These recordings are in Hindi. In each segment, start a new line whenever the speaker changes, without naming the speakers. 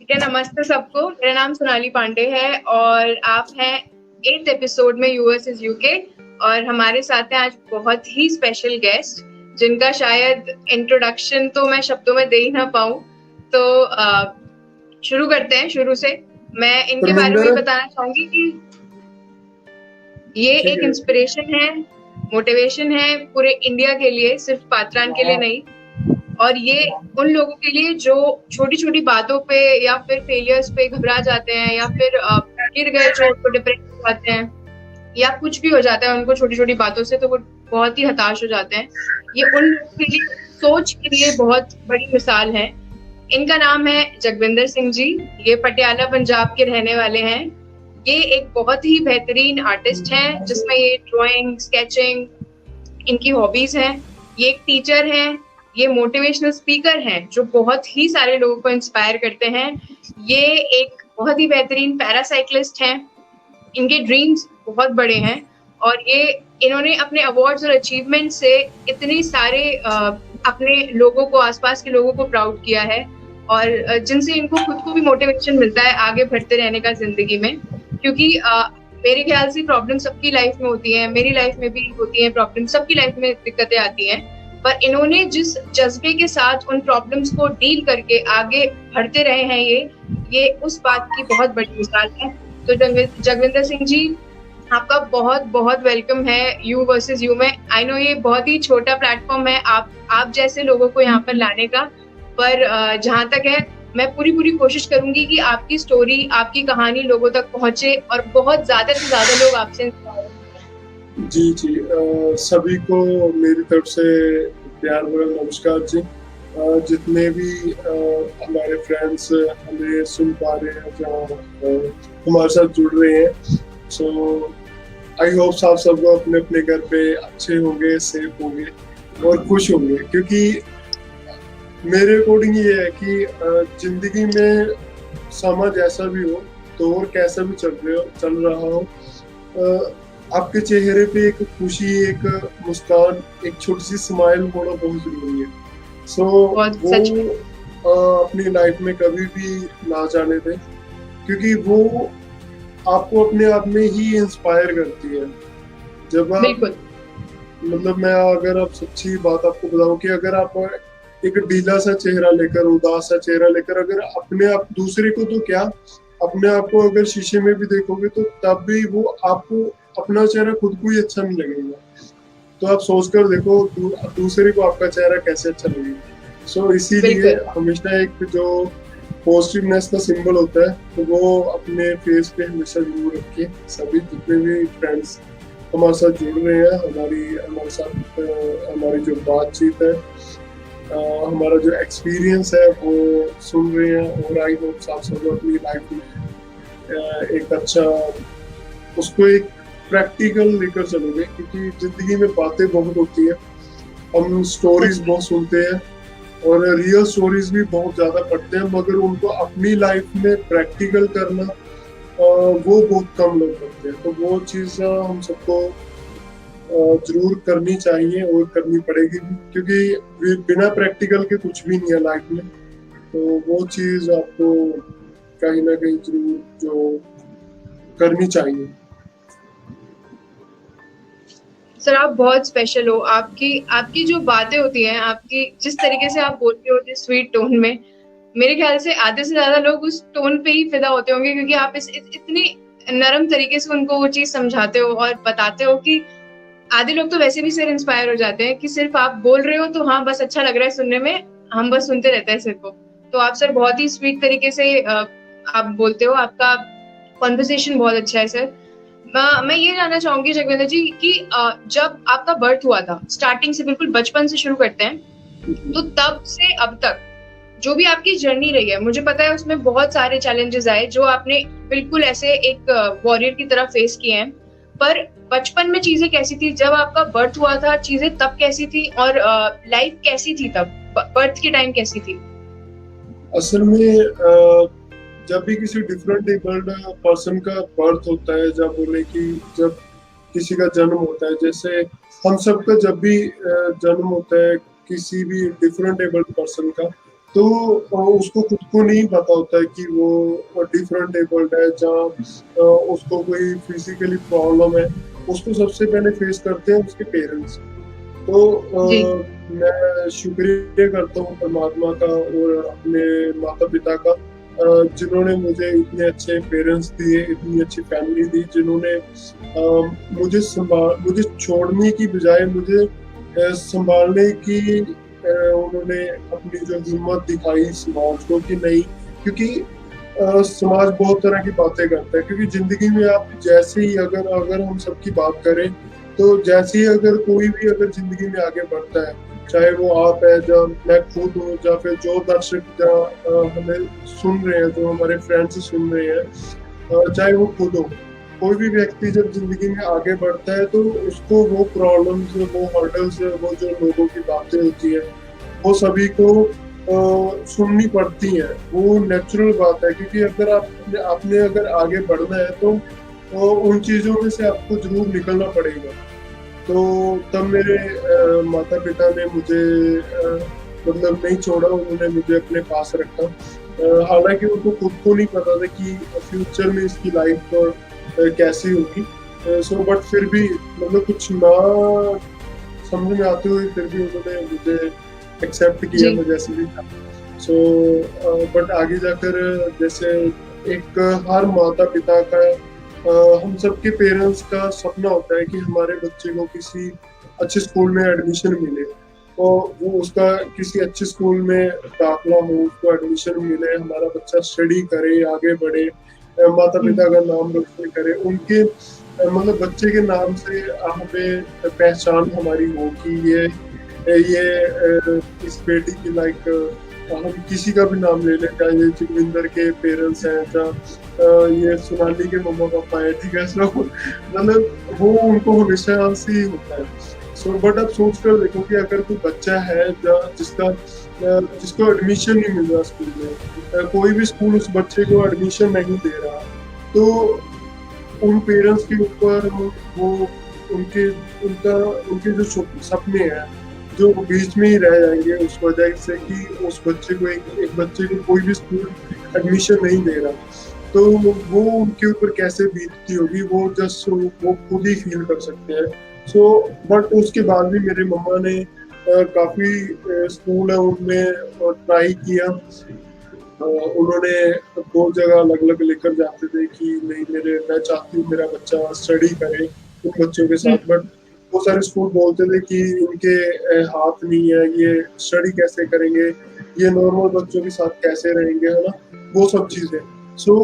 ठीक है, नमस्ते सबको। मेरा नाम सोनाली पांडे है और आप हैं 8th एपिसोड में यूएस इज यूके। और हमारे साथ हैं आज बहुत ही स्पेशल गेस्ट जिनका शायद इंट्रोडक्शन तो मैं शब्दों में दे ही ना पाऊं। तो शुरू करते हैं शुरू से। मैं इनके बारे में
परमिंदर।
बताना चाहूंगी कि ये
ठीक
एक
है।
इंस्पिरेशन है, मोटिवेशन है पूरे इंडिया के लिए, सिर्फ पात्रान के लिए नहीं। और ये उन लोगों के लिए जो छोटी छोटी बातों पे या फिर फेलियर्स पे घबरा जाते हैं, या फिर गिर गए चोट तो डिप्रेस हो जाते हैं, या कुछ भी हो जाता है उनको छोटी छोटी बातों से, तो वो बहुत ही हताश हो जाते हैं। ये उन लोगों के लिए, सोच के लिए बहुत बड़ी मिसाल है। इनका नाम है जगविंदर सिंह जी। ये पटियाला पंजाब के रहने वाले हैं। ये एक बहुत ही बेहतरीन आर्टिस्ट हैं जिसमें ये ड्राइंग, स्केचिंग इनकी हॉबीज हैं। ये एक टीचर हैं, ये मोटिवेशनल स्पीकर हैं जो बहुत ही सारे लोगों को इंस्पायर करते हैं। ये एक बहुत ही बेहतरीन पैरासाइक्लिस्ट हैं। इनके ड्रीम्स बहुत बड़े हैं और ये इन्होंने अपने अवार्ड्स और अचीवमेंट से इतने सारे अपने लोगों को, आसपास के लोगों को प्राउड किया है, और जिनसे इनको खुद को भी मोटिवेशन मिलता है आगे बढ़ते रहने का जिंदगी में। क्योंकि मेरे ख्याल से प्रॉब्लम सबकी लाइफ में होती है, मेरी लाइफ में भी होती है प्रॉब्लम, सबकी लाइफ में दिक्कतें आती हैं। पर इन्होंने जिस जज्बे के साथ उन प्रॉब्लम्स को डील करके आगे बढ़ते रहे हैं, ये उस बात की बहुत बड़ी मिसाल है। तो जगविंदर सिंह जी, आपका बहुत बहुत वेलकम है यू वर्सेस यू में। आई नो ये बहुत ही छोटा प्लेटफॉर्म है आप जैसे लोगों को यहाँ पर लाने का, पर जहां तक है मैं पूरी पूरी कोशिश करूंगी कि आपकी स्टोरी, आपकी कहानी लोगों तक पहुंचे और बहुत ज्यादा से ज्यादा लोग आपसे इंस्पायर हों।
जी जी, सभी को मेरी तरफ से प्यार भरा नमस्कार जी। जितने भी हमारे फ्रेंड्स हमें सुन पा रहे हैं, जहाँ हमारे साथ जुड़ रहे हैं, सो आई होप आप सब लोग अपने अपने घर पे अच्छे होंगे, सेफ होंगे और खुश होंगे। क्योंकि मेरे अकॉर्डिंग ये है कि जिंदगी में समा जैसा भी हो, दौर कैसा भी चल रहा हो, आपके चेहरे पे एक खुशी, एक मुस्कान, एक छोटी सी स्माइल होना बहुत जरूरी है। सो वो अपनी लाइफ में कभी भी ना जाने दें, क्योंकि वो आपको अपने आप में ही इंस्पायर करती है। जब आप, मतलब मैं अगर आप सच्ची बात आपको बताऊं कि अगर आप एक ढीला सा चेहरा लेकर, उदास सा चेहरा लेकर, अगर अपने आप, दूसरे को तो क्या, अपने आप को अगर शीशे में भी देखोगे तो तब भी वो आपको, अपना चेहरा खुद को ही अच्छा नहीं लगेगा। तो आप सोच कर देखो दूसरे को आपका चेहरा कैसे अच्छा लगेगा। सो इसीलिए हमेशा एक जो पॉजिटिवनेस का सिंबल होता है, तो वो अपने फेस पे हमेशा जरूर रखिए। सभी जितने भी फ्रेंड्स हमारे साथ जुड़ रहे हैं, हमारे साथ हमारी जो बातचीत है, हमारा जो एक्सपीरियंस है वो सुन रहे हैं, और आई होप आप सब अपनी लाइफ में एक अच्छा, उसको एक प्रैक्टिकल लेकर चलोगे। क्योंकि जिंदगी में बातें बहुत होती है, हम स्टोरीज बहुत सुनते हैं और रियल स्टोरीज भी बहुत ज्यादा पढ़ते हैं, मगर उनको अपनी लाइफ में प्रैक्टिकल करना वो बहुत कम लोग करते हैं। तो वो चीज हम सबको जरूर करनी चाहिए और करनी पड़ेगी, क्योंकि बिना प्रैक्टिकल के कुछ भी नहीं है लाइफ में। तो वो चीज आपको कहीं ना कहीं जरूर जो करनी चाहिए।
सर, आप बहुत स्पेशल हो। आपकी जो बातें होती हैं, आपकी जिस तरीके से आप बोलते हो, जिस स्वीट टोन में, मेरे ख्याल से आधे से ज्यादा लोग उस टोन पे ही फिदा होते होंगे, क्योंकि आप इतनी नरम तरीके से उनको वो चीज समझाते हो और बताते हो कि आधे लोग तो वैसे भी सिर्फ इंस्पायर हो जाते हैं कि सिर्फ आप बोल रहे हो तो हाँ बस अच्छा लग रहा है सुनने में, हम बस सुनते रहते हैं सिर्फ को। तो आप सर बहुत ही स्वीट तरीके से आप बोलते हो, आपका कॉन्वर्सेशन बहुत अच्छा है सर। मैं ये जानना चाहूंगी जगविंदर जी कि जब आपका बर्थ हुआ था, स्टार्टिंग से बिल्कुल बचपन से शुरू करते हैं, तो तब से अब तक जो भी आपकी जर्नी रही है, मुझे पता है उसमें बहुत सारे चैलेंजेस आए जो आपने बिल्कुल ऐसे एक वॉरियर की तरह फेस किए हैं। पर बचपन में चीजें कैसी थी, जब आपका बर्थ हुआ था चीजें तब कैसी थी, और लाइफ कैसी थी तब, बर्थ के टाइम कैसी थी?
असल में जब भी किसी डिफरेंट एबल्ड पर्सन का बर्थ होता है, जब किसी का जन्म होता है, जैसे हम सबका जब भी जन्म होता है किसी भी डिफरेंट एबल्ड पर्सन का, तो उसको खुद को नहीं पता होता है कि वो डिफरेंट एबल्ड है, जहाँ उसको कोई फिजिकली प्रॉब्लम है, उसको सबसे पहले फेस करते हैं उसके पेरेंट्स। तो
जी
मैं शुक्रिया करता हूँ परमात्मा का और अपने माता पिता का, जिन्होंने मुझे इतने अच्छे पेरेंट्स दिए, इतनी अच्छी फैमिली दी, जिन्होंने मुझे छोड़ने की बजाय मुझे संभालने की उन्होंने अपनी जो हिम्मत दिखाई समाज को कि नहीं, क्योंकि समाज बहुत तरह की बातें करता है, क्योंकि जिंदगी में आप जैसे ही अगर अगर हम सबकी बात करें, तो जैसे ही अगर कोई भी अगर जिंदगी में आगे बढ़ता है, चाहे वो आप है, जब मैं खुद हूँ, या फिर जो दर्शक हमें सुन रहे हैं, जो हमारे फ्रेंड्स सुन रहे हैं, चाहे वो खुद हो, कोई भी व्यक्ति जब जिंदगी में आगे बढ़ता है तो उसको वो प्रॉब्लम्स, वो हर्डल्स, वो जो लोगों की बातें होती है, वो सभी को सुननी पड़ती हैं। वो नेचुरल बात है, क्योंकि अगर आपने अगर आगे बढ़ना है तो उन चीजों में से आपको जरूर निकलना पड़ेगा। तो तब मेरे माता पिता ने मुझे मतलब नहीं छोड़ा, उन्होंने मुझे अपने पास रखा। हालांकि उनको खुद को नहीं पता था कि फ्यूचर में इसकी लाइफ कैसी होगी। सो बट फिर भी मतलब कुछ ना समझ में आते हुए फिर भी उन्होंने मुझे एक्सेप्ट किया,
जी
मैं जैसे भी था। सो बट आगे जाकर जैसे एक हर माता पिता का हम सबके पेरेंट्स का सपना होता है कि हमारे बच्चे को किसी अच्छे स्कूल में एडमिशन मिले, तो वो उसका किसी अच्छे स्कूल में दाखिला हो, उसको एडमिशन मिले, हमारा बच्चा स्टडी करे, आगे बढ़े, माता पिता का नाम रोशन करे, उनके मतलब बच्चे के नाम से हमें पहचान हमारी हो कि ये इस बेटी की लाइक हम किसी का भी नाम ले लें, चाहे ये जोगिंदर के पेरेंट्स हैं, चाहे ये सोनाली के मम्मा पापा है, ठीक है। सो मतलब वो उनको हमेशा से ही होता है। सो बट अब सोच कर देखो कि अगर कोई बच्चा है जिसको एडमिशन नहीं मिल रहा स्कूल में, कोई भी स्कूल उस बच्चे को एडमिशन नहीं दे रहा, तो उन पेरेंट्स के ऊपर वो उनके उनके जो सपने हैं जो बीच में ही रह जाएंगे, उस वजह से कि उस बच्चे को एक बच्चे को कोई भी स्कूल एडमिशन नहीं दे रहा, तो वो उनके ऊपर कैसे बीतती होगी वो जस्ट वो खुद ही फील कर सकते हैं। सो बट उसके बाद भी मेरे मम्मा ने काफी स्कूल है उनमें ट्राई किया। उन्होंने बहुत जगह अलग अलग लेकर जाते थे कि नहीं मैं चाहती हूँ मेरा बच्चा स्टडी करे उन बच्चों के साथ, बट वो सारे स्कूल बोलते थे कि इनके हाथ नहीं है, ये स्टडी कैसे करेंगे, ये नॉर्मल बच्चों के साथ कैसे रहेंगे, है ना, वो सब चीजें। सो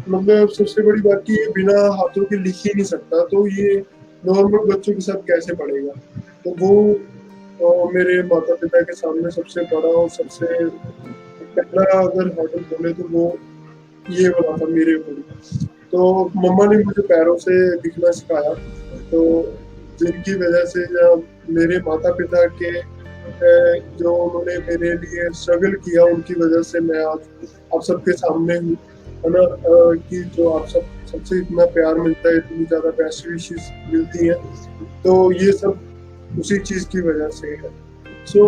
मतलब सबसे बड़ी बात कि ये बिना हाथों के लिख ही नहीं सकता, तो ये नॉर्मल बच्चों के साथ कैसे पढ़ेगा। तो वो मेरे माता पिता के सामने सबसे बड़ा और सबसे पहला अगर हर्डल बोले तो वो ये बना था मेरे ऊपर। तो मम्मा ने मुझे पैरों से लिखना सिखाया, तो जिनकी वजह से जब मेरे माता पिता के जो उन्होंने मेरे लिए स्ट्रगल किया, उनकी वजह से मैं आज आप सबके सामने हूँ, है ना, कि जो आप सबसे इतना प्यार मिलता है, इतनी ज्यादा बेस्ट विशेस मिलती है, तो ये सब उसी चीज की वजह से है। सो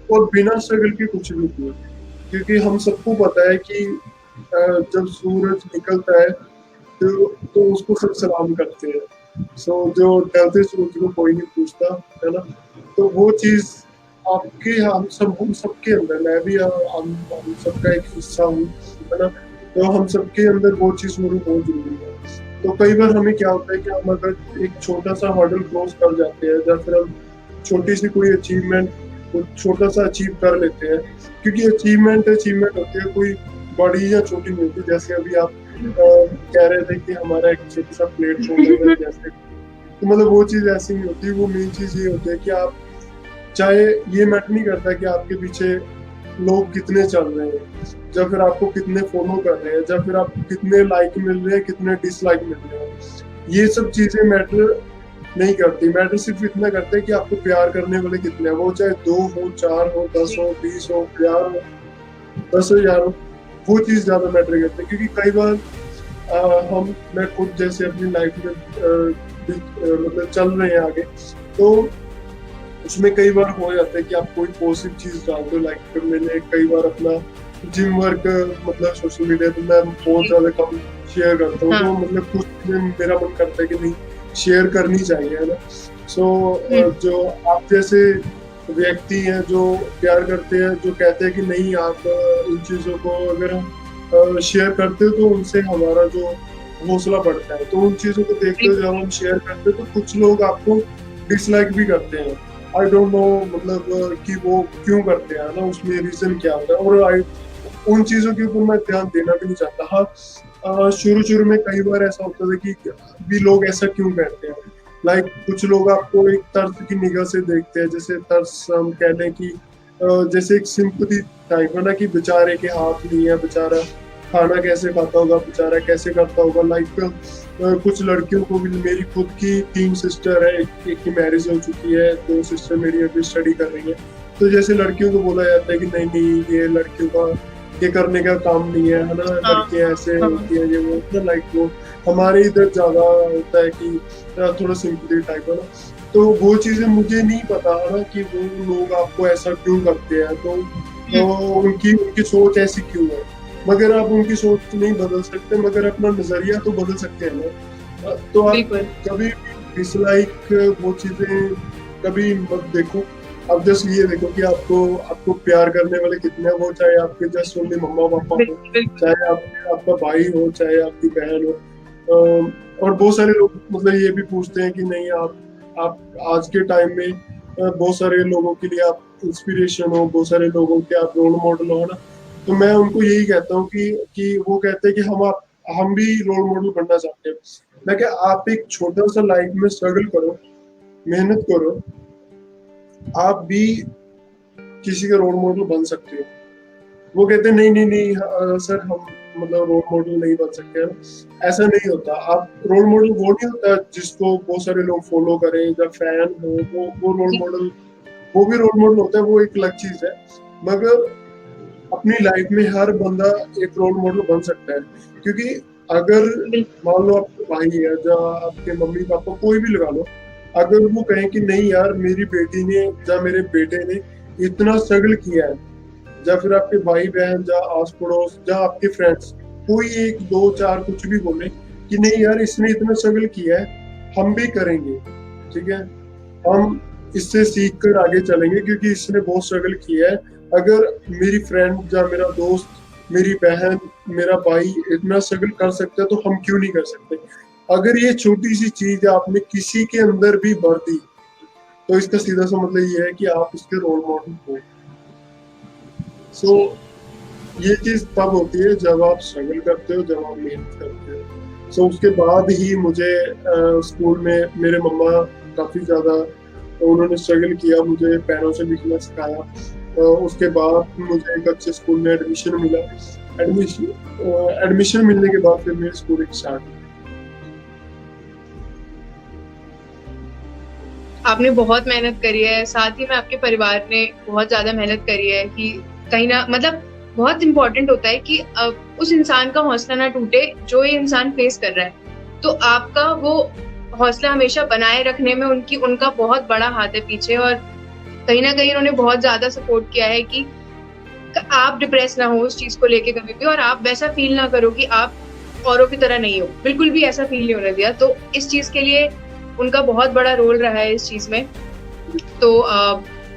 और बिना स्ट्रगल के कुछ भी नहीं, क्योंकि हम सबको पता है कि जब सूरज निकलता है तो उसको सब सलाम करते हैं। सो जो ढलते सूरज को कोई नहीं पूछता, है ना, तो वो चीज आपके हम सबके अंदर, मैं भी हम सबका एक हिस्सा हूँ, है ना, तो हम सबके अंदर वो चीज होनी बहुत जरूरी है। तो कई बार हमें क्या होता है कि हम अगर एक छोटा सा हर्डल क्रॉस कर जाते हैं, या फिर हम छोटी सी कोई अचीवमेंट छोटा सा अचीव कर लेते हैं, क्योंकि अचीवमेंट होती है, कोई बड़ी या छोटी नहीं होती। जैसे अभी आप कह रहे थे कि हमारा एक छोटा सा प्लेटफॉर्म है जैसे, तो मतलब वो चीज ऐसी नहीं होती। वो मेन चीज ये होती है कि आप चाहे ये मैटर नहीं करता कि आपके पीछे लोग कितने चल रहे हैं, या फिर आपको कितने फॉलो कर रहे हैं, या फिर आपको कितने लाइक मिल रहे हैं, कितने डिसलाइक मिल रहे हैं, ये सब चीजें मैटर नहीं करती। मैटर सिर्फ इतना करते हैं कि आपको प्यार करने वाले कितने हैं, वो चाहे 2 हो, 4 हो, 10 हो, 20 हो, 50 हो, 10,000 हो, वो चीज ज्यादा मैटर करती है। क्योंकि कई बार मैं खुद जैसे अपनी लाइफ में मतलब चल रहे हैं आगे, तो उसमें कई बार हो जाता है कि आप कोई पॉजिटिव चीज डालते हो, लाइक मैंने कई बार अपना जिम वर्क मतलब सोशल मीडिया पे मैं बहुत ज्यादा कम शेयर करता हूँ, तो
हाँ।
मतलब कुछ चीजें मेरा मन करता है कि नहीं शेयर करनी चाहिए, है ना। सो
हम्म।
जो आप जैसे व्यक्ति हैं जो प्यार करते हैं, जो कहते हैं कि नहीं आप इन चीजों को अगर शेयर करते हो तो उनसे हमारा जो हौसला बढ़ता है, तो उन चीजों को देखते हुए जब हम शेयर करते हैं तो कुछ लोग आपको डिसलाइक भी करते हैं। आई डोंट नो मतलब कि वो क्यों करते हैं ना, उसमें रीजन क्या होता है, और आई उन चीजों के ऊपर मैं ध्यान देना भी नहीं चाहता। हाँ, शुरू शुरू में कई बार ऐसा होता था कि भी लोग ऐसा क्यों कहते हैं, लाइक कुछ लोग आपको एक तर्स की निगाह से देखते हैं, जैसे तर्स हम कह लें कि जैसे एक सिंपथी टाइप है ना, कि बेचारे के हाथ नहीं है, बेचारा खाना कैसे खाता होगा, बेचारा कैसे करता होगा। लाइक कुछ लड़कियों को भी, मेरी खुद की 3 सिस्टर है, एक की मैरिज हो चुकी है, 2 सिस्टर मेरी अभी स्टडी कर रही है, तो जैसे लड़कियों को बोला जाता है कि नहीं नहीं ये लड़कियों का ये करने का काम नहीं है ना,
हाँ।
लड़कियां ऐसे
हाँ।
होती है ये वो, लाइक वो हमारे इधर ज्यादा होता है कि थोड़ा सिंपथी टाइप है ना। तो वो चीजें मुझे नहीं पता है ना कि वो लोग आपको ऐसा क्यों करते हैं, तो
हम्म।
उनकी उनकी सोच ऐसी क्यों है। मगर आप उनकी सोच नहीं बदल सकते, मगर अपना नजरिया तो बदल सकते हैं ना। तो आप
बिल्कुल।
कभी डिसलाइक वो चीजें कभी मत देखो। अब जस्ट ये देखो कि आपको आपको प्यार करने वाले कितने हैं, वो चाहे आपके जस्ट ओनली मम्मा पापा हो,
बिल्कुल। बिल्कुल।
चाहे आपका भाई हो, चाहे आपकी बहन हो। और बहुत सारे लोग मतलब ये भी पूछते हैं कि नहीं आप आज के टाइम में बहुत सारे लोगों के लिए आप इंस्पिरेशन हो, बहुत सारे लोगों के आप रोल मॉडल हो ना। तो मैं उनको यही कहता हूँ कि वो कहते हैं कि हम भी रोल मॉडल बनना चाहते हैं। मैं क्या, आप एक छोटा सा लाइफ में स्ट्रगल करो, मेहनत करो, आप भी किसी का रोल मॉडल बन सकते हो। वो कहते हैं नहीं नहीं नहीं सर हम मतलब रोल मॉडल नहीं बन सकते हैं। ऐसा नहीं होता। आप रोल मॉडल वो नहीं होता जिसको बहुत सारे लोग फॉलो करें या फैन हो, वो रोल
जी।
मॉडल, वो भी रोल मॉडल होता है, वो एक अलग चीज है। मगर अपनी लाइफ में हर बंदा एक रोल मॉडल बन सकता है, क्योंकि अगर
बिल्कुल।
मान लो आपके भाई है या आपके मम्मी पापा कोई भी लगा लो, अगर वो कहें कि नहीं यार मेरी बेटी ने या मेरे बेटे ने इतना स्ट्रगल किया है, या फिर आपके भाई बहन या आस पड़ोस या आपके फ्रेंड्स कोई एक दो चार कुछ भी बोले कि नहीं यार इसने इतना स्ट्रगल किया है, हम भी करेंगे, ठीक है, हम इससे सीख कर आगे चलेंगे क्योंकि इसने बहुत स्ट्रगल किया है। अगर मेरी फ्रेंड या मेरा दोस्त, मेरी बहन, मेरा भाई इतना स्ट्रगल कर सकता है तो हम क्यों नहीं कर सकते। अगर ये छोटी सी चीज आपने किसी के अंदर भी भर दी तो इसका सीधा सा मतलब ये है कि आप उसके रोल मॉडल हो। सो
जी।
ये चीज तब होती है जब आप स्ट्रगल करते हो, जब आप मेहनत करते हो। सो उसके बाद ही मुझे स्कूल में मेरे मम्मा काफी ज्यादा उन्होंने स्ट्रगल किया, मुझे पैरों से लिखना सिखाया। उसके बाद मुझे एक अच्छे स्कूल में एडमिशन मिला। एडमिशन मिलने के बाद फिर मेरी स्कूलिंग स्टार्ट हुई।
आपने बहुत मेहनत करी है, साथ ही में आपके परिवार ने बहुत ज्यादा मेहनत करी है कि कहीं ना मतलब बहुत इंपॉर्टेंट होता है कि उस इंसान का हौसला ना टूटे जो ये इंसान फेस कर रहा है। तो आपका वो हौसला हमेशा बनाए रखने में उनका बहुत बड़ा हाथ है पीछे, और कहीं ना कहीं उन्होंने बहुत ज्यादा सपोर्ट किया है कि आप डिप्रेस ना हो उस चीज को लेके कभी भी, और आप वैसा फील ना करो कि आप औरों की तरह नहीं हो, बिल्कुल भी ऐसा फील नहीं होने दिया। तो इस चीज के लिए उनका बहुत बड़ा रोल रहा है इस चीज में। तो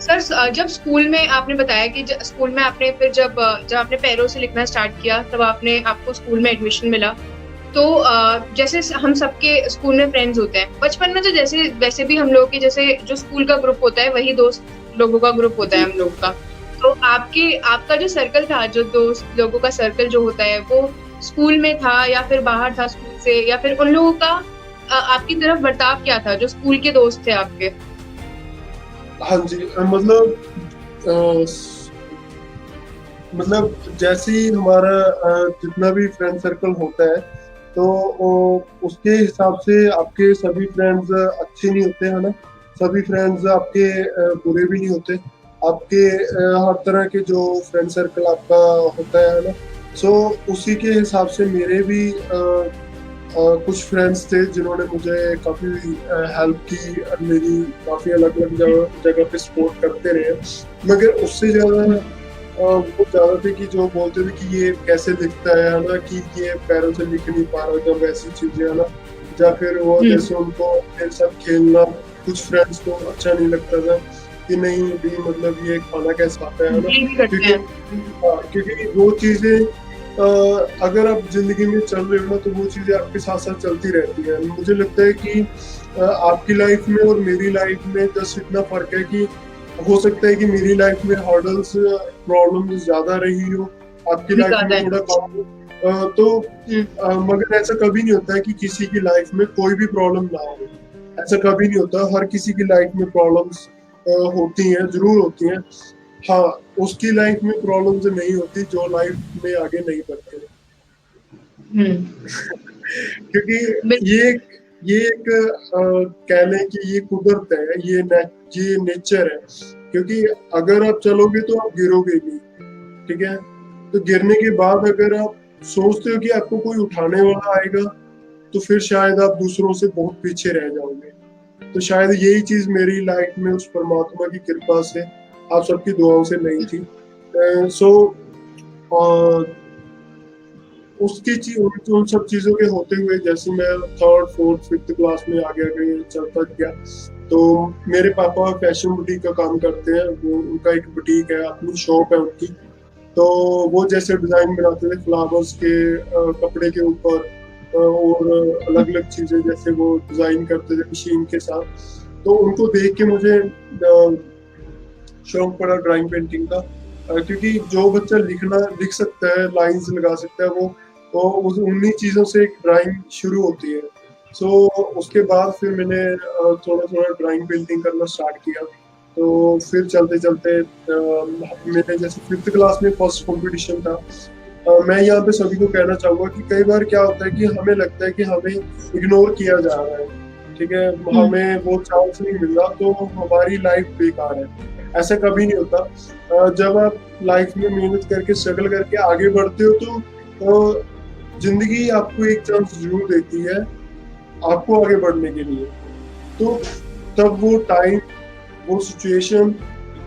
सर जब स्कूल में आपने बताया कि स्कूल में आपने फिर जब आपने पैरों से लिखना स्टार्ट किया तब आपको स्कूल में एडमिशन मिला। तो जैसे हम सबके स्कूल में फ्रेंड्स होते हैं बचपन में, तो जैसे वैसे भी हम लोग के जैसे जो स्कूल का ग्रुप होता है वही दोस्त लोगों का ग्रुप होता है हम लोग का। तो आपका जो सर्कल था, जो दोस्त लोगों का सर्कल जो होता है वो स्कूल में था या फिर बाहर था स्कूल से, या फिर उन लोगों का आपकी तरफ बर्ताव क्या था जो स्कूल के दोस्त थे आपके?
हाँ जी, मतलब जैसे ही हमारा जितना भी फ्रेंड सर्कल होता है तो उसके हिसाब से आपके सभी फ्रेंड्स अच्छे नहीं होते हैं ना, सभी फ्रेंड्स आपके बुरे भी नहीं होते। आपके हर तरह के जो फ्रेंड सर्कल आपका होता है ना, सो उसी के हिसाब से मेरे भी कुछ फ्रेंड्स थे जिन्होंने मुझे काफ़ी हेल्प की, मेरी काफ़ी अलग अलग जगह पे सपोर्ट करते रहे, मगर उससे ज़्यादा वो ज़्यादा थे कि जो बोलते थे कि ये कैसे लिखता है ना, कि ये पैरों से लिख नहीं पा रहा, जब ऐसी चीज़ें है ना, या फिर वो
हम्म।
जैसे उनको मेरे साथ खेलना, कुछ फ्रेंड्स को अच्छा नहीं लगता था कि नहीं भी मतलब ये खाना कैसे आता है ना,
ये भी करते
क्योंकि
हैं।
क्योंकि वो चीज़ें अगर आप जिंदगी में चल रहे हो ना, तो वो चीजें आपके साथ साथ चलती रहती है। मुझे लगता है कि आपकी लाइफ में और मेरी लाइफ में जस्ट इतना फर्क है कि हो सकता है कि मेरी लाइफ में हर्डल्स प्रॉब्लम्स ज्यादा रही हो, आपकी
भी
लाइफ में
ज्यादा है।
थोड़ा कम हो। तो
हम्म।
मगर ऐसा कभी नहीं होता है कि किसी की लाइफ में कोई भी प्रॉब्लम ना हो, ऐसा कभी नहीं होता। हर किसी की लाइफ में प्रॉब्लम्स होती हैं, जरूर होती हैं। हाँ, उसकी लाइफ में प्रॉब्लम्स नहीं होती जो लाइफ में आगे नहीं बढ़ते।
हम्म।
क्योंकि
बिल्कुल।
ये ये एक कह लें कि ये कुदरत है, ये नेचर है। क्योंकि अगर आप चलोगे तो आप गिरोगे भी, ठीक है। तो गिरने के बाद अगर आप सोचते हो कि आपको कोई उठाने वाला आएगा, तो फिर शायद आप दूसरों से बहुत पीछे रह जाओगे। तो शायद यही चीज मेरी लाइफ में उस परमात्मा की कृपा से, आप सबकी दुआओं से नहीं थी। सो उसकी चीज उन सब चीजों के होते हुए, जैसे मैं थर्ड फोर्थ फिफ्थ क्लास में आगे आगे चलता गया, तो मेरे पापा फैशन बुटीक का काम करते हैं। वो उनका एक बुटीक है, अपनी शॉप है उनकी। तो वो जैसे डिजाइन बनाते थे फ्लावर्स के कपड़े के ऊपर, और अलग अलग चीजें जैसे वो डिजाइन करते थे मशीन के साथ। तो उनको देख के मुझे शौक पड़ा ड्राइंग पेंटिंग का। क्योंकि जो बच्चा लिख सकता है, लाइंस लगा सकता है, वो उन्हीं चीजों से एक ड्राइंग शुरू होती है। सो उसके बाद फिर मैंने थोड़ा थोड़ा ड्राइंग पेंटिंग करना स्टार्ट किया। तो फिर चलते चलते मैंने जैसे फिफ्थ क्लास में फर्स्ट कंपटीशन था। मैं यहाँ पे सभी को कहना चाहूंगा कि कई बार क्या होता है कि हमें लगता है कि हमें इग्नोर किया जा रहा है, ठीक है,
हम्म।
हमें वो चांस नहीं मिल रहा, तो हमारी लाइफ बेकार है। ऐसा कभी नहीं होता। जब आप लाइफ में मेहनत करके स्ट्रगल करके आगे बढ़ते हो, तो जिंदगी आपको एक चांस जरूर देती है आपको आगे बढ़ने के लिए। तो तब वो टाइम, वो सिचुएशन,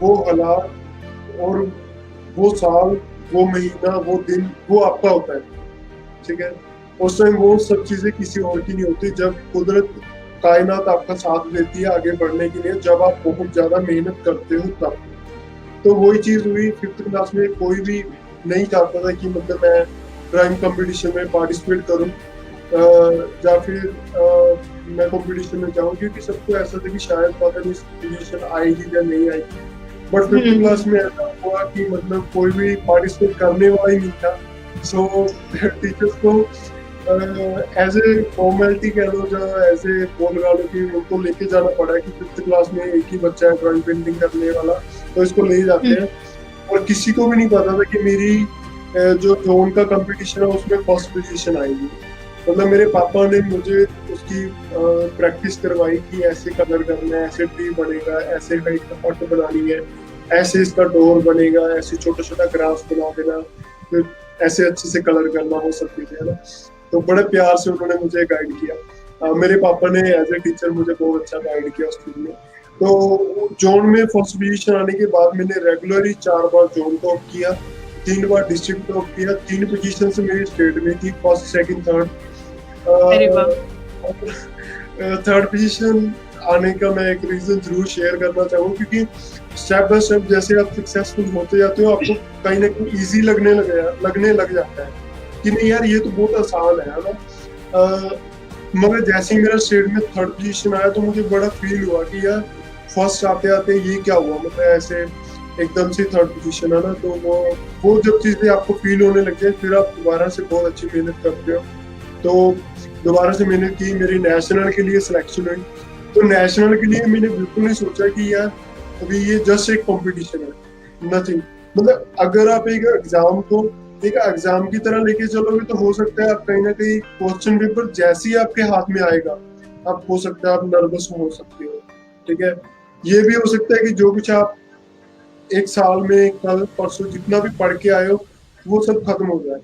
वो हालात, और वो साल, वो महीना, वो दिन, वो आपका होता है, ठीक है। उस टाइम वो सब चीजें किसी और की नहीं होती। जब कुदरत, कायनात आपका साथ देती है आगे बढ़ने के लिए, जब आप बहुत ज्यादा मेहनत करते हो तब। तो वही चीज हुई फिफ्थ क्लास में। कोई भी नहीं चाहता था कि मतलब मैं ड्राइंग कंपटीशन में पार्टिसिपेट करूं, या फिर मैं कंपटीशन में जाऊं, क्योंकि सबको ऐसा था कि शायद पता नहीं पोजीशन आएगी या नहीं आएगी। बट फिफ्थ क्लास में ऐसा हुआ कि मतलब कोई भी पार्टिसिपेट करने वाला ही नहीं था। सो टीचर्स को एज ए फॉर्मेलिटी कह लो, जो एज ए बोल लगा लो, कि उनको लेके जाना पड़ा कि फिफ्थ क्लास में एक ही बच्चा है ड्राइंग पेंटिंग करने वाला, तो इसको ले जाते हैं। और किसी को भी नहीं पता था कि मेरी जो जोन का कंपटीशन है उसमें फर्स्ट पोजीशन आएगी। मतलब मेरे पापा ने मुझे उसकी प्रैक्टिस करवाई कि ऐसे कलर करना है, ऐसे ट्री बनेगा, ऐसे हाइट का हट बनानी है, ऐसे इसका डोर बनेगा, ऐसे छोटा छोटा ग्रास बना देना, फिर ऐसे अच्छे से कलर करना, वो सब चीजें है ना। तो बड़े प्यार से उन्होंने मुझे गाइड किया। मेरे पापा ने एज ए टीचर मुझे बहुत अच्छा गाइड किया उस चीज में। तो जोन में फर्स्ट पोजीशन आने के बाद मैंने रेगुलरली 4 बार जोन टॉप किया, 3 बार डिस्ट्रिक्ट टॉप किया, 3 पोजीशन से मेरी स्टेट में थी, फर्स्ट सेकंड थर्ड।
अरे वाह।
थर्ड पोजीशन आने का मैं एक रीजन जरूर शेयर करना चाहूँ, क्योंकि स्टेप बाय स्टेप जैसे आप सक्सेसफुल होते जाते हो, आपको कहीं ना कहीं इजी लगने लग जाता है कि नहीं यार ये तो बहुत आसान है ना। मगर जैसे ही मेरा स्टेट में थर्ड पोजीशन आया, तो मुझे बड़ा फील हुआ कि यार फर्स्ट आते आते ये क्या हुआ, मतलब ऐसे एकदम से थर्ड पोजीशन आना। तो वो जब चीजें आपको फील होने लग जाए, फिर आप दोबारा से बहुत अच्छी मेहनत करते हो। तो दोबारा से मैंने की, मेरी नेशनल के लिए सिलेक्शन हुई। तो नेशनल के लिए मैंने बिल्कुल नहीं सोचा कि यार अभी ये जस्ट एक कंपटीशन है, नथिंग। मतलब अगर आप एक एग्जाम को एक एग्जाम की तरह लेके चलोगे, तो हो सकता है आप कहीं ना कहीं क्वेश्चन पेपर जैसे ही आपके हाथ में आएगा, आप हो सकता है आप नर्वस हो सकते हो, ठीक है। ये भी हो सकता है कि जो कुछ आप एक साल में कल परसों जितना भी पढ़ के आए हो, वो सब खत्म हो जाए।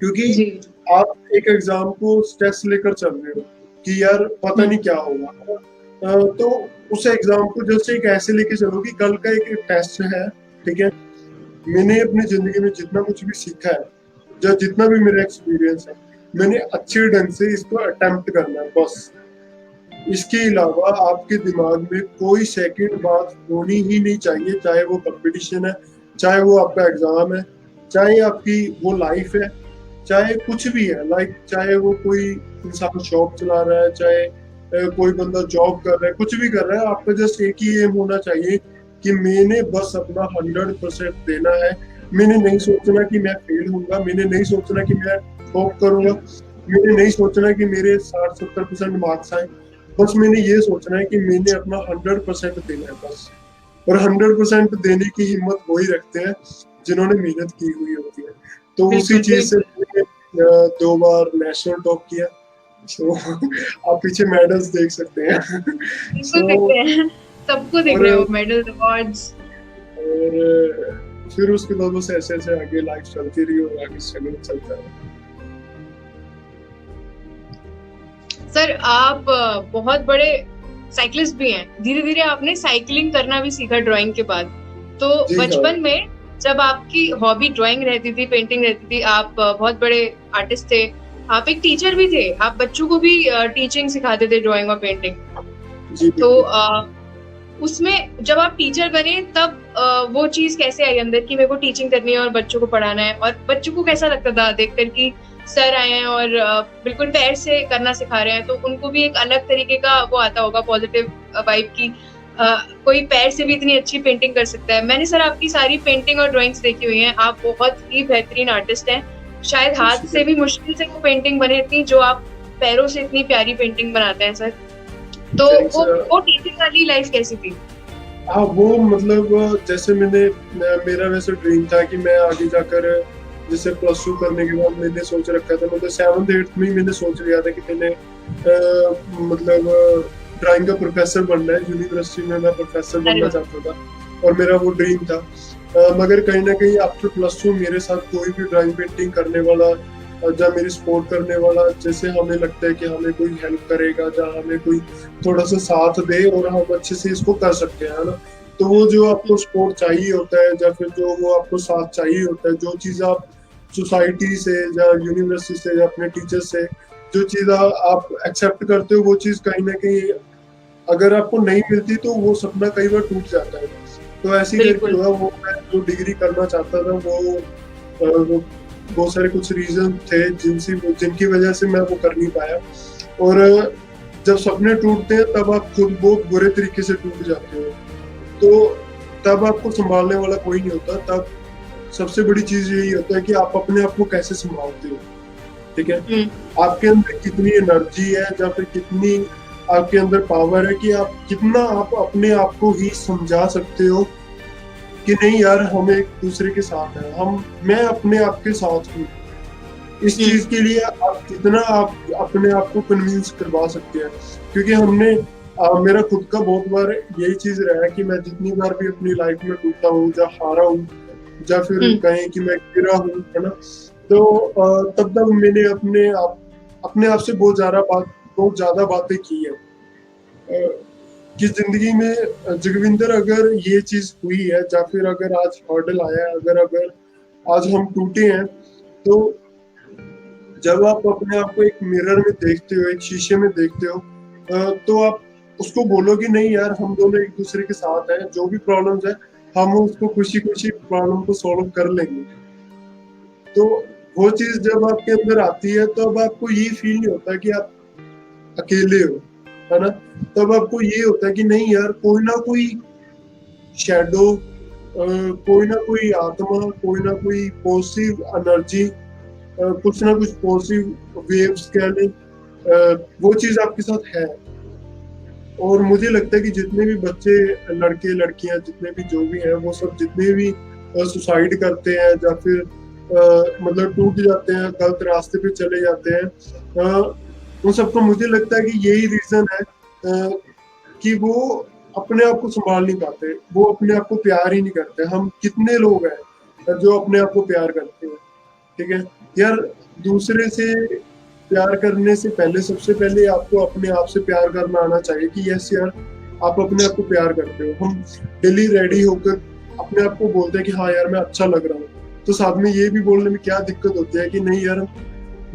क्योंकि
जी।
आप एक एग्जाम को स्ट्रेस लेकर चल रहे हो कि यार पता नहीं क्या होगा। तो उस एग्जाम को जैसे एक ऐसे लेके चलो कि कल का एक टेस्ट है, ठीक है। मैंने अपनी जिंदगी में जितना कुछ भी सीखा है, या जितना भी मेरा एक्सपीरियंस है, मैंने अच्छे ढंग से इसको अटेम्प्ट करना है बस। इसके अलावा आपके दिमाग में कोई सेकंड बात होनी ही नहीं चाहिए, चाहे वो कंपटीशन है, चाहे वो आपका एग्जाम है, चाहे आपकी वो लाइफ है, चाहे कुछ भी है। लाइक चाहे वो कोई इंसान शॉप चला रहा है, चाहे कोई बंदा जॉब कर रहा है, कुछ भी कर रहा है, आपका जस्ट एक ही एम होना चाहिए कि मैंने बस अपना 100% देना है। मैंने नहीं सोचना कि मैं फेल होऊंगा, मैंने नहीं सोचना कि मैं टॉप करूंगा, मैंने नहीं सोचना कि मेरे 60-70% मार्क्स आए। बस मैंने ये सोचना है कि मैंने अपना 100% देना है बस। और 100% देने की हिम्मत वही रखते हैं जिन्होंने मेहनत की हुई होती है। तो उसी
बिल्कुल
चीज से
बिल्कुल।
मैंने 2 बार नेशनल टॉप किया। सो आप पीछे मेडल्स देख सकते हैं।
बिल्कुल
सो
दिख रहे हैं, सबको दिख
और
रहे हो मेडल अवार्ड्स।
फिर उसके बाद बस ऐसे ऐसे आगे लाइफ चलती रही और आगे स्ट्रगल चलता है।
सर आप बहुत बड़े साइकिलिस्ट भी हैं, धीरे धीरे आपने साइकिलिंग करना भी सीखा ड्राइंग के बाद। तो
जी हाँ।
बचपन में जब आपकी हॉबी ड्राइंग रहती थी, पेंटिंग रहती थी, आप बहुत बड़े आर्टिस्ट थे, आप एक टीचर भी थे, आप बच्चों को भी टीचिंग सिखाते थे ड्राइंग और पेंटिंग।
जी
तो
बिल्कुल।
उसमें जब आप टीचर बने तब वो चीज कैसे आई अंदर कि मेरे को टीचिंग करनी है और बच्चों को पढ़ाना है, और बच्चों को कैसा लगता था देखकर कि सर आए हैं और बिल्कुल पैर से करना सिखा रहे हैं, तो उनको भी एक अलग तरीके का वो आता होगा पॉजिटिव वाइब की कोई पैर से भी इतनी अच्छी पेंटिंग कर सकता है। मैंने सर आपकी सारी पेंटिंग और ड्राइंग्स देखी हुई हैं, आप बहुत ही बेहतरीन आर्टिस्ट हैं। शायद हाथ से भी मुश्किल से वो पेंटिंग बने इतनी, जो आप पैरों से इतनी प्यारी पेंटिंग बनाते हैं सर। तो
थैंक्स।
वो टीचिंग वाली लाइफ कैसी थी?
हाँ वो मतलब जैसे मेरा वैसे ड्रीम था कि मैं आगे जाकर जैसे +2 करने के बाद मैंने सोच रखा था, मतलब 7th 8th में ही मैंने सोच लिया था कि मैंने मतलब ड्राइंग का प्रोफेसर बनना है। यूनिवर्सिटी में मैं प्रोफेसर बनना चाहता था और मेरा वो ड्रीम था। मगर कहीं ना कहीं आफ्टर +2 मेरे साथ कोई भी ड्राइंग पेंटिंग करने वाला जहाँ मेरी सपोर्ट करने वाला, जैसे हमें लगता है कि हमें कोई हेल्प करेगा, जहाँ हमें कोई थोड़ा सा साथ दे और हम अच्छे से इसको कर सकते हैं, है ना। तो वो जो आपको सपोर्ट चाहिए होता है, या फिर जो वो आपको साथ चाहिए होता है, जो चीज़ आप सोसाइटी से या यूनिवर्सिटी से या अपने टीचर से जो चीज़ आप एक्सेप्ट करते हो, वो चीज़ कहीं ना कहीं अगर आपको नहीं मिलती तो वो सपना कई बार टूट जाता है। तो ऐसे ही करके हुआ, वो मैं जो डिग्री करना चाहता था वो बहुत सारे कुछ रीजन थे जिनकी वजह से मैं वो कर नहीं पाया। और जब सपने टूटते हैं तब आप खुद बहुत बुरे तरीके से टूट जाते हो, तो तब आपको संभालने वाला कोई नहीं होता। तब सबसे बड़ी चीज यही होता है कि आप अपने आप को कैसे संभालते हो, ठीक है। आपके अंदर कितनी एनर्जी है या फिर कितनी आपके अंदर पावर है कि आप कितना आप अपने आप को ही समझा सकते हो कि नहीं यार हम एक दूसरे के साथ हैं, मैं अपने आप के साथ हूँ। इस चीज के लिए आप कितना आप अपने आप को कन्विंस करवा सकते हैं। क्योंकि मेरा खुद का बहुत बार यही चीज रहा है कि मैं जितनी बार भी अपनी लाइफ में टूटा हूँ या हारा हूँ या फिर कहें कि मैं गिरा हूँ, है ना, तो तब मैंने अपने आप से बहुत ज्यादा बातें की है कि जिंदगी में जगविंदर अगर ये चीज हुई है या फिर अगर आज हर्डल आया है, अगर आज हम टूटे हैं, तो जब आप अपने आप को एक मिरर में देखते हो, एक शीशे में देखते हो, तो आप उसको बोलो कि नहीं यार हम दोनों एक दूसरे के साथ हैं, जो भी प्रॉब्लम्स है हम उसको खुशी खुशी प्रॉब्लम को सॉल्व कर लेंगे। तो वो चीज जब आपके अंदर आती है तो अब आपको ये फील नहीं होता कि आप अकेले हो, है ना। तब आपको ये होता है कि नहीं यार कोई ना कोई शैडो, कोई ना कोई आत्मा, कोई ना कोई पॉजिटिव एनर्जी, कुछ ना कुछ पॉजिटिव वेव्स कह लें, वो चीज आपके साथ है। और मुझे लगता है कि जितने भी बच्चे, लड़के लड़कियां, जितने भी जो भी हैं, वो सब जितने भी सुसाइड करते हैं या फिर मतलब टूट जाते हैं, गलत रास्ते पे चले जाते हैं, उन सबको मुझे लगता है कि यही रीजन है कि वो अपने आप को संभाल नहीं पाते, वो अपने आप को प्यार ही नहीं करते। हम कितने लोग हैं जो अपने आप को प्यार करते हैं, ठीक है यार। दूसरे से प्यार करने से पहले सबसे पहले आपको अपने आप से प्यार करना आना चाहिए कि यस यार आप अपने आप को प्यार करते हो। हम डेली रेडी होकर अपने आप को बोलते हैं कि हाँ यार मैं अच्छा लग रहा हूँ, तो साथ में ये भी बोलने में क्या दिक्कत होती है कि नहीं यार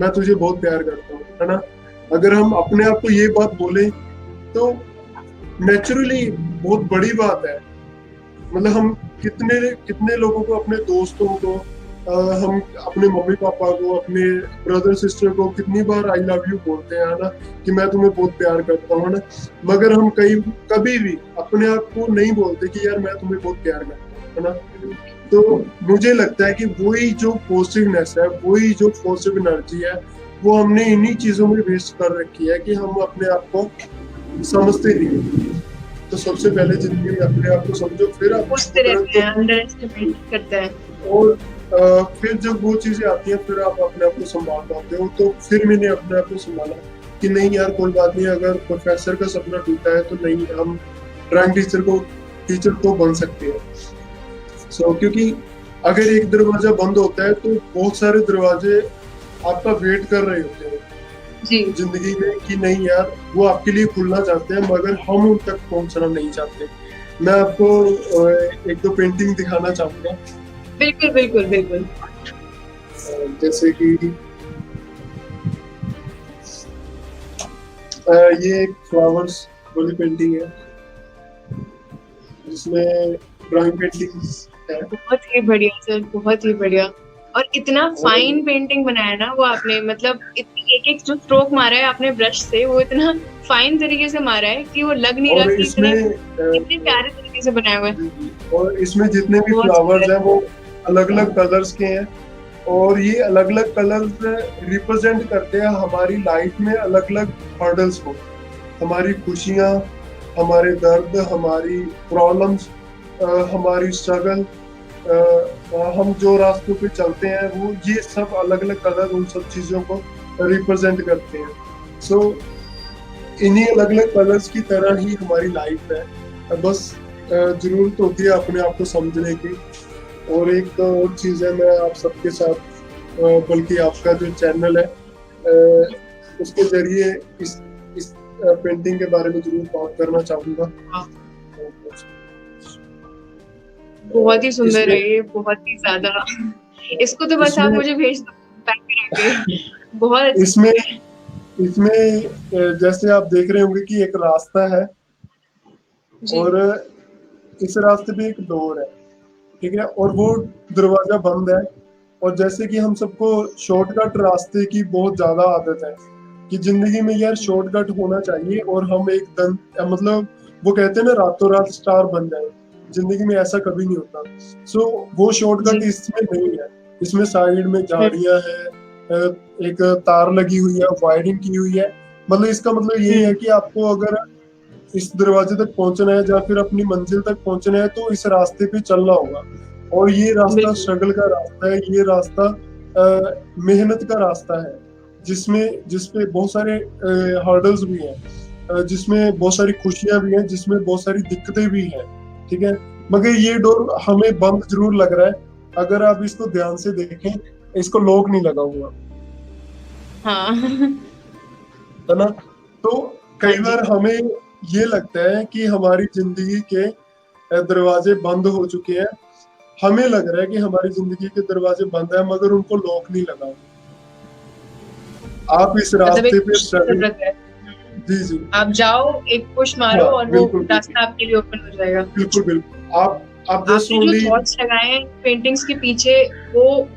मैं तुझे बहुत प्यार करता हूँ, है ना। अगर हम अपने आप को ये बात बोले तो नेचुरली बहुत बड़ी बात है। मतलब हम कितने कितने लोगों को, अपने दोस्तों को, हम अपने मम्मी पापा को, अपने ब्रदर सिस्टर को कितनी बार आई लव यू बोलते हैं, है ना, कि मैं तुम्हें बहुत प्यार करता हूँ, है ना। मगर हम कभी भी अपने आप को नहीं बोलते कि यार मैं तुम्हें बहुत प्यार करता हूँ, है ना। तो मुझे लगता है कि वही जो पॉजिटिवनेस है, वही जो पॉजिटिव एनर्जी है, वो हमने इन्हीं चीजों में वेस्ट कर रखी है कि हम अपने आप को समझते नहीं। तो सबसे पहले जिंदगी में अपने आप को समझो, फिर आप
पूछते रहते हैं, अंडर एस्टिमेट करते हैं।
और फिर जब वो चीजें आती हैं फिर आप अपने आप को संभाल पाते हो। तो फिर मैंने अपने आप को संभाला कि नहीं यार कोई बात नहीं, अगर प्रोफेसर का सपना टूटा है तो नहीं, हम ड्राइंग टीचर तो बन सकते हैं। क्योंकि अगर एक दरवाजा बंद होता है तो बहुत सारे दरवाजे आपका वेट कर रहे होते हैं
जी
जिंदगी में कि नहीं यार वो आपके लिए खुलना चाहते हैं, मगर हम उन तक पहुंचना नहीं चाहते। मैं आपको एक दो पेंटिंग दिखाना चाहूंगा।
बिल्कुल बिल्कुल बिल्कुल।
जैसे कि ये एक फ्लावर्स वाली पेंटिंग है जिसमें ड्राइंग पेंटिंग है।
बहुत ही बढ़िया सर, बहुत ही बढ़िया। और इतना फाइन पेंटिंग बनाया ना वो आपने, मतलब एक एक जो स्ट्रोक मारा है आपने ब्रश से, वो इतना फाइन तरीके से मारा है कि वो लग नहीं रहा कि इतने प्यारे तरीके से बनाया हुआ है।
और इसमें जितने भी फ्लावर्स हैं वो अलग अलग कलर्स के हैं, और ये अलग अलग कलर्स रिप्रेजेंट करते हैं हमारी लाइफ में अलग अलग हर्डल्स को, हमारी खुशियाँ, हमारे दर्द, हमारी प्रॉब्लम्स, हमारी स्ट्रगल, हम जो रास्तों पे चलते हैं वो, ये सब अलग अलग कलर उन सब चीजों को रिप्रेजेंट करते हैं। सो इन्हीं अलग अलग कलर्स की तरह ही हमारी लाइफ है, बस जरूरत होती है अपने आप को समझने की। और एक और चीज है, मैं आप सबके साथ बल्कि आपका जो चैनल है उसके जरिए इस पेंटिंग के बारे में जरूर बात करना चाहूंगा।
बहुत ही सुंदर है ये, बहुत ही ज्यादा। इसको तो बस आप मुझे भेज दो पैक करके। बहुत
इसमें जैसे आप देख रहे होंगे कि एक रास्ता है और इस रास्ते पे एक डोर है, ठीक है, और वो दरवाजा बंद है। और जैसे कि हम सबको शॉर्टकट रास्ते की बहुत ज्यादा आदत है कि जिंदगी में यार शॉर्टकट होना चाहिए, और हम मतलब वो कहते हैं ना रातों रात स्टार बन जाए, जिंदगी में ऐसा कभी नहीं होता। वो शॉर्टकट इसमें नहीं है। इसमें साइड में झाड़ियां है, एक तार लगी हुई है, वायरिंग की हुई है। मतलब इसका मतलब ये है कि आपको अगर इस दरवाजे तक पहुंचना है या फिर अपनी मंजिल तक पहुंचना है तो इस रास्ते पे चलना होगा। और ये रास्ता स्ट्रगल का रास्ता है, ये रास्ता मेहनत का रास्ता है, जिसपे बहुत सारे हर्डल्स भी हैं, जिसमें बहुत सारी खुशियां भी हैं, जिसमें बहुत सारी दिक्कतें भी हैं, ठीक है। मगर ये डोर हमें बंद जरूर लग रहा है, अगर आप इसको ध्यान से देखें, इसको लॉक नहीं लगा हुआ,
हाँ
है ना। तो कई बार हमें ये लगता है कि हमारी जिंदगी के दरवाजे बंद हो चुके हैं, हमें लग रहा है कि हमारी जिंदगी के दरवाजे बंद है, मगर उनको लॉक नहीं लगा। आप इस रास्ते पे जी जी
आप जाओ, एक पुश मारो, और वो रास्ता आपके लिए ओपन हो जाएगा।
बिल्कुल बिल्कुल। आप
जो थॉट्स लगाए हैं पेंटिंग्स के पीछे, वो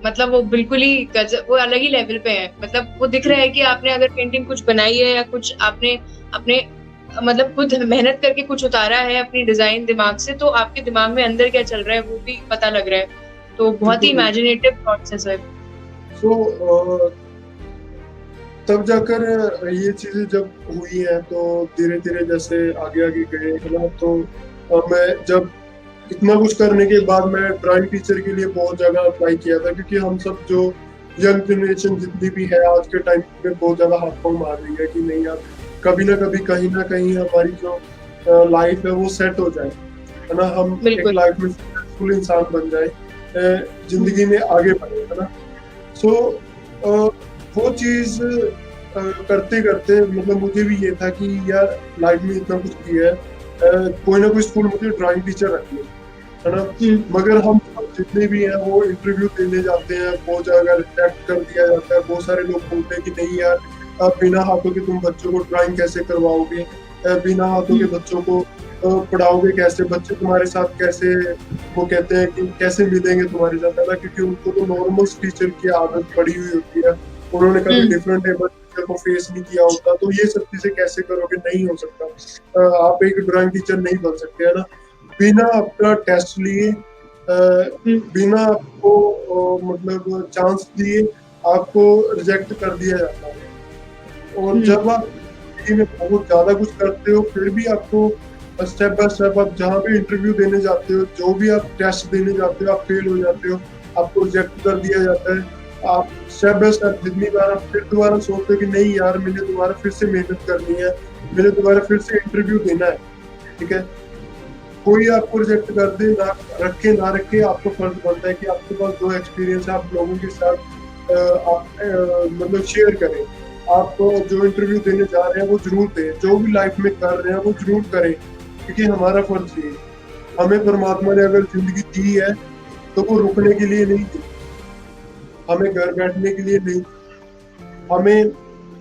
मतलब वो बिल्कुल ही वो अलग ही लेवल पे है। मतलब वो दिख रहा है कि आपने अगर पेंटिंग कुछ बनाई है या कुछ आपने अपने मतलब खुद मेहनत करके कुछ उतारा है अपनी डिजाइन दिमाग से, तो आपके दिमाग में अंदर क्या चल रहा है वो भी पता लग रहा है। तो बहुत ही इमेजिनेटिव थॉट्स है सर।
तब जाकर ये चीजें जब हुई है तो धीरे धीरे जैसे आगे आगे गए, है ना। तो मैं जब इतना कुछ करने के बाद मैं ड्राइंग टीचर के लिए बहुत जगह अप्लाई किया था, क्योंकि हम सब जो यंग जनरेशन जितनी भी है आज के टाइम पे बहुत ज्यादा हाथ पांव मार रही है कि नहीं यार कभी ना कभी कहीं ना कहीं हमारी जो लाइफ है वो सेट हो जाए, है ना, हम एक लाइफ में सक्सेसफुल इंसान बन जाए, जिंदगी में आगे बढ़े, है ना। वो चीज करते करते मतलब मुझे भी ये था कि यार लाइफ में इतना कुछ किया है, कोई ना कोई स्कूल मुझे ड्राइंग टीचर रखनी है ना। मगर हम सब जितने भी हैं वो इंटरव्यू देने जाते हैं, बहुत जगह रिजेक्ट कर दिया जाता है। बहुत सारे लोग बोलते हैं कि नहीं यार, बिना हाथों के तुम बच्चों को ड्राइंग कैसे करवाओगे, बिना हाथों के बच्चों को पढ़ाओगे कैसे, बच्चे तुम्हारे साथ कैसे, वो कहते हैं कि कैसे मिलेंगे तुम्हारे साथ, है ना, क्योंकि उनको तो नॉर्मल टीचर की आदत पड़ी हुई होती है, उन्होंने कभी डिफरेंट टीचर को फेस नहीं किया होता, तो ये सब चीजें कैसे करोगे, नहीं हो सकता। आप एक ड्राइंग टीचर नहीं बन सकते, है ना, बिना अपना टेस्ट लिए, बिना आपको मतलब चांस दिए आपको रिजेक्ट कर दिया जाता है। और जब आप जिंदगी में बहुत ज्यादा कुछ करते हो फिर भी आपको स्टेप बाय स्टेप आप जहाँ भी इंटरव्यू देने जाते हो, जो भी आप टेस्ट देने जाते हो, आप फेल हो जाते हो, आपको रिजेक्ट कर दिया जाता है। आप स्टेप बाय स्टेप जितनी बार आप फिर दोबारा सोचते हो कि नहीं यार, मैंने दोबारा फिर से मेहनत करनी है, मैंने दोबारा फिर से इंटरव्यू देना है, ठीक है। कोई आपको रिजेक्ट कर दे, ना रखे ना रखे, आपको फर्ज बनता है कि आपके पास जो एक्सपीरियंस है आप लोगों के साथ आप मतलब शेयर करें। आप जो इंटरव्यू देने जा रहे हैं वो जरूर दें, जो भी लाइफ में कर रहे हैं वो जरूर करें, क्योंकि हमारा फर्ज ये है। हमें परमात्मा ने अगर जिंदगी दी है तो वो रुकने के लिए नहीं दी, हमें घर बैठने के लिए नहीं, हमें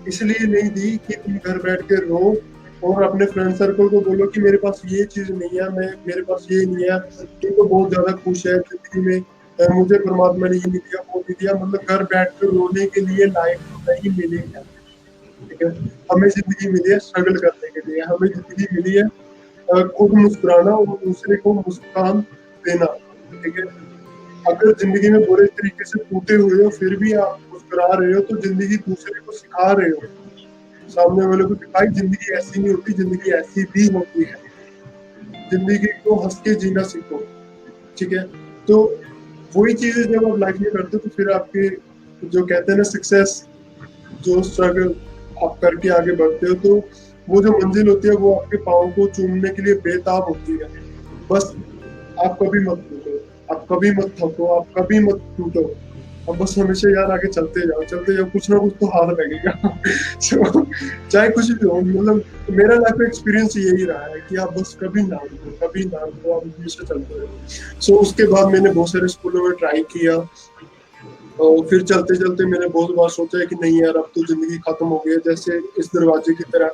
इसलिए नहीं दी कि तुम घर बैठ के रो और अपने फ्रेंड सर्कल को बोलो कि मेरे पास ये चीज नहीं है, मैं मेरे पास ये नहीं है, तुम तो बहुत ज्यादा खुश है जिंदगी में, मुझे परमात्मा ने ये नहीं दिया वो नहीं दिया, मतलब घर बैठ कर रोने के लिए लाइफ नहीं मिली है, ठीक है। हमें जिंदगी मिली है स्ट्रगल करने के लिए, हमें जिंदगी मिली है खुद मुस्कुराना और दूसरे को मुस्कान देना, ठीक है। अगर जिंदगी में बुरे तरीके से टूटे हुए हो फिर भी आप मुस्कुरा रहे हो तो जिंदगी दूसरे को सिखा रहे हो, सामने वाले को दिखाई जिंदगी ऐसी नहीं होती, जिंदगी ऐसी भी होती है, जिंदगी को हंस के जीना सीखो, ठीक है। तो वही चीजें जब आप लाइफ में करते हो तो फिर आपके जो कहते हैं ना सक्सेस, जो स्ट्रगल आप करके आगे बढ़ते हो, तो वो जो मंजिल होती है वो आपके पाँव को चूमने के लिए बेताब होती है। बस आप कभी मत टूटो, आप कभी मत थको, आप कभी मत टूटो, अब बस हमेशा यार आगे चलते जाओ, कुछ ना कुछ तो हाथ लगेगा। so, चाहे कुछ भी हो, मतलब मेरा लाइफ एक्सपीरियंस यही रहा है कि आप बस कभी ना रुको, कभी ना रुको, आप हमेशा चलते रहो। सो उसके बाद मैंने बहुत सारे स्कूलों में ट्राई किया, और फिर चलते चलते मैंने बहुत बार सोचा है कि नहीं यार अब तो जिंदगी खत्म हो गई है, जैसे इस दरवाजे की तरह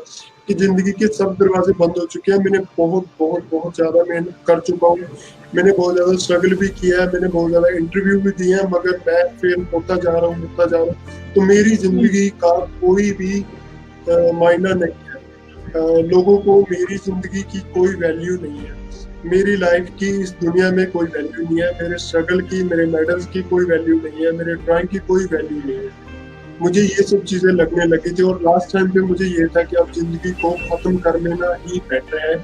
कि जिंदगी के सब दरवाजे बंद हो चुके हैं। मैंने बहुत बहुत बहुत ज्यादा मेहनत कर चुका हूँ, मैंने बहुत ज्यादा स्ट्रगल भी किया है, मैंने बहुत ज्यादा इंटरव्यू भी दिए हैं, मगर मैं फेल होता जा रहा हूँ। तो मेरी जिंदगी का कोई भी मायना नहीं है, लोगों को मेरी जिंदगी की कोई वैल्यू नहीं है, मेरी लाइफ की इस दुनिया में कोई वैल्यू नहीं है, मेरे स्ट्रगल की, मेरे मेडल्स की कोई वैल्यू नहीं है, मेरे ड्राइंग की कोई वैल्यू नहीं है। मुझे ये सब चीजें लगने लगी थी और लास्ट टाइम पे मुझे ये था कि अब जिंदगी को खत्म कर लेना ही बेटर है,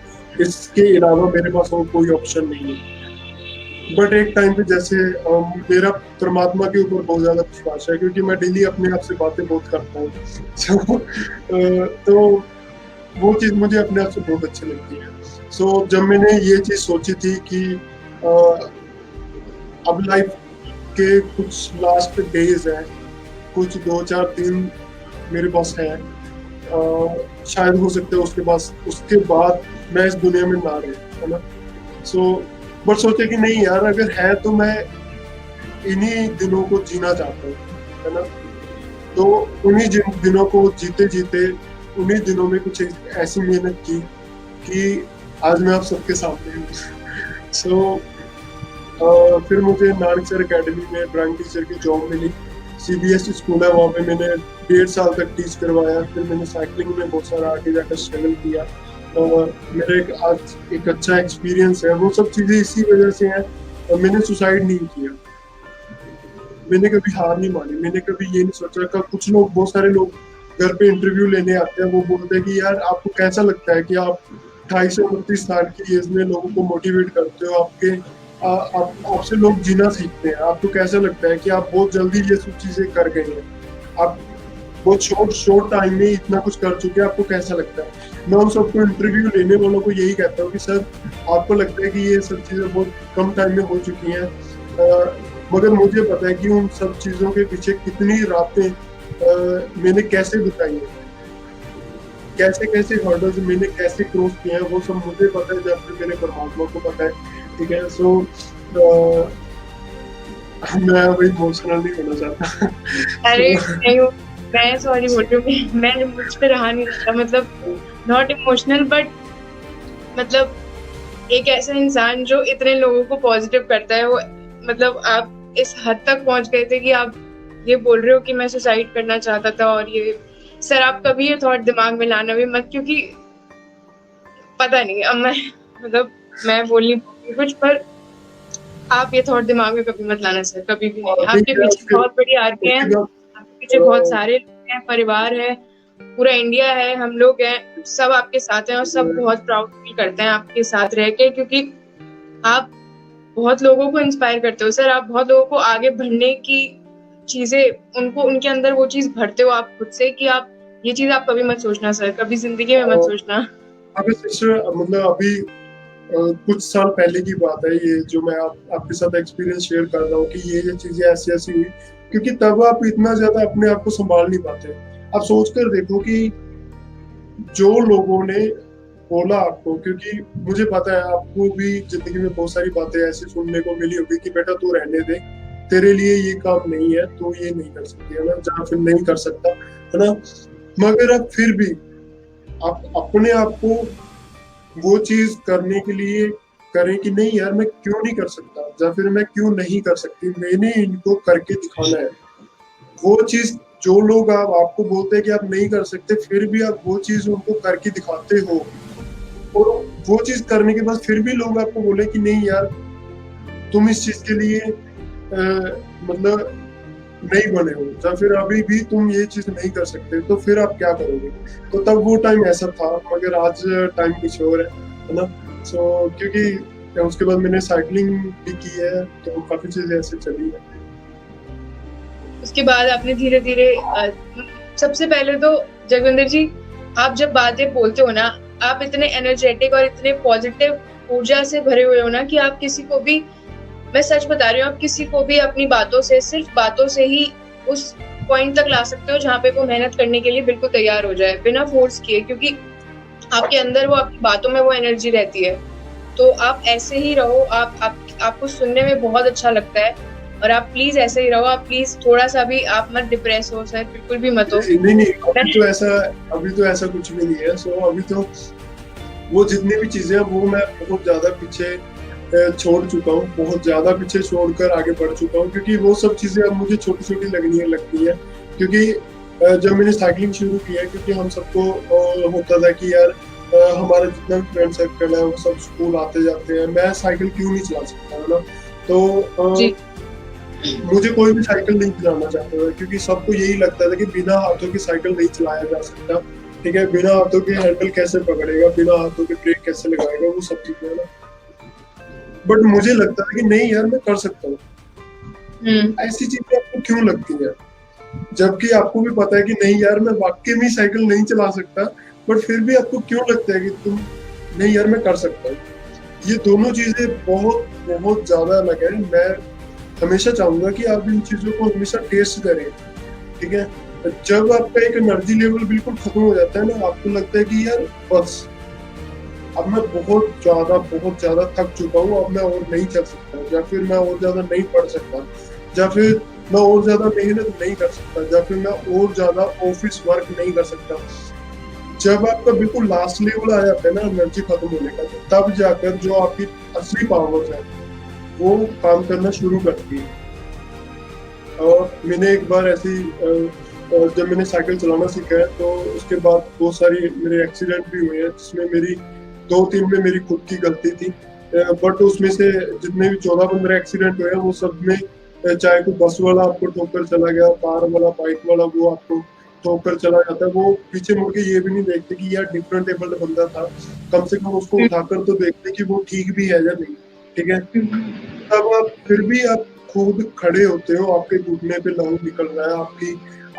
इसके अलावा मेरे पास और कोई ऑप्शन नहीं है। बट एक टाइम पे जैसे मेरा परमात्मा के ऊपर बहुत ज्यादा विश्वास है, क्योंकि मैं डेली अपने आप से बातें बहुत करता हूँ। तो वो चीज मुझे अपने आप से बहुत अच्छी लगती है। सो जब मैंने ये चीज सोची थी कि अब लाइफ के कुछ लास्ट डेज है, कुछ 2-4 दिन मेरे पास है, शायद हो सकता है उसके बाद मैं इस दुनिया में ना रहे, है ना। सो बट सोचे कि नहीं यार, अगर है तो मैं इन्हीं दिनों को जीना चाहता हूँ, है ना। तो उन्हीं दिनों को जीते जीते उन्हीं दिनों में कुछ ऐसी मेहनत की कि आज मैं आप सबके सामने हूँ। सो फिर मुझे नानक सर अकेडमी में ड्राइंग टीचर की जॉब मिली, CBSE स्कूल है, वहाँ पे मैंने 1.5 साल तक टीच करवाया। फिर मैंने साइकिलिंग में बहुत सारा आगे जाकर स्ट्रगल किया और मेरा आज एक अच्छा एक्सपीरियंस है। वो सब चीज़ें इसी वजह से हैं, और मैंने सुसाइड नहीं किया, मैंने कभी हार नहीं मानी, मैंने कभी ये नहीं सोचा कि कुछ लोग, बहुत सारे लोग घर पे इंटरव्यू लेने आते हैं, वो बोलते हैं कि यार आपको कैसा लगता है कि आप 28 से 29 साल की एज में लोगों को मोटिवेट करते हो, आपसे लोग जीना सीखते हैं, आपको कैसा लगता है कि आप बहुत जल्दी ये सब चीजें कर गए हैं, आप बहुत शॉर्ट टाइम में इतना कुछ कर चुके हैं, आपको कैसा लगता है। मैं उन सबको इंटरव्यू लेने वालों को यही कहता हूँ कि सर आपको लगता है कि ये सब चीजें बहुत कम टाइम में हो चुकी हैं, मगर मुझे पता है कि उन सब चीजों के पीछे कितनी रातें मैंने कैसे बिताई है, कैसे कैसे हर्डल्स मैंने कैसे क्रॉस किए हैं, वो सब मुझे पता है, जब फिर मेरे परमात्मा को पता है। ठीक है, सो मैं अभी इमोशनल नहीं होना चाहता।
अरे नहीं, मैं सॉरी बोल रही हूँ, मैं मुझ पे रहा नहीं जाता, मतलब नॉट इमोशनल बट मतलब एक ऐसा इंसान जो इतने लोगों को पॉजिटिव करता है, वो मतलब आप इस हद तक पहुंच गए थे कि आप ये बोल रहे हो कि मैं सुसाइड करना चाहता था। और ये सर, आप कभी ये थॉट दिमाग में लाना भी मत, क्योंकि पता नहीं अब मैं बोल नहीं पाऊंगी कुछ, पर आप ये थॉट दिमाग में कभी मत लाना सर, कभी भी नहीं।
अभी
आपके
क्या
पीछे
फिर
बहुत बड़ी आर्मी है,
उसके बाद
आपके पीछे बहुत सारे लोग हैं, परिवार है, पूरा इंडिया है, हम लोग हैं, सब आपके साथ हैं और सब बहुत प्राउड फील करते हैं आपके साथ रह के, क्योंकि आप बहुत लोगों को इंस्पायर करते हो सर। आप बहुत लोगों को आगे बढ़ने की चीजें, उनको उनके अंदर वो चीज भरते हो आप खुद से, कि आप ये चीज आप कभी मत सोचना सर, कभी जिंदगी में मत सोचना।
अभी सिस्टर, मतलब अभी कुछ साल पहले की बात है ये, जो मैं आपके साथ एक्सपीरियंस शेयर कर रहा हूँ कि ये चीजें ऐसी ऐसी हुई, क्योंकि तब आप इतना ज्यादा अपने आप को संभाल नहीं पाते। आप सोच कर देखो कि जो लोगों ने बोला आपको, क्योंकि मुझे पता है आपको भी जिंदगी में बहुत सारी बातें ऐसी सुनने को मिली होगी कि बेटा तू रहने दे, तेरे लिए ये काम नहीं है, तू ये नहीं कर सकती है ना, जहाँ फिर नहीं कर सकता है ना। मगर अब फिर भी आप अपने आप को वो चीज करने के लिए करें कि नहीं यार मैं क्यों नहीं कर सकता, या फिर मैं क्यों नहीं कर सकती, मैंने इनको करके दिखाना है। वो चीज जो लोग आपको बोलते हैं कि आप नहीं कर सकते, फिर भी आप वो चीज उनको करके दिखाते हो, और वो चीज करने के बाद फिर भी लोग आपको बोले कि नहीं यार तुम इस चीज के लिए मतलब नहीं बने हो, या फिर अभी भी तुम ये चीज नहीं कर सकते, तो फिर आप क्या करोगे। तो तब वो टाइम ऐसा था, मगर आज टाइम कुछ और है ना। सो क्योंकि उसके बाद मैंने साइकिलिंग भी की है, तो काफी चीजें ऐसे चली है।
उसके बाद आपने धीरे धीरे सबसे पहले तो जगविंदर जी, आप जब बातें बोलते हो ना, आप इतने एनर्जेटिक और इतने पॉजिटिव ऊर्जा से भरे हुए हो ना, कि आप किसी को भी, मैं सच बता रही हूँ, आप किसी को भी अपनी बातों से, सिर्फ बातों से ही उस पॉइंट तक ला सकते हो जहाँ पे वो मेहनत करने के लिए बिल्कुल तैयार हो जाए, बिना फोर्स किए, क्योंकि आपके अंदर वो, आपकी बातों में वो एनर्जी रहती है। तो आप ऐसे ही रहो, आपको सुनने में बहुत अच्छा लगता है, और आप प्लीज ऐसे ही रहो। आप प्लीज थोड़ा सा भी आप मत डिप्रेस हो सर, बिल्कुल भी मत हो।
नहीं नहीं, अभी तो ऐसा कुछ भी नहीं है। सो अभी तो वो जितनी भी चीजें हैं वो मैं बहुत ज्यादा पीछे छोड़ चुका हूँ, बहुत ज्यादा पीछे छोड़कर आगे बढ़ चुका हूँ, क्योंकि वो सब चीजें अब मुझे छोटी छोटी लगती है। क्योंकि जब मैंने साइकिलिंग शुरू की है, क्योंकि हम सबको होता था कि यार हमारा जितना भी फ्रेंड सर्कल है वो सब स्कूल आते जाते हैं, मैं साइकिल क्यों नहीं चला सकता, है ना। तो मुझे कोई भी साइकिल नहीं चलाना चाहता था, क्योंकि सबको यही लगता था कि बिना हाथों की साइकिल नहीं चलाया जा सकता। ठीक है, बिना हाथों के हैंडल कैसे पकड़ेगा, बिना हाथों के ब्रेक कैसे लगाएगा, वो सब चीजें है ना। बट मुझे लगता था कि नहीं यार मैं कर सकता हूँ। ऐसी चीजें आपको क्यों लगती है, जबकि आपको भी पता है कि नहीं यार मैं वाकई में साइकिल नहीं चला सकता, बट फिर भी आपको क्यों लगता है कि तुम नहीं यार मैं कर सकता हूँ। ये दोनों चीजें बहुत बहुत ज्यादा अलग है। मैं हमेशा चाहूंगा कि आप इन चीजों को हमेशा टेस्ट करें। ठीक है, जब आपका एक एनर्जी लेवल बिल्कुल खत्म हो जाता है ना, आपको लगता है कि यार बस अब मैं बहुत ज्यादा थक चुका हूँ, अब मैं और नहीं चल सकता, या फिर मैं और ज्यादा नहीं पढ़ सकता, या फिर मैं और ज्यादा मेहनत नहीं कर सकता, या फिर मैं और ज्यादा ऑफिस वर्क नहीं कर सकता। जब आपका बिल्कुल लास्ट लेवल आ जाता है ना एनर्जी खत्म होने का, तब जाकर जो आपकी असली पावर है वो काम करना शुरू करती है। और मैंने एक बार ऐसी जब मैंने साइकिल चलाना सीखा है, तो उसके बाद बहुत सारी मेरे एक्सीडेंट भी हुए हैं, जिसमें मेरी 2-3 में मेरी खुद की गलती थी। बट उसमें से जितने भी 14-15 एक्सीडेंट हुए हैं, वो सब में चाहे कोई बस वाला आपको ठोकर चला गया, कार वाला, बाइक वाला वो आपको ठोकर चला जाता है, वो पीछे मुड़ के ये भी नहीं देखते कि यार डिफरेंट एबल्ड बंदा था, कम से कम उसको उठाकर तो देखते कि वो ठीक भी है या नहीं। ठीक है, तब आप फिर भी आप खुद खड़े होते हो, आपके घुटने पे लहू निकल रहा है, आपकी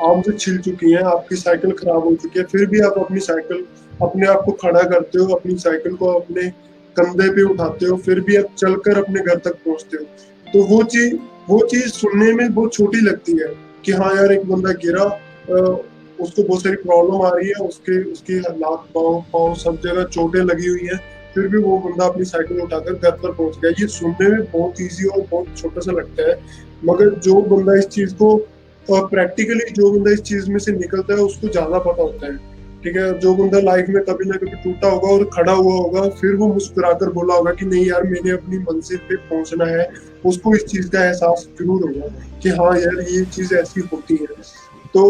आर्म से छिल चुकी है, आपकी साइकिल खराब हो चुकी है, फिर भी आप अपनी साइकिल अपने आप को खड़ा करते हो, अपनी साइकिल को अपने कंधे पे उठाते हो, फिर भी आप चलकर अपने घर तक पहुंचते हो। तो वो चीज वो चीज सुनने में बहुत छोटी लगती है कि हाँ यार एक बंदा गिरा, उसको बहुत सारी प्रॉब्लम आ रही है, उसके उसकी लात पाँव पाँव सब जगह चोटें लगी हुई है, फिर भी वो बंदा अपनी साइकिल उठाकर घर पर पहुंच गया। ये सुनने में बहुत इजी और बहुत छोटा सा लगता है, मगर जो बंदा इस चीज को प्रैक्टिकली, जो बंदा इस चीज में से निकलता है उसको ज्यादा पता होता है। ठीक है, जो बंदा लाइफ में कभी ना कभी टूटा होगा और खड़ा हुआ होगा, फिर वो मुस्कुराकर बोला होगा कि नहीं यार मैंने अपनी मंजिल पे पहुंचना है, उसको इस चीज का एहसास जरूर होगा कि हाँ यार ये चीज ऐसी होती है। तो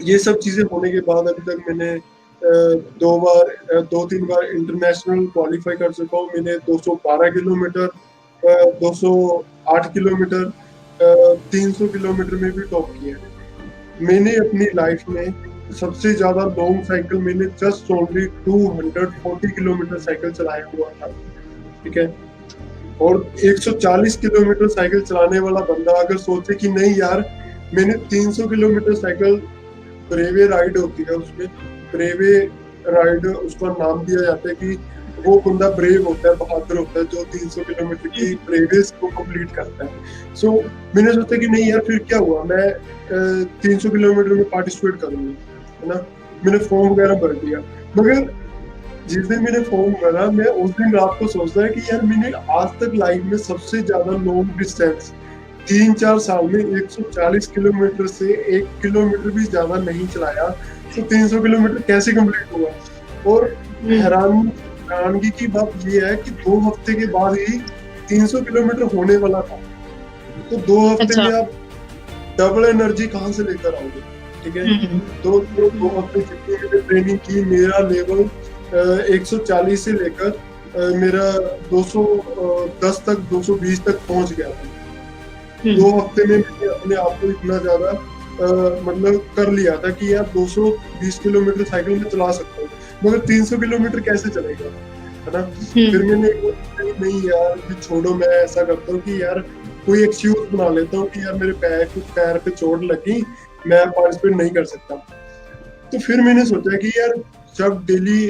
ये सब चीजें होने के बाद अभी तक मैंने दो तीन बार इंटरनेशनल क्वालिफाई कर चुका हूँ। मैंने 212 किलोमीटर, 208 किलोमीटर, 300 किलोमीटर में भी टॉप किया है। मैंने अपनी लाइफ में सबसे ज्यादा लॉन्ग साइकिल मैंने जस्ट ओनली 240 किलोमीटर साइकिल चलाया हुआ था। ठीक है, और 140 किलोमीटर साइकिल चलाने वाला बंदा अगर सोचे कि नहीं यार मैंने 300 किलोमीटर साइकिल, ब्रेवे राइड होती है उसमें, ब्रेवे राइड उसका नाम दिया जाता है कि वो बंदा ब्रेव होता है, बहादुर होता है जो 300 किलोमीटर की ब्रेवेस को कंप्लीट करता है। सो मैंने सोचा कि नहीं यार फिर क्या हुआ, मैं 300 किलोमीटर में पार्टिसिपेट करूंगा, है ना। मैंने फॉर्म वगैरह भर दिया, मगर जिस दिन मैंने फॉर्म भरा मैं उस दिन रात को सोचता है कि यार मैंने आज तक लाइफ में सबसे ज्यादा लॉन्ग डिस्टेंस 3-4 साल में 140 किलोमीटर से 1 किलोमीटर भी ज्यादा नहीं चलाया, तो 300 किलोमीटर कैसे कंप्लीट हुआ। और हैरानगी की बात ये है कि 2 हफ्ते के बाद ही 300 किलोमीटर होने वाला था। तो 2 हफ्ते में आप डबल एनर्जी कहाँ से लेकर आओगे। ठीक है, तो 2 हफ्ते जितनी मैंने ट्रेनिंग की, मेरा लेवल 140 से लेकर मेरा 210 तक 220 तक पहुंच गया था। 2 हफ्ते में मैंने अपने आप को इतना ज्यादा मतलब कर लिया था कि यार 220 किलोमीटर साइकिल में चला सकता हूँ, मगर 300 किलोमीटर कैसे चलेगा, है ना। फिर मैंने नहीं यार कि छोड़ो, मैं ऐसा करता हूँ कि यार कोई एक्सक्यूज बना लेता हूँ कि यार मेरे पैर पे चोट लगी, मैं पार्टिसिपेट नहीं कर सकता। तो फिर मैंने सोचा कि यार जब डेली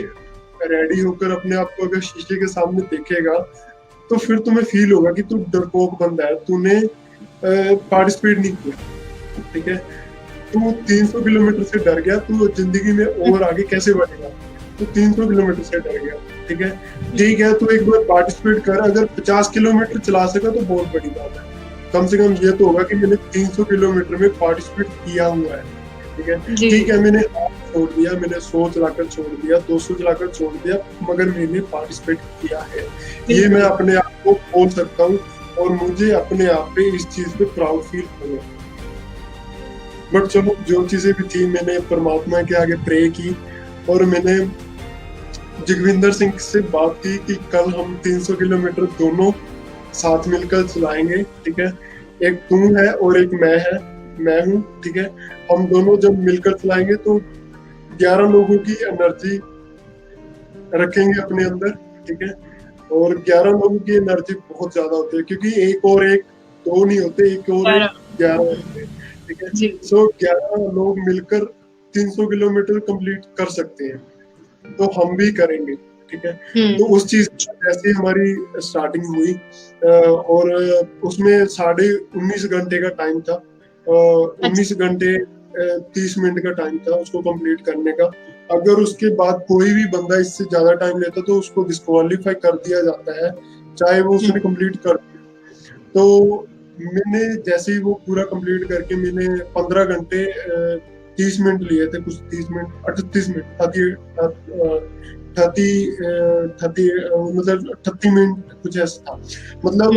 रेडी होकर अपने आप को अगर शीशे के सामने देखेगा तो फिर तुम्हें फील होगा कि तू डरपोक बंदा है, तूने पार्टिसिपेट नहीं किया। ठीक है, तू 300 किलोमीटर से डर गया, तू जिंदगी में और आगे कैसे बढ़ेगा, तू 300 किलोमीटर से डर गया। ठीक है, ठीक है, तू एक बार पार्टिसिपेट कर, अगर 50 किलोमीटर चला सका तो बहुत बड़ी बात है। कम से कम ये तो होगा कि मैंने 300 किलोमीटर में पार्टिसिपेट किया हुआ है। ठीक है, ठीक है, मैंने छोड़ दिया, मैंने 100 चलाकर छोड़ दिया, 200 चलाकर छोड़ दिया, मगर मैंने पार्टिसिपेट किया है, ये मैं अपने आप को बोल सकता हूँ और मुझे अपने आप पे इस चीज पे प्राउड फील होगा। बट चलो जो चीजें भी थी, मैंने परमात्मा के आगे प्रे की और मैंने जगविंदर सिंह से बात की कि कल हम 300 किलोमीटर दोनों साथ मिलकर चलाएंगे। ठीक है, एक तू है और एक मैं हूँ। ठीक है, हम दोनों जब मिलकर चलाएंगे तो 11 लोगों की एनर्जी रखेंगे अपने अंदर। ठीक है, और 11 लोगों की एनर्जी बहुत ज्यादा होती है, क्योंकि एक और एक 2 नहीं होते, एक और एक 11 होते हैं। ठीक है, सो 11 लोग मिलकर 300 किलोमीटर कंप्लीट कर सकते हैं, तो हम भी करेंगे। ठीक है, तो उस चीज जैसे हमारी स्टार्टिंग हुई और उसमें 19.5 घंटे का टाइम था, 19 घंटे 30 मिनट का टाइम था उसको कंप्लीट करने का। अगर उसके बाद कोई भी बंदा इससे ज्यादा टाइम लेता तो उसको डिस्क्वालीफाई कर दिया जाता है, चाहे वो उसने कंप्लीट कर दिया। तो मैंने जैसे ही वो पूरा कंप्लीट करके मैंने 15 घंटे 30 मिनट लिए थे, कुछ 30 मिनट 38 मिनट 38 मिनट कुछ ऐसा था, मतलब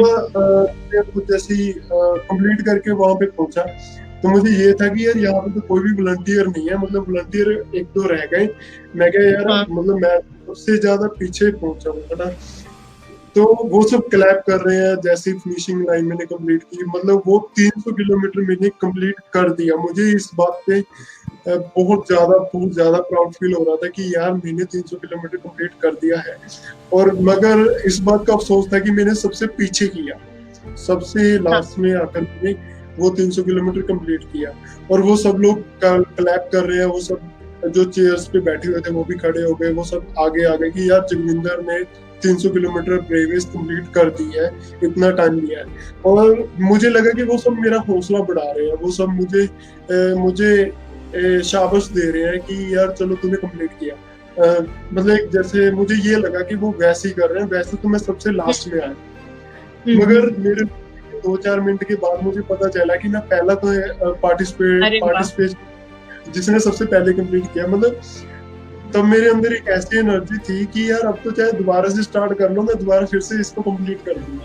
कुछ ऐसी कंप्लीट करके वहां पे पहुंचा। तो मुझे ये था कि यार यहाँ पे तो कोई भी वॉलंटियर नहीं है, मतलब वॉलंटियर 1-2 रह गए। मैं क्या यार मतलब मैं सबसे ज्यादा पीछे पहुंचा हूँ ना, तो वो सब क्लैप कर रहे हैं जैसे फिनिशिंग लाइन मैंने कंप्लीट की, मतलब वो 300 किलोमीटर मैंने कंप्लीट कर दिया। मुझे इस बात पे बहुत ज्यादा प्राउड फील हो रहा था कि यार मैंने 300 किलोमीटर कंप्लीट कर दिया है। और मगर इस बात का अफसोस था कि मैंने सबसे पीछे किया, सबसे लास्ट में आकर मैंने वो 300 किलोमीटर कंप्लीट किया, और वो सब लोग क्लैप कर रहे हैं, वो सब जो चेयर्स पे बैठे हुए थे वो भी खड़े हो गए, वो सब आगे आ गए कि यार जगविंदर ने 300 किलोमीटर ब्रेव रेस कंप्लीट कर दी है, इतना टाइम लिया है। और मुझे लगा कि वो सब मेरा हौसला बढ़ा रहे हैं, वो सब मुझे शाबाश दे रहे हैं कि यार चलो तूने कंप्लीट किया। मतलब जैसे मुझे ये लगा कि वो वैसे ही कर रहे हैं, वैसे तो मैं सबसे लास्ट में आया, मगर मेरे 2-4 मिनट के बाद मुझे पता चला कि मैं पहला तो पार्टिसिपेट जिसने सबसे पहले कंप्लीट किया। मतलब तब मेरे अंदर एक ऐसी एनर्जी थी कि यार अब तो चाहे दोबारा से स्टार्ट कर लो, मैं दोबारा फिर से इसको कंप्लीट कर दूंगा।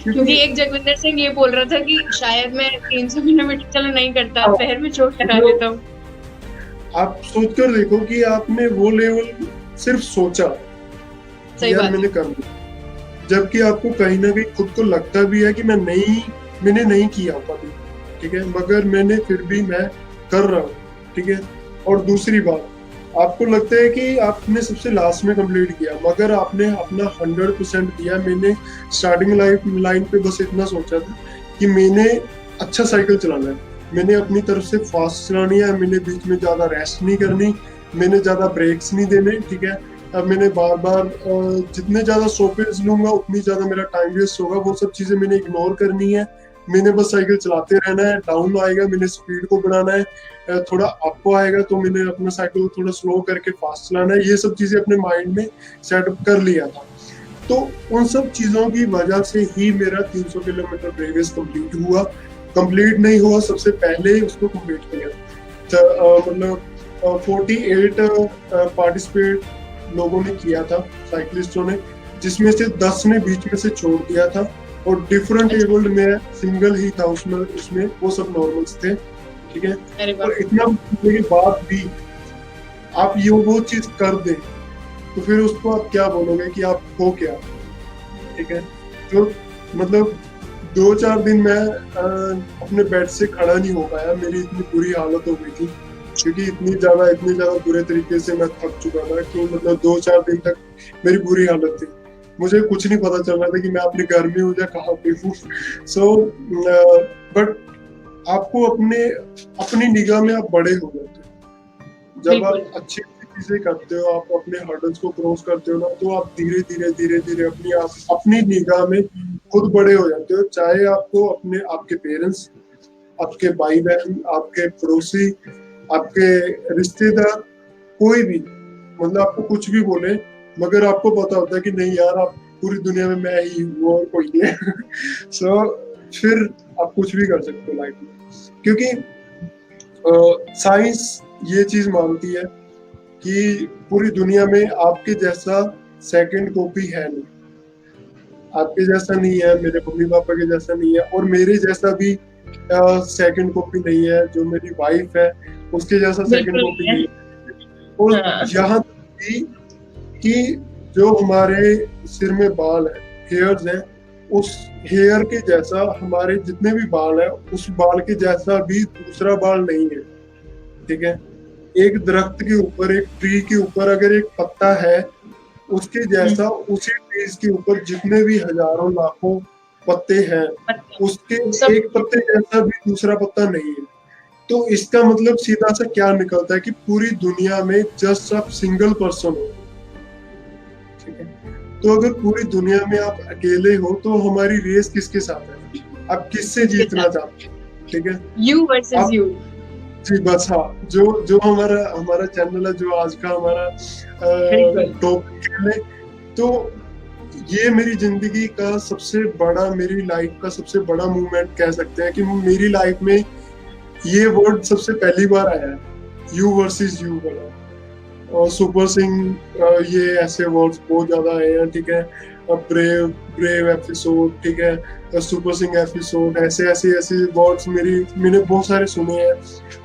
क्योंकि एक जगविंदर सिंह ये बोल रहा था कि शायद मैं 300 किलोमीटर चलो नहीं करता, पैर में चोट लगा लेता हूँ।
आप सोच कर देखो कि आपने वो लेवल सिर्फ सोचा यार मैंने कर लिया, जबकि आपको कहीं ना कहीं खुद को लगता भी है कि मैंने नहीं किया कभी, ठीक है, मगर मैंने फिर भी मैं कर रहा हूँ, ठीक है। और दूसरी बात, आपको लगता है कि आपने सबसे लास्ट में कंप्लीट किया, मगर आपने अपना 100% दिया। मैंने स्टार्टिंग लाइन पे बस इतना सोचा था कि मैंने अच्छा साइकिल चलाना है, मैंने अपनी तरफ से फास्ट चलानी है, मैंने बीच में ज्यादा रेस्ट नहीं करनी, मैंने ज्यादा ब्रेक्स नहीं देने, ठीक है। अब मैंने बार बार जितने ज्यादा स्टॉपेज लूंगा उतनी ज्यादा मेरा टाइम वेस्ट होगा, वो सब चीजें मैंने इग्नोर करनी है। मैंने बस साइकिल चलाते रहना है, डाउन आएगा मैंने स्पीड को बढ़ाना है, थोड़ा अप आएगा तो मैंने अपना साइकिल को थोड़ा स्लो करके फास्ट चलाना है। ये सब चीजें अपने माइंड में सेटअप कर लिया था। तो उन सब चीजों की वजह से ही मेरा 300 किलोमीटर रेस कंप्लीट हुआ। कंप्लीट नहीं हुआ, सबसे पहले उसको कंप्लीट किया। मतलब 48 पार्टिसिपेट लोगों ने किया था, साइकिलिस्टों ने, जिसमें से 10 ने बीच में से छोड़ दिया था, और डिफरेंट एबल्ड में सिंगल ही था उसमें वो सब नॉर्मल्स थे, ठीक है। और इतना के बाद भी आप ये वो चीज कर दे तो फिर उसको आप क्या बोलोगे कि आप हो क्या, ठीक है। तो मतलब 2-4 दिन मैं अपने बेड से खड़ा नहीं हो पाया, मेरी इतनी बुरी हालत हो गई थी, क्योंकि इतनी ज्यादा बुरे तरीके से मैं थक चुका था कि मतलब 2-4 दिन तक मेरी बुरी हालत थी। मुझे कुछ नहीं पता चल रहा था कि मैं अपने घर में हूँ या कहाँ पे हूँ। सो बट आपको अपनी निगाह में आप बड़े हो जाते हो जब आप अच्छी चीजें करते हो, आप अपने हर्डल्स को क्रॉस करते हो ना, तो आप धीरे धीरे अपनी निगाह में खुद बड़े हो जाते हो। चाहे आपको आपके पेरेंट्स, आपके भाई बहन, आपके पड़ोसी, आपके रिश्तेदार, कोई भी मतलब आपको कुछ भी बोले, मगर आपको पता होता है कि नहीं यार, आप पूरी दुनिया में मैं ही हूँ और कोई नहीं है। सो फिर आप कुछ भी कर सकते हो लाइफ में, क्योंकि साइंस ये चीज मानती है कि पूरी दुनिया में आपके जैसा सेकंड कॉपी है नहीं, आपके जैसा नहीं है, मेरे मम्मी पापा के जैसा नहीं है, और मेरे जैसा भी सेकंड कॉपी नहीं है। जो मेरी वाइफ है उसके जैसा सेकंड कॉपी नहीं है। और यहाँ तक कि जो हमारे सिर में बाल है, हेयर्स है, उस हेयर के जैसा हमारे जितने भी बाल है, उस बाल के जैसा भी दूसरा बाल नहीं है, ठीक है। एक दरख्त के ऊपर, एक ट्री के ऊपर अगर एक पत्ता है, उसके जैसा उसी ट्रीज के ऊपर जितने भी हजारों लाखों पत्ते हैं, उसके एक पत्ते जैसा भी दूसरा पत्ता नहीं है। तो इसका मतलब सीधा सा क्या निकलता है कि पूरी दुनिया में जस्ट आप सिंगल पर्सन हो, ठीक है। तो अगर पूरी दुनिया में आप अकेले हो तो हमारी रेस किसके साथ है, आप किससे जीतना चाहते हो, ठीक है।
यू वर्सेस यू
जी बस, हाँ, जो हमारा चैनल है, जो आज का हमारा टॉपिक है, तो ये मेरी जिंदगी का सबसे बड़ा, मेरी लाइफ का सबसे बड़ा मूवमेंट कह सकते हैं कि मेरी लाइफ में ये वर्ड सबसे पहली बार आया है, यू वर्सेस यू वाला। और सुपर सिंह ये ऐसे वर्ड्स बहुत ज्यादा आए हैं, ठीक है। ब्रेव एपिसोड, ठीक है, सुपर सिंह एपिसोड, ऐसे वर्ड्स मैंने बहुत सारे सुने हैं,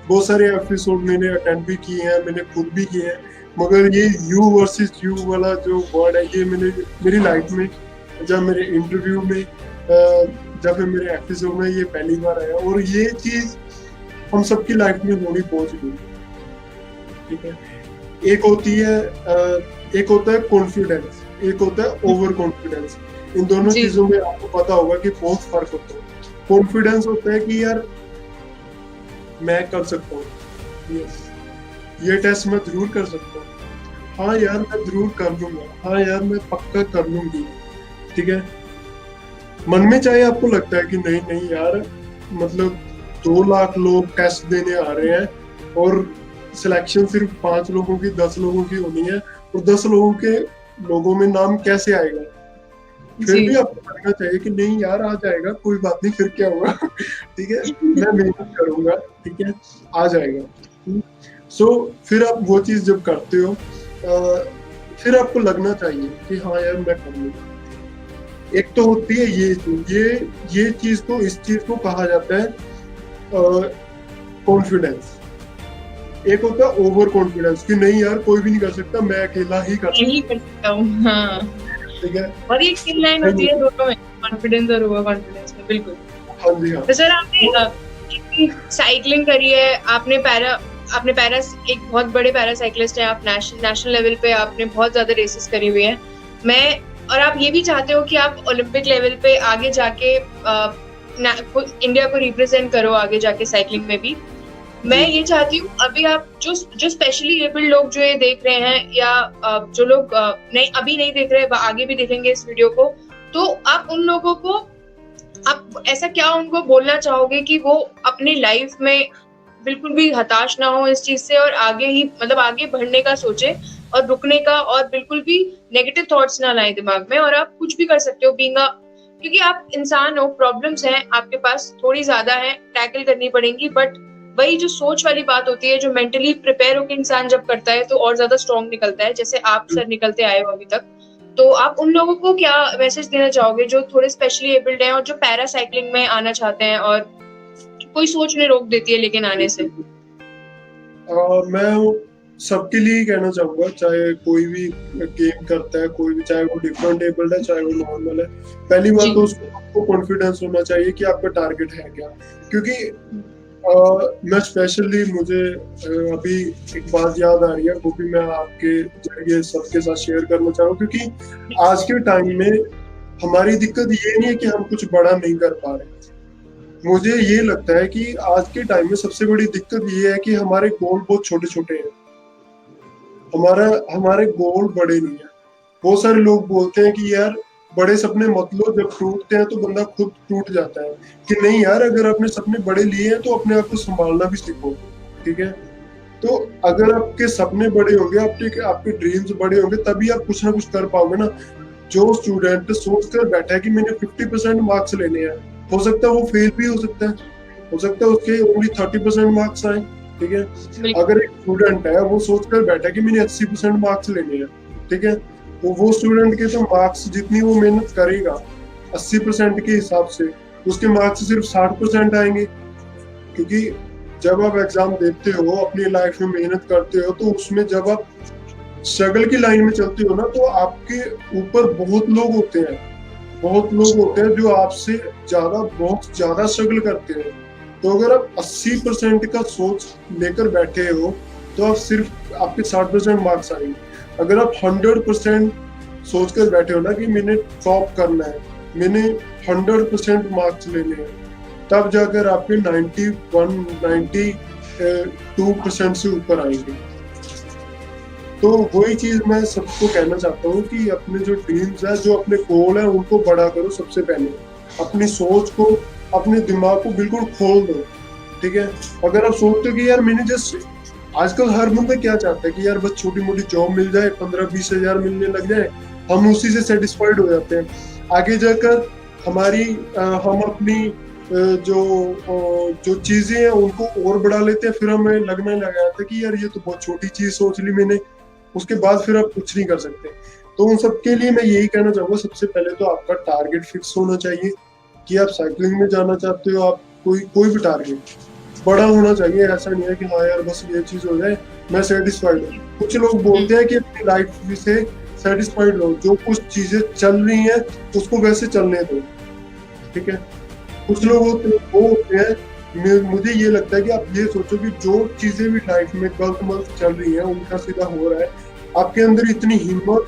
बहुत सारे एपिसोड मैंने अटेंड भी किए हैं, मैंने खुद भी किए हैं, मगर ये यू वर्सेस यू वाला जो वर्ड है, ये मेरी लाइफ में, जब मेरे इंटरव्यू में, जब मेरे एपिसोड में, ये पहली बार आया। और ये चीज हम सबकी लाइफ में होनी बहुत जरूरी है, ठीक है। एक होता है कॉन्फिडेंस, एक होता है ओवर कॉन्फिडेंस। इन दोनों चीजों में आपको पता होगा कि बहुत फर्क होता है। कॉन्फिडेंस होता है कि यार मैं कर सकता हूँ, यस, ये टेस्ट मैं जरूर कर सकता हूँ, हाँ यार मैं जरूर कर लूंगा, हाँ यार मैं पक्का कर लूंगी, ठीक है। मन में चाहे आपको लगता है कि नहीं नहीं यार, मतलब 2 लाख लोग टेस्ट देने आ रहे हैं और सिलेक्शन सिर्फ 5 लोगों की 10 लोगों की होनी है, और 10 लोगों में नाम कैसे आएगा, फिर
जी
भी आपको लगना चाहिए कि नहीं यार आ जाएगा, कोई बात नहीं, फिर क्या होगा ठीक है, मैं मेहनत करूंगा, ठीक है, आ जाएगा। सो फिर आप वो चीज जब करते हो फिर आपको लगना चाहिए कि हाँ यार मैं कर लूंगा। एक तो होती है ये चीज को, इस चीज को कहा जाता है कॉन्फिडेंस। एक होता है ओवर कॉन्फिडेंस कि नहीं यार कोई भी नहीं कर सकता, मैं अकेला ही कर
सकता हूँ, हाँ।
ठीक है,
और ये थिन लाइन होती है दोनों में, कॉन्फिडेंस और ओवर कॉन्फिडेंस में, बिल्कुल।
हाँ जी हाँ।
तो सर आपने साइकिलिंग करी है, आपने पैरा एक बहुत बड़े पैरा साइकिलिस्ट हैं आप, नेशनल लेवल पे आपने बहुत ज्यादा रेसेस करी हुई हैं। और आप ये भी चाहते हो कि आप ओलंपिक लेवल पे आगे जाके इंडिया को रिप्रेजेंट करो आगे जाके साइकिलिंग में भी। मैं ये चाहती हूँ अभी आप जो स्पेशली एबल्ड लोग जो ये देख रहे हैं, या जो लोग अभी नहीं देख रहे, आगे भी देखेंगे इस वीडियो को, तो आप उन लोगों को, आप ऐसा क्या उनको बोलना चाहोगे कि वो अपनी लाइफ में बिल्कुल भी हताश ना हो इस चीज से, और आगे ही मतलब आगे बढ़ने का सोचे और रुकने का, और बिल्कुल भी नेगेटिव थॉट्स ना लाए दिमाग में, और आप कुछ भी कर सकते हो क्योंकि आप इंसान हो, प्रॉब्लम्स हैं आपके पास, थोड़ी ज्यादा है, टैकल करनी पड़ेंगी, बट वही जो सोच वाली बात होती है, जो मेंटली प्रिपेयर होकर इंसान जब करता है तो और ज्यादा स्ट्रॉन्ग निकलता है, जैसे आप सर निकलते आए हो अभी तक। तो आप उन लोगों को क्या मैसेज देना चाहोगे जो थोड़े स्पेशली एबल्ड हैं और जो पैरा साइकिलिंग में आना चाहते हैं, और कोई सोच ने रोक देती है लेकिन आने से?
मैं सबके लिए ही कहना चाहूंगा, चाहे कोई भी गेम करता है, कोई भी, चाहे वो डिफरेंट एबल्ड है चाहे वो नॉर्मल है, पहली बात तो उसको कॉन्फिडेंस होना चाहिए कि आपका टारगेट है क्या। क्योंकि मैं स्पेशली, मुझे अभी एक बात याद आ रही है, वो भी मैं आपके जरिए सबके साथ शेयर करना चाहूँ। क्योंकि आज के टाइम में हमारी दिक्कत ये नहीं है कि हम कुछ बड़ा नहीं कर पा रहे, मुझे ये लगता है कि आज के टाइम में सबसे बड़ी दिक्कत ये है कि हमारे गोल बहुत छोटे छोटे हैं, हमारे गोल बड़े नहीं है। बहुत सारे लोग बोलते हैं कि यार बड़े सपने मत लो, जब टूटते हैं तो बंदा खुद टूट जाता है, कि नहीं यार अगर आपने सपने बड़े लिए हैं तो अपने आप को संभालना भी सीखो, ठीक है। तो अगर आपके सपने बड़े होंगे, आपके ड्रीम्स बड़े होंगे, तभी आप कुछ ना कुछ कर पाओगे ना। जो स्टूडेंट सोच कर बैठा है कि मैंने 50% मार्क्स लेने हैं, हो सकता है वो फेल भी हो सकता है उसके ओनली 30% मार्क्स आए, ठीक है। अगर एक स्टूडेंट है वो सोच कर बैठा है कि मैंने 80% मार्क्स लेने हैं, ठीक है, तो वो स्टूडेंट के तो मार्क्स, जितनी वो मेहनत करेगा 80% के हिसाब से, उसके मार्क्स सिर्फ 60% आएंगे। क्योंकि जब आप एग्जाम देते हो, अपनी लाइफ में मेहनत करते हो, तो उसमें जब आप स्ट्रगल की लाइन में चलते हो ना, तो आपके ऊपर बहुत लोग होते हैं जो आपसे बहुत ज्यादा स्ट्रगल करते हैं। तो अगर आप 80% का सोच लेकर बैठे हो तो आप सिर्फ आपके 60% मार्क्स आएंगे। अगर आप 100% सोच कर बैठे हो ना कि मैंने टॉप करना है, मैंने 100% मार्क्स लेने हैं, तब जाकर आपके 92% से ऊपर आएंगे। तो वही चीज मैं सबको कहना चाहता हूँ कि अपने जो ड्रीम्स है, जो अपने गोल है, उनको बड़ा करो। सबसे पहले अपनी सोच को, अपने दिमाग को बिल्कुल खोल दो, ठीक है। अगर आप सोचते हो कि यार मैंने जस्ट, आजकल हर बंदा क्या चाहता है कि यार बस छोटी मोटी जॉब मिल जाए, 15-20 हजार मिलने लग जाए, हम उसी से सेटिस्फाइड हो जाते हैं। आगे जाकर हम अपनी जो चीजें हैं उनको और बढ़ा लेते हैं, फिर हमें लगने लग जाता है कि यार ये तो बहुत छोटी चीज सोच ली मैंने, उसके बाद फिर आप कुछ नहीं कर सकते। तो उन सबके लिए मैं यही कहना चाहूंगा, सबसे पहले तो आपका टारगेट फिक्स होना चाहिए कि आप साइकिलिंग में जाना चाहते हो, आप कोई भी टारगेट बड़ा होना चाहिए। ऐसा नहीं है कि हाँ यार बस ये चीज हो जाए मैं सेटिस्फाइड हूँ। कुछ लोग बोलते हैं कि अपनी लाइफ से सेटिस्फाइड रहो, जो कुछ चीजें चल रही हैं उसको वैसे चलने दो, ठीक है। कुछ लोग होते हैं, मुझे ये लगता है कि आप ये सोचो कि जो चीजें भी लाइफ में गलत चल रही हैं, उनका सीधा हो रहा है, आपके अंदर इतनी हिम्मत,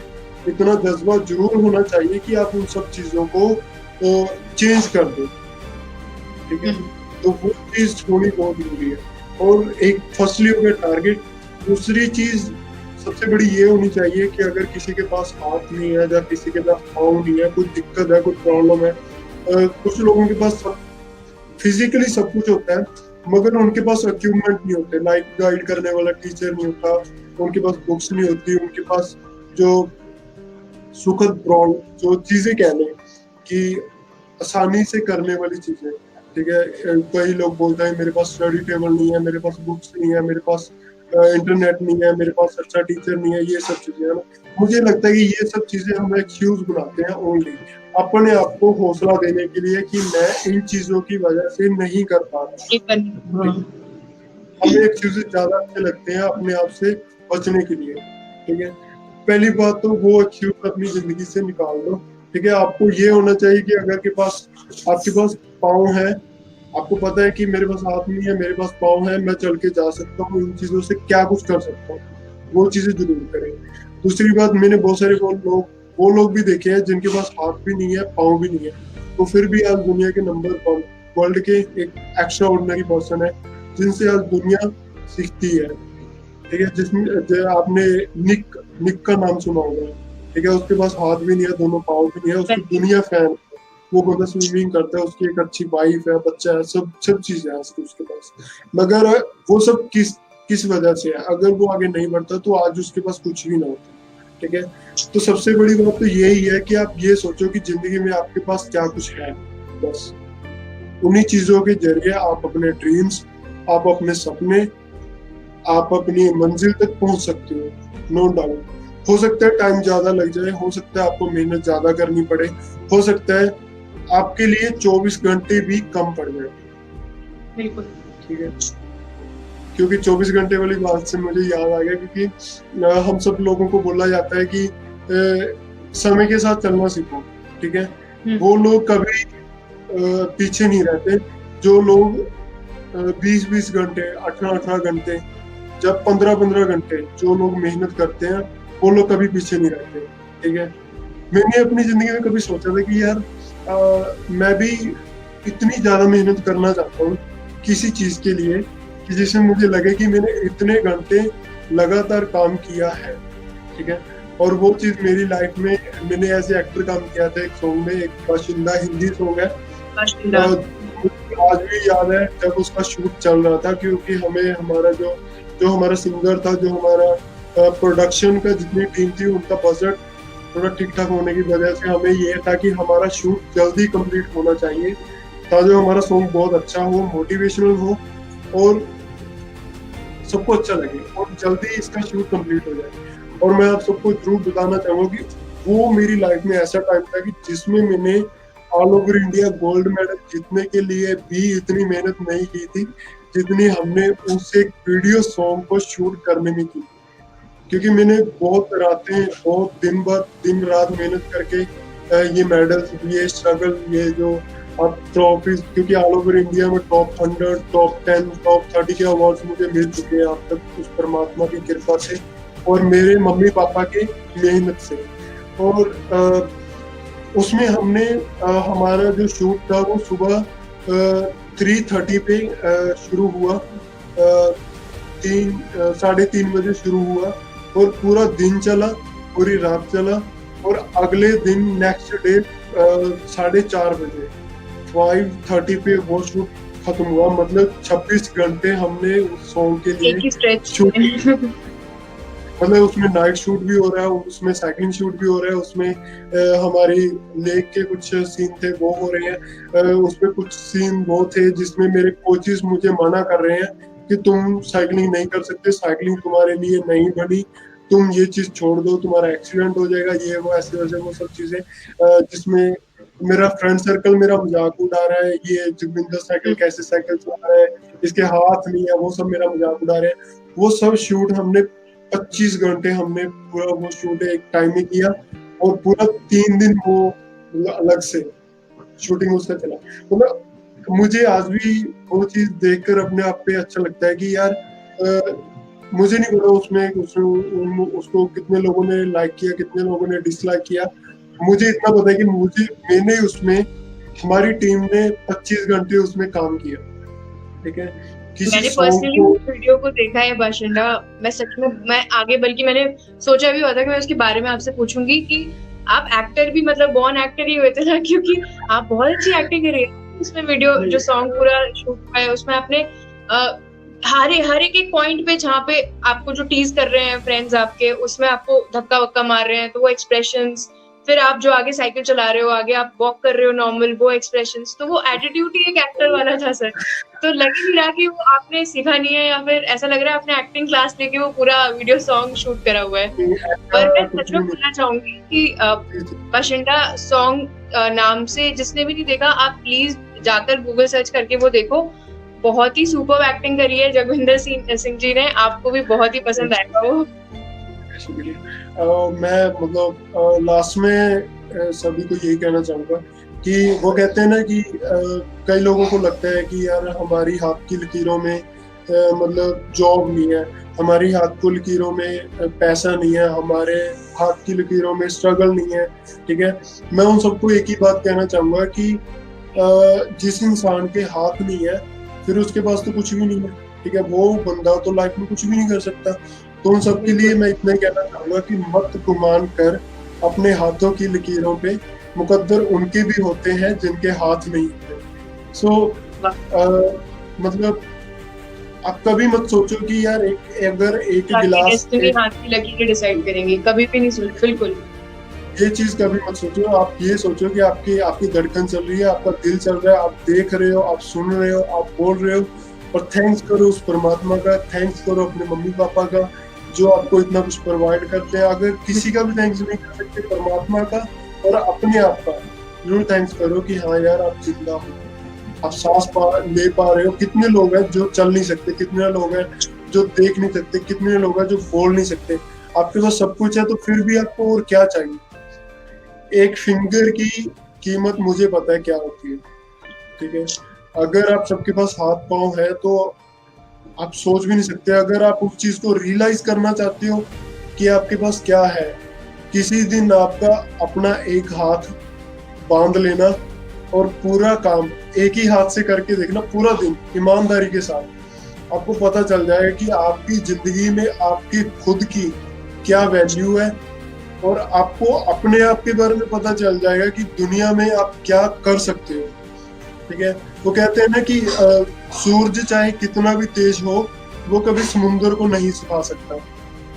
इतना जज्बा जरूर होना चाहिए कि आप उन सब चीजों को चेंज कर दो, ठीक है। तो वो चीज थोड़ी बहुत जरूरी है। और एक फर्स्टली हो गया टारगेट, दूसरी चीज सबसे बड़ी ये होनी चाहिए कि अगर किसी के पास हाथ नहीं है या किसी के पास पाँव नहीं है, कुछ दिक्कत है, कुछ प्रॉब्लम है, कुछ लोगों के पास फिजिकली सब कुछ होता है मगर उनके पास इक्विपमेंट नहीं होते, लाइक गाइड करने वाला टीचर नहीं होता, उनके पास बुक्स नहीं होती, उनके पास जो सुखद प्रॉब्लम जो चीजें कह लें कि आसानी से करने वाली चीजें, ठीक है। कई लोग बोलते हैं मेरे पास स्टडी टेबल नहीं है, मेरे पास बुक्स नहीं है, मेरे पास इंटरनेट नहीं है, मेरे पास अच्छा टीचर नहीं है, ये सब चीजें है ना। मुझे लगता है कि ये सब चीजें हम एक्सक्यूज बनाते हैं ओनली अपने आप को हौसला देने के लिए कि मैं इन चीजों की वजह से नहीं कर पा रहा। हमें एक्सक्यूज ज्यादा अच्छे लगते हैं अपने आप से बचने के लिए, ठीक है। पहली बात तो वो एक्सक्यूज अपनी जिंदगी से निकाल दो, ठीक है। आपको ये होना चाहिए कि अगर आपके पास पाँव है, आपको पता है कि मेरे पास हाथ नहीं है, मेरे पास पाँव है, मैं चल के जा सकता हूँ, इन चीजों से क्या कुछ कर सकता हूँ, वो चीजें जरूर करें। दूसरी बात, मैंने बहुत सारे वो लोग भी देखे हैं जिनके पास हाथ भी नहीं है, पाँव भी नहीं है, तो फिर भी आज दुनिया के नंबर 1 वर्ल्ड के एक एक्स्ट्रा ऑर्डिनरी पर्सन है जिनसे आज दुनिया सीखती है, ठीक है। जिसमें आपने निक का नाम सुना होगा, ठीक है। उसके पास हाथ भी नहीं है, दोनों पाँव भी नहीं है, उसकी दुनिया फैन, वो बंदा स्विमिंग करता है, उसकी एक अच्छी वाइफ है, बच्चा है, सब चीजें हैं उसके पास, मगर वो सब किस वजह से है। अगर वो आगे नहीं बढ़ता तो आज उसके पास कुछ भी ना होता, ठीक है। तो सबसे बड़ी बात तो यही है कि आप ये सोचो कि जिंदगी में आपके पास क्या कुछ है, बस उन्हीं चीजों के जरिए आप अपने ड्रीम्स, आप अपने सपने, आप अपनी मंजिल तक पहुंच सकते हो, नो डाउट। हो सकता है टाइम ज्यादा लग जाए, हो सकता है आपको मेहनत ज्यादा करनी पड़े, हो सकता है आपके लिए 24 घंटे भी कम पड़ जाए,
बिल्कुल,
ठीक है। क्योंकि 24 घंटे वाली बात से मुझे याद आ गया, क्योंकि हम सब लोगों को बोला जाता है कि समय के साथ चलना सीखो, ठीक है। वो लोग कभी पीछे नहीं रहते जो लोग 20-20 घंटे, 18-18 घंटे, जब 15-15 घंटे जो लोग मेहनत करते हैं वो लोग कभी पीछे नहीं रहते, ठीक है। मैंने अपनी जिंदगी में कभी सोचा था कि यार मैं भी इतनी ज्यादा मेहनत करना चाहता हूँ किसी चीज के लिए कि जिसमें मुझे लगे कि मैंने इतने घंटे लगातार काम किया है, ठीक है। और वो चीज मेरी लाइफ में, मैंने ऐसे एक्टर काम किया था एक सॉन्ग में, एक बाशिंदा हिंदी सॉन्ग है, आज भी याद है जब उसका शूट चल रहा था, क्योंकि हमें हमारा जो हमारा सिंगर था, जो हमारा प्रोडक्शन का जितनी टीम थी, उनका बजट थोड़ा ठीक ठाक होने की वजह से हमें ये था कि हमारा शूट जल्दी कंप्लीट होना चाहिए ताकि हमारा सॉन्ग बहुत अच्छा हो, मोटिवेशनल हो और सबको अच्छा लगे और जल्दी इसका शूट कंप्लीट हो जाए। और मैं आप सबको जरूर बताना चाहूंगा कि वो मेरी लाइफ में ऐसा टाइम था कि जिसमें मैंने all over India gold medal जीतने के लिए भी इतनी मेहनत नहीं की थी जितनी हमने उस एक वीडियो सॉन्ग को शूट करने में की, क्योंकि मैंने बहुत रातें, बहुत दिन रात मेहनत करके ये मेडल्स, ये स्ट्रगल, ये जो अब ट्रॉफीज, क्योंकि ऑल ओवर इंडिया में टॉप 100, टॉप 10, टॉप 30 के अवार्ड्स मुझे मिल चुके हैं अब तक उस परमात्मा की कृपा से और मेरे मम्मी पापा के मेहनत से। और उसमें हमने हमारा जो शूट था वो सुबह 3:30 पे शुरू हुआ, 3-3:30 बजे शुरू हुआ और पूरा दिन चला, पूरी रात चला और अगले दिन नेक्स्ट डे 4:30 बजे 5:30 पे वो शूट खत्म हुआ। मतलब 26 घंटे हमने उस सॉन्ग के लिए शूट मतलब उसमें नाइट शूट भी हो रहा है, उसमें साइकिलिंग शूट भी हो रहा है, उसमें हमारी लेक के कुछ सीन थे वो हो रहे हैं, उसमें कुछ सीन वो थे जिसमें मेरे कोचेस मुझे मना कर रहे हैं कि तुम साइकिलिंग नहीं कर सकते, साइकिलिंग तुम्हारे लिए नहीं बनी, तुम ये चीज छोड़ दो, तुम्हारा एक्सीडेंट हो जाएगा, ये वो ऐसे वैसे वो सब चीजें, जिसमें मेरा फ्रेंड सर्कल मेरा मजाक उड़ा रहा है, ये जोगिंदर साइकिल कैसे साइकिल चला रहा है, इसके हाथ नहीं है, वो सब मेरा मजाक उड़ा रहे हैं। वो सब शूट हमने 25 घंटे हमने पूरा वो शूट एक टाइम में किया और पूरा 3 दिन वो अलग से शूटिंग उसका चला। मतलब मुझे आज भी वो चीज देखकर अपने आप पे अच्छा लगता है कि यार मुझे नहीं पता उसको कितने लोगों ने लाइक किया, कितने लोगों ने डिसलाइक किया। मुझे इतना पता है कि मैंने उसमें, हमारी टीम ने 25 घंटे उसमें काम किया, ठीक है। किसी
मैंने
सॉन्ग
पर्सनली
को।
वीडियो को देखा है बाशिंदा। मैं सच में, मैं आगे बल्कि मैंने सोचा भी हुआ था कि मैं उसके बारे में आपसे पूछूंगी कि आप एक्टर भी मतलब बॉर्न एक्टर ही हुए थे ना, क्योंकि आप बहुत अच्छी एक्टिंग कर रही है उसमें। वीडियो जो सॉन्ग पूरा शूट हुआ है उसमें आपने हर एक पॉइंट पे जहाँ पे आपको जो टीज कर रहे हैं फ्रेंड्स आपके, उसमें आपको धक्का वक्का मार रहे हैं तो वो एक्सप्रेशंस, फिर आप जो आगे साइकिल चला रहे हो, आगे आप वॉक कर रहे हो नॉर्मल, वो एक्सप्रेशंस, तो वो एटीट्यूड ही एक एक्टर वाला था सर। तो लग ही नहीं रहा कि वो आपने सीखा नहीं है, या फिर ऐसा लग रहा है आपने एक्टिंग क्लास लेके वो पूरा वीडियो सॉन्ग शूट करा हुआ है। पर
ऐसा
मैं
कुछ
सच में
भी
बोलना चाहूंगी कि
नहीं।
बाशिंदा सॉन्ग नाम से जिसने भी नहीं देखा, आप प्लीज जाकर गूगल सर्च करके वो देखो। बहुत ही सुपर एक्टिंग करी है जगविंदर सिंह जी ने, आपको भी बहुत ही पसंद आएगा वो।
मैं मतलब लास्ट में सभी को यही कहना चाहूंगा कि वो कहते हैं ना कि कई लोगों को लगता है कि यार हमारी हाथ की लकीरों में मतलब जॉब नहीं है, हमारी हाथ की लकीरों में पैसा नहीं है, हमारे हाथ की लकीरों में स्ट्रगल नहीं है। ठीक है, मैं उन सबको एक ही बात कहना चाहूंगा कि जिस इंसान के हाथ नहीं है फिर उसके पास तो कुछ भी नहीं है। ठीक है, वो बंदा तो लाइफ में कुछ भी नहीं कर सकता। तो उन सबके लिए मैं इतना ही कहना चाहूंगा कि मत गुमान कर अपने हाथों की लकीरों पे, मुकद्दर उनके भी होते हैं जिनके हाथ नहीं होते। सो मतलब आप कभी मत सोचो कि यार अगर एक गिलास
डेस्टिनी हाथ की लकीरें डिसाइड करेंगी, कभी भी नहीं सोच, बिल्कुल
ये चीज कभी मत सोचो। आप ये सोचो कि आपकी आपकी धड़कन चल रही है, आपका दिल चल रहा है, आप देख रहे हो, आप सुन रहे हो, आप बोल रहे हो, और थैंक्स करो उस परमात्मा का, थैंक्स करो अपने मम्मी पापा का जो आपको इतना कुछ प्रोवाइड करते हैं। अगर किसी का भी थैंक्स नहीं कर सकते, परमात्मा का और अपने आप का जरूर थैंक्स करो कि हाँ यार आप जिंदा हो, आप सांस ले पा रहे हो। कितने लोग हैं जो चल नहीं सकते, कितने लोग हैं जो देख नहीं सकते, कितने लोग हैं जो बोल नहीं सकते। आपके पास सब कुछ है तो फिर भी आपको और क्या चाहिए। एक फिंगर की कीमत मुझे पता है क्या होती है। ठीक है, अगर आप सबके पास हाथ पांव है तो आप सोच भी नहीं सकते। अगर आप उस चीज को रियलाइज करना चाहते हो कि आपके पास क्या है, किसी दिन आपका अपना एक हाथ बांध लेना और पूरा काम एक ही हाथ से करके देखना पूरा दिन ईमानदारी के साथ, आपको पता चल जाएगा कि आपकी जिंदगी में आपकी खुद की क्या वैल्यू है, और आपको अपने आप के बारे में पता चल जाएगा कि दुनिया में आप क्या कर सकते हो। ठीक है, वो कहते हैं ना कि सूरज चाहे कितना भी तेज हो वो कभी समुद्र को नहीं सुखा सकता।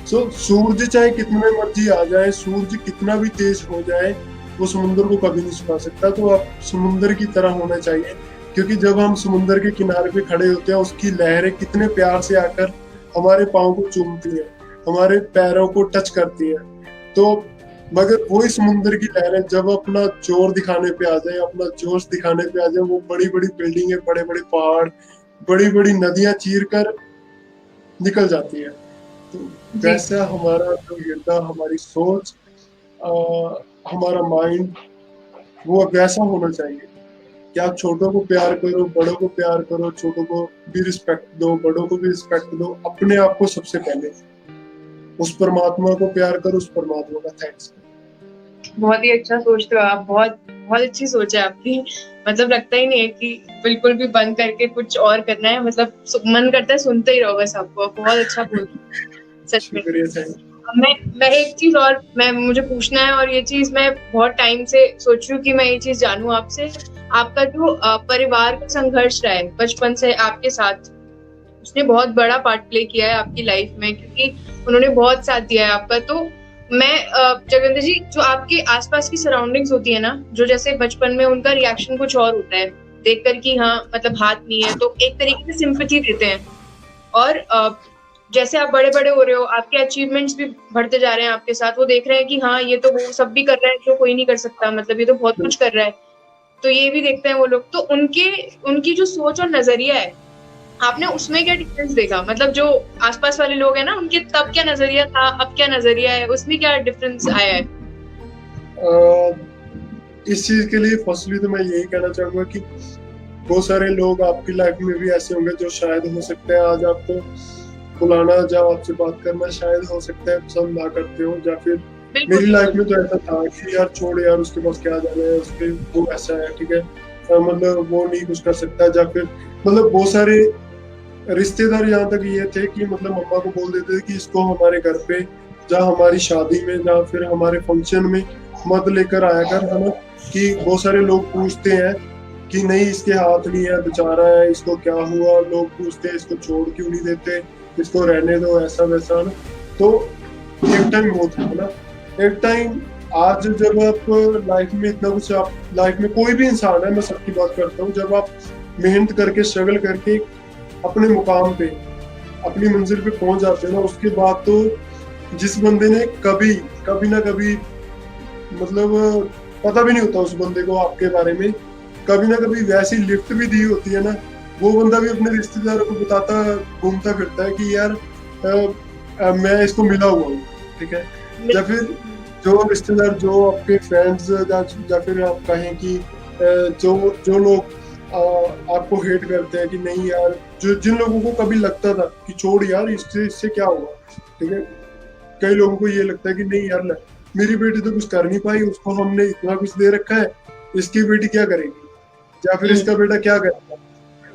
सूरज चाहे कितने मर्जी आ जाए, सूरज कितना भी तेज हो जाए, वो समुद्र को कभी नहीं सुखा सकता। तो आप समुद्र की तरह होना चाहिए, क्योंकि जब हम समुद्र के किनारे पे खड़े होते हैं उसकी लहरें कितने प्यार से आकर हमारे पाँव को चूमती हैं, हमारे पैरों को टच करती हैं। तो मगर वही समुद्र की लहरें जब अपना जोर दिखाने पे आ जाए, अपना जोश दिखाने पे आ जाए, वो बड़ी बड़ी बिल्डिंगें, बड़े बड़े पहाड़, बड़ी बड़ी नदियां चीर कर निकल जाती है। तो वैसा हमारा जो हृदय, हमारी सोच, हमारा माइंड वो वैसा होना चाहिए कि आप छोटों को प्यार करो, बड़ों को प्यार करो, छोटों को भी रिस्पेक्ट दो, बड़ों को भी रिस्पेक्ट दो, अपने आप को सबसे पहले। उस परमात्मा को प्यार करो, उस परमात्मा का थैंक्स करो।
बहुत ही अच्छा सोचते हो आप, बहुत बहुत अच्छी सोच है आपकी। मतलब लगता ही नहीं है कि बिल्कुल भी बंद करके कुछ और करना है, मतलब मन करता है सुनते ही रहो बस आपको। बहुत अच्छा बोल, सच में। मैं एक चीज और मुझे पूछना है, और ये चीज मैं बहुत टाइम से सोच रही हूँ कि मैं ये चीज जानूं आपसे। आपका जो परिवार का संघर्ष रहा है बचपन से आपके साथ, उसने बहुत बड़ा पार्ट प्ले किया है आपकी लाइफ में, क्योंकि उन्होंने बहुत साथ दिया है आपका। तो मैं जगविंदर जी, जो आपके आसपास की सराउंडिंग्स होती है ना, जो जैसे बचपन में उनका रिएक्शन कुछ और होता है देखकर कि हाँ मतलब हाथ नहीं है, तो एक तरीके से सिंपैथी देते हैं। और जैसे आप बड़े बड़े हो रहे हो, आपके अचीवमेंट्स भी बढ़ते जा रहे हैं आपके साथ, वो देख रहे हैं कि हाँ ये तो वो सब भी कर रहा है जो कोई नहीं कर सकता, मतलब ये तो बहुत कुछ कर रहा है, तो ये भी देखते हैं वो लोग। तो उनकी जो सोच और नजरिया है, आपने उसमें क्या डिफरेंस देखा? मतलब जो आसपास वाले लोग हैं ना, उनके तब क्या नजरिया था, अब क्या नजरिया है, उसमें क्या डिफरेंस आया है?
इस चीज के लिए फर्स्टली तो मैं यही कहना चाहूंगा कि बहुत सारे लोग आपकी लाइफ में भी ऐसे होंगे जो शायद हो सकते हैं आज आपको बुलाना या आपसे बात करना शायद हो सकता है पसंद ना करते हो, या फिर मेरी लाइफ में तो ऐसा था कि यार छोड़ यार उसके पास क्या जाना है, उसके वो ऐसा है। ठीक है, मतलब वो नहीं कुछ कर सकता, या फिर मतलब बहुत सारे रिश्तेदार यहाँ तक ये थे कि मतलब मम्मा को बोल देते थे कि इसको हमारे घर पे, जहाँ हमारी शादी में, जहाँ फिर हमारे फंक्शन में मत लेकर आया कर, है ना। कि बहुत सारे लोग पूछते हैं कि नहीं इसके हाथ नहीं है, बेचारा है, इसको क्या हुआ, लोग पूछते हैं इसको छोड़ क्यों नहीं देते, इसको रहने दो, ऐसा वैसा ना। तो एक टाइम वो था ना, एक टाइम। आज जब आप लाइफ में इतना कुछ, आप लाइफ में कोई भी इंसान है, मैं सबकी बात करता हूँ, जब आप मेहनत करके स्ट्रगल करके अपने मुकाम पे, अपनी मंजिल पे पहुंच जाते हैं ना, उसके बाद तो जिस बंदे ने कभी कभी ना कभी मतलब पता भी नहीं होता उस बंदे को आपके बारे में, कभी ना कभी वैसी लिफ्ट भी दी होती है ना, वो बंदा भी अपने रिश्तेदारों को बताता घूमता फिरता है कि यार मैं इसको मिला हुआ हूँ, ठीक है। या फिर जो रिश्तेदार, जो आपके फ्रेंड्स, या फिर आप कहें कि जो जो लोग आपको हेट करते हैं कि नहीं यार, जो जिन लोगों को कभी लगता था कि छोड़ यार, इससे इससे क्या होगा, ठीक है। कई लोगों को ये लगता है कि नहीं यार, मेरी बेटी तो कुछ कर नहीं पाई, उसको हमने इतना कुछ दे रखा है, इसकी बेटी क्या करेगी, या फिर इसका बेटा क्या करेगा,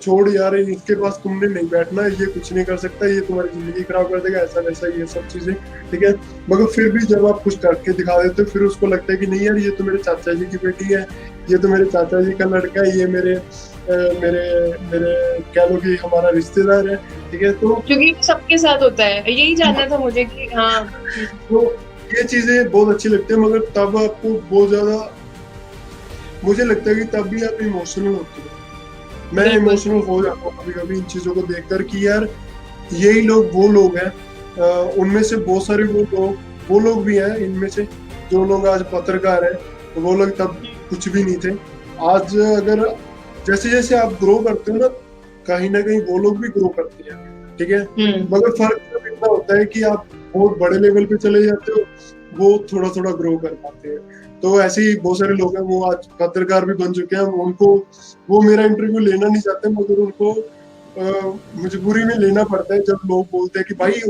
छोड़ यार, इसके पास तुमने नहीं बैठना, ये कुछ नहीं कर सकता, ये तुम्हारी जिंदगी खराब कर देगा, ऐसा वैसा, ये सब चीजें, ठीक है। मगर फिर भी जब आप कुछ करके दिखा देते हो, फिर उसको लगता है कि नहीं यार, ये तो मेरे चाचा जी की बेटी है, ये तो मेरे चाचा जी का लड़का है, ये मेरे मेरे मेरे कह लो कि हमारा रिश्तेदार है, ठीक है। तो
क्योंकि सबके साथ होता है, यही जानना था मुझे कि हाँ।
तो ये चीजें बहुत अच्छी लगती है, मगर तब आपको बहुत ज्यादा, मुझे लगता है कि तब भी आप इमोशनल होते हो। मैं इमोशनल हो जाता हूँ कभी कभी इन चीजों को देखकर कि यार यही लोग वो लोग हैं, उनमें से बहुत सारे वो लोग भी हैं इनमें से, जो लोग आज पत्रकार हैं, वो लोग तब कुछ भी नहीं थे। आज अगर जैसे जैसे आप ग्रो करते हो ना कहीं वो लोग भी ग्रो करते हैं, ठीक है। मगर फर्क तब इतना होता है कि आप बहुत बड़े लेवल पे चले जाते हो, वो थोड़ा थोड़ा ग्रो कर पाते हैं। तो ऐसे ही बहुत सारे लोग हैं, वो आज पत्रकार भी बन चुके हैं, उनको, वो मेरा इंटरव्यू लेना नहीं चाहते, मगर उनको मजबूरी में लेना पड़ता है, जब लोग बोलते हैं कि भाई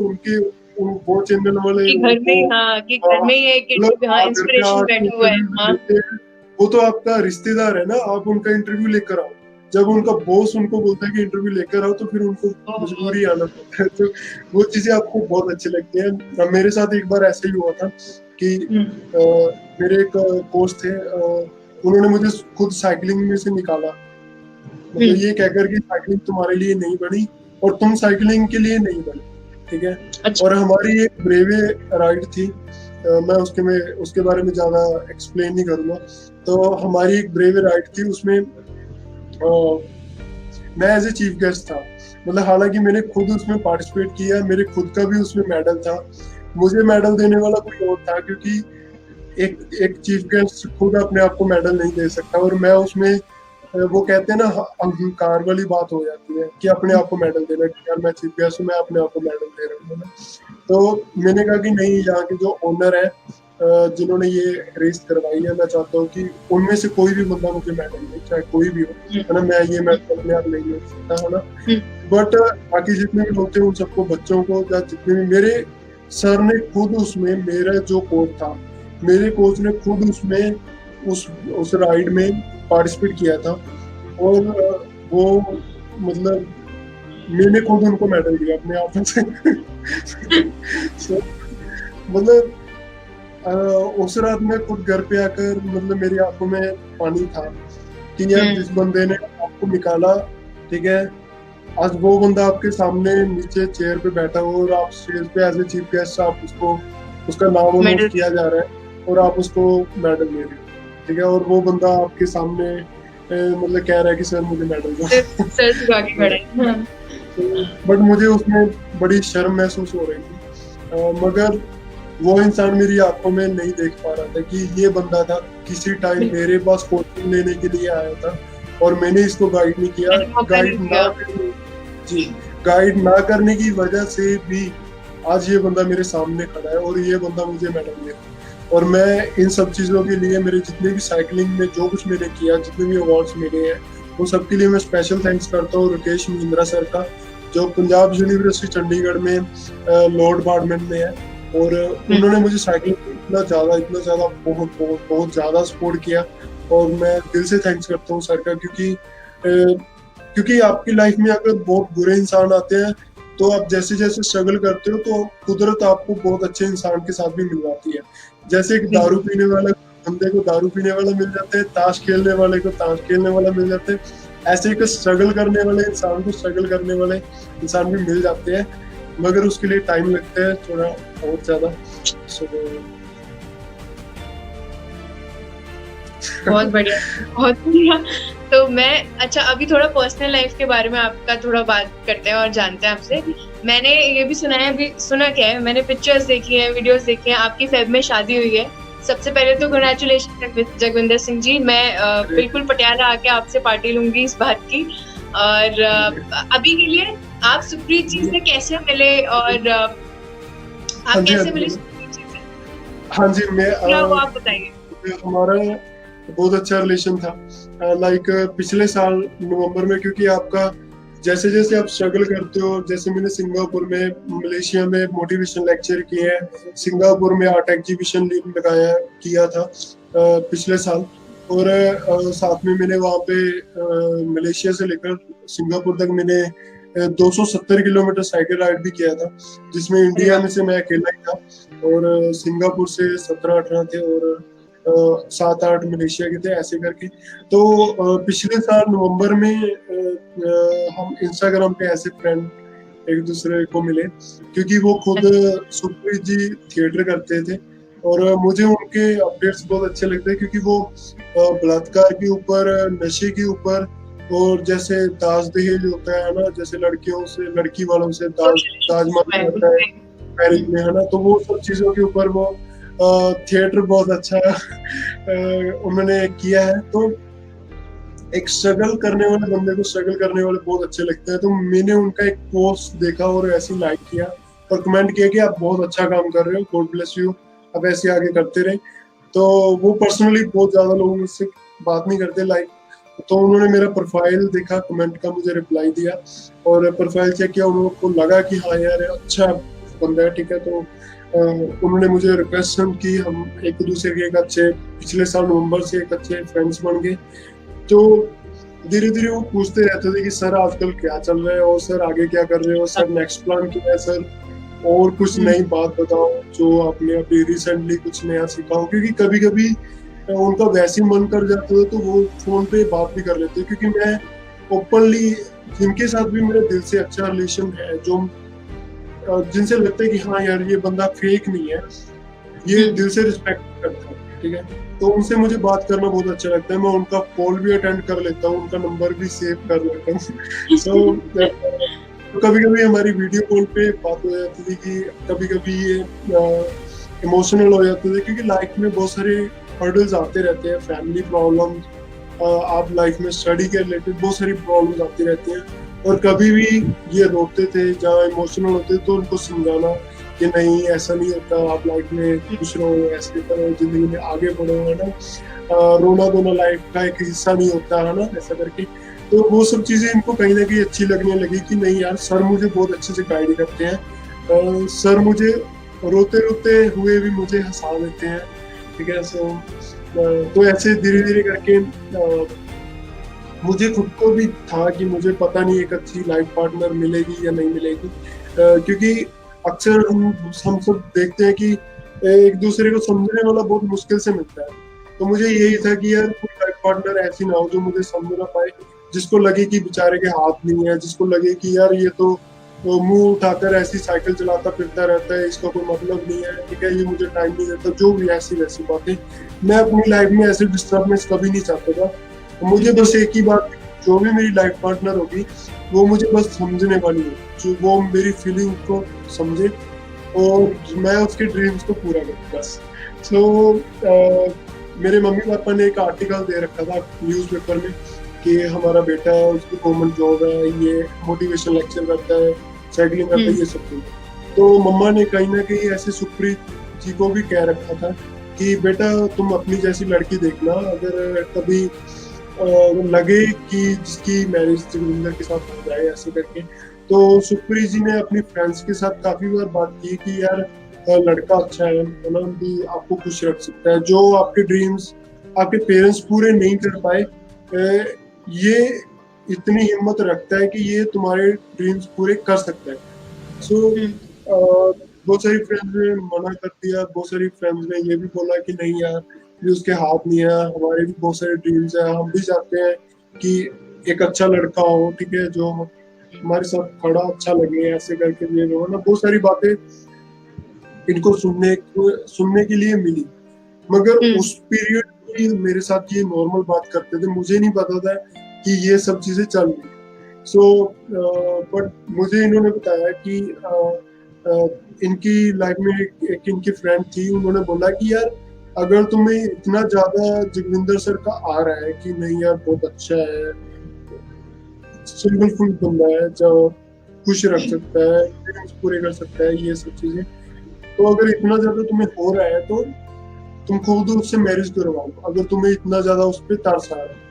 वो चैनल वाले
घर में, हाँ, कि घर में ही एक इंस्पिरेशन बैठा हुआ है, हाँ।
वो तो आपका रिश्तेदार है ना, आप उनका इंटरव्यू लेकर आओ। जब उनका बॉस उनको बोलता है कि इंटरव्यू लेकर आओ, तो फिर उनको मजबूरी आना पड़ता है। तो वो चीजें आपको बहुत अच्छी लगती हैं। मेरे साथ एक बार ऐसे ही हुआ था कि मेरे एक कोच थे, उन्होंने मुझे खुद साइकिलिंग में से निकाला, मतलब ये कहकर कि साइकिलिंग तुम्हारे लिए नहीं बनी और तुम साइकिलिंग के लिए नहीं बने, ठीक है। और हमारी एक ब्रेवे राइड थी, मैं उसके बारे में ज्यादा एक्सप्लेन नहीं करूंगा। तो हमारी एक ब्रेवे राइड थी, उसमें मैं एज ए चीफ गेस्ट था, मतलब हालांकि मैंने खुद उसमें पार्टिसिपेट किया, मेरे खुद का भी उसमें मेडल था, मुझे मेडल देने वाला कोई और था, क्योंकि एक चीफ गेस्ट खुद अपने आप को मेडल नहीं दे सकता, और मैं उसमें, वो कहते हैं ना, अहंकार वाली बात हो जाती है कि अपने आप को मेडल देना, कि यार मैं चीफ गेस्ट हूँ, मैं अपने आप को मेडल दे रहा हूँ ना। तो मैंने कहा कि नहीं, यहाँ के जो ओनर है, जिन्होंने ये रेस करवाई है, मैं चाहता हूँ कि उनमें से कोई भी बंदा मुझे मेडल दे, चाहे कोई भी हो, है ना। मैं ये मेडल अपने आप नहीं ले सकता, है ना। बट बाकी जितने भी लोग थे, उन सबको, बच्चों को, या जितने भी, मेरे सर ने खुद उसमें, मेरा जो कोच था, मेरे कोच ने खुद उसमें उस राइड में पार्टिसिपेट किया था, और वो मतलब मैंने खुद उनको मेडल दिया अपने आप से। मतलब उस रात में खुद घर पे आकर, मतलब मेरी आंखों में पानी था कि यार जिस बंदे ने आपको निकाला, ठीक है, आज वो बंदा आपके सामने नीचे चेयर पे बैठा हो, और आप स्टेज पे एज ए चीफ गेस्ट आप उसका नाम अनाउंस किया जा रहा है, और आप उसको मेडल दे रहे हो, ठीक है। और वो बंदा आपके सामने मतलब कह रहा है कि सर मुझे मेडल दो,
सर झुका के खड़े।
बट मुझे उसमें बड़ी शर्म महसूस हो रही थी, मगर वो इंसान मेरी आंखों में नहीं देख पा रहा था कि ये बंदा था, किसी टाइम मेरे पास कोचिंग लेने के लिए आया था, और मैंने इसको गाइड नहीं किया। गाइड ना करने की वजह से भी आज ये बंदा मेरे सामने खड़ा है, और ये बंदा मुझे मेडल दे रहा है। और मैं इन सब चीजों के लिए, मेरे जितने भी साइकिलिंग में जो कुछ मैंने किया, जितने भी अवार्ड्स मिले हैं, वो सबके लिए मैं स्पेशल थैंक्स करता हूँ रुकेश महिंद्रा सर का, जो पंजाब यूनिवर्सिटी चंडीगढ़ में लॉ डिपार्टमेंट में है, और उन्होंने मुझे साइकिलिंग में इतना ज्यादा बहुत ज्यादा सपोर्ट किया, और मैं दिल से थैंक्स करता हूँ सर का, क्योंकि क्योंकि आपकी लाइफ में अगर बहुत बुरे इंसान आते हैं तो आप जैसे जैसे स्ट्रगल करते हो तो कुदरत आपको बहुत अच्छे इंसान के साथ भी मिलवाती है। जैसे एक दारू पीने वाला बंदे को दारू पीने वाला मिल जाता है, ताश खेलने वाले को ताश खेलने वाला मिल जाता है, ऐसे ही स्ट्रगल करने वाले इंसान को स्ट्रगल करने वाले इंसान भी मिल जाते हैं, मगर उसके लिए टाइम लगता है थोड़ा बहुत ज्यादा।
बहुत बढ़िया, बहुत बढ़िया। तो मैं अच्छा अभी थोड़ा पर्सनल लाइफ के बारे में आपका थोड़ा बात करते हैं और जानते हैं आपसे। मैंने ये भी सुना है, अभी सुना क्या है, मैंने पिक्चर्स देखी है, वीडियोस देखी हैं, आपकी फेब में शादी हुई है। सबसे पहले तो कांग्रेचुलेशन जगविंदर सिंह जी। मैं बिल्कुल पटियाला आके आपसे पार्टी लूंगी इस बात की। और अभी के लिए आप सुप्रीत जी से कैसे मिले और आप कैसे मिले सुप्रीत जी से?
हाँ जी, मैं
वो आप बताइए।
हमारा बहुत अच्छा रिलेशन था। लाइक पिछले साल नवंबर में, क्योंकि आपका जैसे जैसे आप स्ट्रगल करते हो, जैसे मैंने सिंगापुर में, मलेशिया में मोटिवेशन लेक्चर किए हैं, सिंगापुर में आर्ट एग्जीबिशन लगाया किया था पिछले साल, और साथ में मैंने वहाँ पे मलेशिया से लेकर सिंगापुर तक मैंने 270 किलोमीटर साइकिल राइड भी किया था, जिसमें इंडिया में से मैं अकेला ही था, और सिंगापुर से 17-18 थे और 7-8 मलेशिया के थे, ऐसे करके। तो पिछले साल नवंबर में हम इंस्टाग्राम पे ऐसे फ्रेंड एक दूसरे को मिले, क्योंकि वो खुद सुप्रीत जी थिएटर करते थे और मुझे उनके अपडेट्स बहुत अच्छे लगते हैं, क्योंकि वो बलात्कार के ऊपर, नशे के ऊपर, और जैसे दाज दहेज होता है ना, जैसे लड़कियों से, लड़की वालों से दाज मांगा जाता है मैरिज में, है ना, तो वो सब चीजों के ऊपर वो थिएटर बहुत अच्छा उन्होंने किया है। तो एक स्ट्रगल करने वाले बंदे को स्ट्रगल करने वाले बहुत अच्छे लगते हैं। तो मैंने उनका एक पोस्ट देखा और ऐसे लाइक किया और कमेंट किया कि आप बहुत अच्छा काम कर रहे हो, गॉड ब्लेस यू, आप ऐसे आगे करते रहे। तो वो पर्सनली बहुत ज्यादा लोग मुझसे बात नहीं करते, लाइक, तो उन्होंने मेरा प्रोफाइल देखा, कमेंट का मुझे रिप्लाई दिया और प्रोफाइल चेक किया, उनको लगा कि हाँ यार अच्छा बंदा है, ठीक है। तो उन्होंने मुझे रिक्वेस्ट की, हम एक दूसरे के एक अच्छे, पिछले साल नवंबर से एक अच्छे फ्रेंड्स बन गए। तो धीरे धीरे वो पूछते रहते थे कि सर आजकल क्या चल रहा है, और सर आगे क्या कर रहे हो, सर नेक्स्ट प्लान क्या है, सर और कुछ नई बात बताओ जो आपने अभी रिसेंटली कुछ नया सीखा हो, क्योंकि कभी कभी उनका वैसे ही मन कर जाता है तो वो फोन पे बात भी कर लेते हैं, क्योंकि मैं ओपनली जिनके साथ भी मेरे दिल से अच्छा रिलेशन है, जो जिनसे लगता है कि हाँ यार ये बंदा फेक नहीं है, ये दिल से रिस्पेक्ट करता है, ठीक है, तो उनसे मुझे बात करना बहुत अच्छा लगता है। मैं उनका कॉल भी अटेंड कर लेता हूँ, उनका नंबर भी सेव कर लेता हूँ। सो कभी कभी हमारी वीडियो कॉल पे बात हो जाती थी, कि कभी कभी ये इमोशनल हो जाते थे, क्योंकि लाइफ में बहुत सारे हर्डल्स आते रहते हैं, फैमिली प्रॉब्लम, आप लाइफ में स्टडी के रिलेटेड बहुत सारी प्रॉब्लम्स आती रहती हैं, और कभी भी ये रोते थे, जहाँ इमोशनल होते तो उनको समझाना कि नहीं ऐसा नहीं होता, आप लाइफ में खुश रहो, ऐसे करो, जिंदगी में आगे बढ़ो, है ना, रोना धोना लाइफ का एक हिस्सा नहीं होता, है ना, ऐसा करके। तो वो सब चीजें इनको कहीं ना कहीं अच्छी लगने लगी कि नहीं यार सर मुझे बहुत अच्छे से गाइड करते हैं, सर मुझे रोते रोते हुए भी मुझे हंसा देते हैं, ठीक है। सो तो ऐसे धीरे धीरे करके मुझे खुद को भी था कि मुझे पता नहीं एक अच्छी लाइफ पार्टनर मिलेगी या नहीं मिलेगी, क्योंकि अक्सर हम सब देखते हैं कि एक दूसरे को समझने वाला बहुत मुश्किल से मिलता है। तो मुझे यही था कि यार कोई लाइफ पार्टनर ऐसी ना हो जो मुझे समझ ना पाए, जिसको लगे कि बेचारे के हाथ नहीं है, जिसको लगे कि यार ये तो मुंह उठाकर ऐसी साइकिल चलाता फिरता रहता है, इसका कोई मतलब नहीं है, ठीक है, ये मुझे टाइम नहीं देता, जो भी ऐसी वैसी बातें। मैं अपनी लाइफ में ऐसे डिस्टर्बेंस कभी नहीं चाहता था। मुझे बस एक ही बात, जो भी मेरी लाइफ पार्टनर होगी वो मुझे बस समझने वाली है, जो वो मेरी फीलिंग को समझे और मैं उसके ड्रीम्स को पूरा करूँ बस। सो मेरे मम्मी पापा ने एक आर्टिकल दे रखा था न्यूज़पेपर में कि हमारा बेटा है, उसकी गवर्नमेंट जॉब है, ये मोटिवेशन लेक्चर करता है, साइकिलिंग करता है, ये सब कुछ। तो मम्मा ने कहीं ना कहीं ऐसे सुप्रीत जी को भी कह रखा था कि बेटा तुम अपनी जैसी लड़की देखना, अगर कभी लगे कि जिसकी मैरिज जगविंदर के साथ हो जाए, ऐसे करके। तो सुप्रीत जी ने अपनी फ्रेंड्स के साथ काफी बार बात की कि यार लड़का अच्छा है ना, भी आपको खुश रख सकता है, जो आपके ड्रीम्स आपके पेरेंट्स पूरे नहीं कर पाए, ये इतनी हिम्मत रखता है कि ये तुम्हारे ड्रीम्स पूरे कर सकता है। सो बहुत सारी फ्रेंड्स ने मना कर दिया, बहुत सारी फ्रेंड्स ने ये भी बोला कि नहीं यार ये उसके हाथ नहीं है, हमारे भी बहुत सारे ड्रीम्स है, हम भी चाहते हैं कि एक अच्छा लड़का हो, ठीक है, जो हमारे साथ खड़ा अच्छा लगे, ऐसे करके ये वो ना बहुत सारी बातें इनको सुनने के लिए मिली। मगर उस पीरियड में मेरे साथ ये नॉर्मल बात करते थे, मुझे नहीं पता था कि ये सब चीजें चल रही। सो बट मुझे इन्होंने बताया कि इनकी लाइफ में एक इनकी फ्रेंड थी, उन्होंने बोला कि यार अगर तुम्हें इतना ज्यादा जोगिंदर सर का आ रहा है कि नहीं यार बहुत अच्छा है, सिंपल फुल बंदा है जो खुश रख सकता है, ड्रीम्स पूरे कर सकता है, ये सब चीजें, तो अगर इतना ज्यादा तुम्हें हो रहा है तो तुम खुद उससे मैरिज करवाओ, अगर तुम्हें इतना ज्यादा उस पर तरस आ रहा है।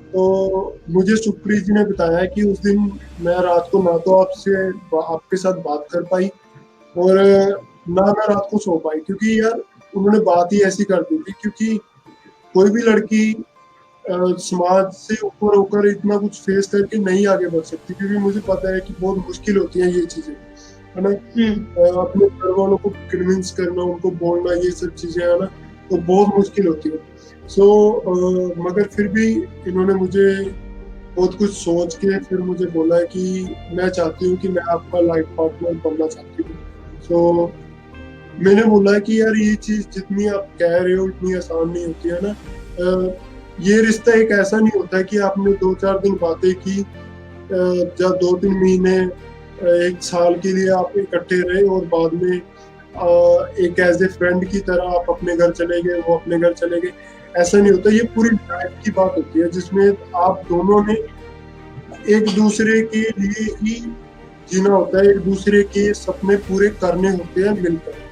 तो मुझे सुप्रीत जी ने बताया कि उस दिन मैं रात को ना तो आपके साथ बात कर पाई और ना मैं रात को सो पाई, क्योंकि यार उन्होंने बात ही ऐसी कर दी थी। क्योंकि कोई भी लड़की समाज से ऊपर होकर इतना कुछ फेस करके नहीं आगे बढ़ सकती, क्योंकि मुझे पता है कि बहुत मुश्किल होती है ये चीजें, है ना। अपने घर वालों को कन्विंस करना, उनको बोलना, ये सब चीजें है ना, तो बहुत मुश्किल होती है। सो मगर फिर भी इन्होंने मुझे बहुत कुछ सोच के फिर मुझे बोला कि मैं चाहती हूँ कि मैं आपका लाइफ पार्टनर बनना चाहती हूँ। सो मैंने बोला कि यार ये चीज जितनी आप कह रहे हो इतनी आसान नहीं होती है ना। ये रिश्ता एक ऐसा नहीं होता कि आपने 2-4 दिन बातें की, या 2-3 महीने, एक साल के लिए आप इकट्ठे रहे और बाद में एक एज ए फ्रेंड की तरह आप अपने घर चले गए, वो अपने घर चले गए। ऐसा नहीं होता, ये पूरी लाइफ की बात होती है जिसमें आप दोनों ने एक दूसरे के लिए ही जीना होता है, एक दूसरे के सपने पूरे करने होते हैं मिलकर।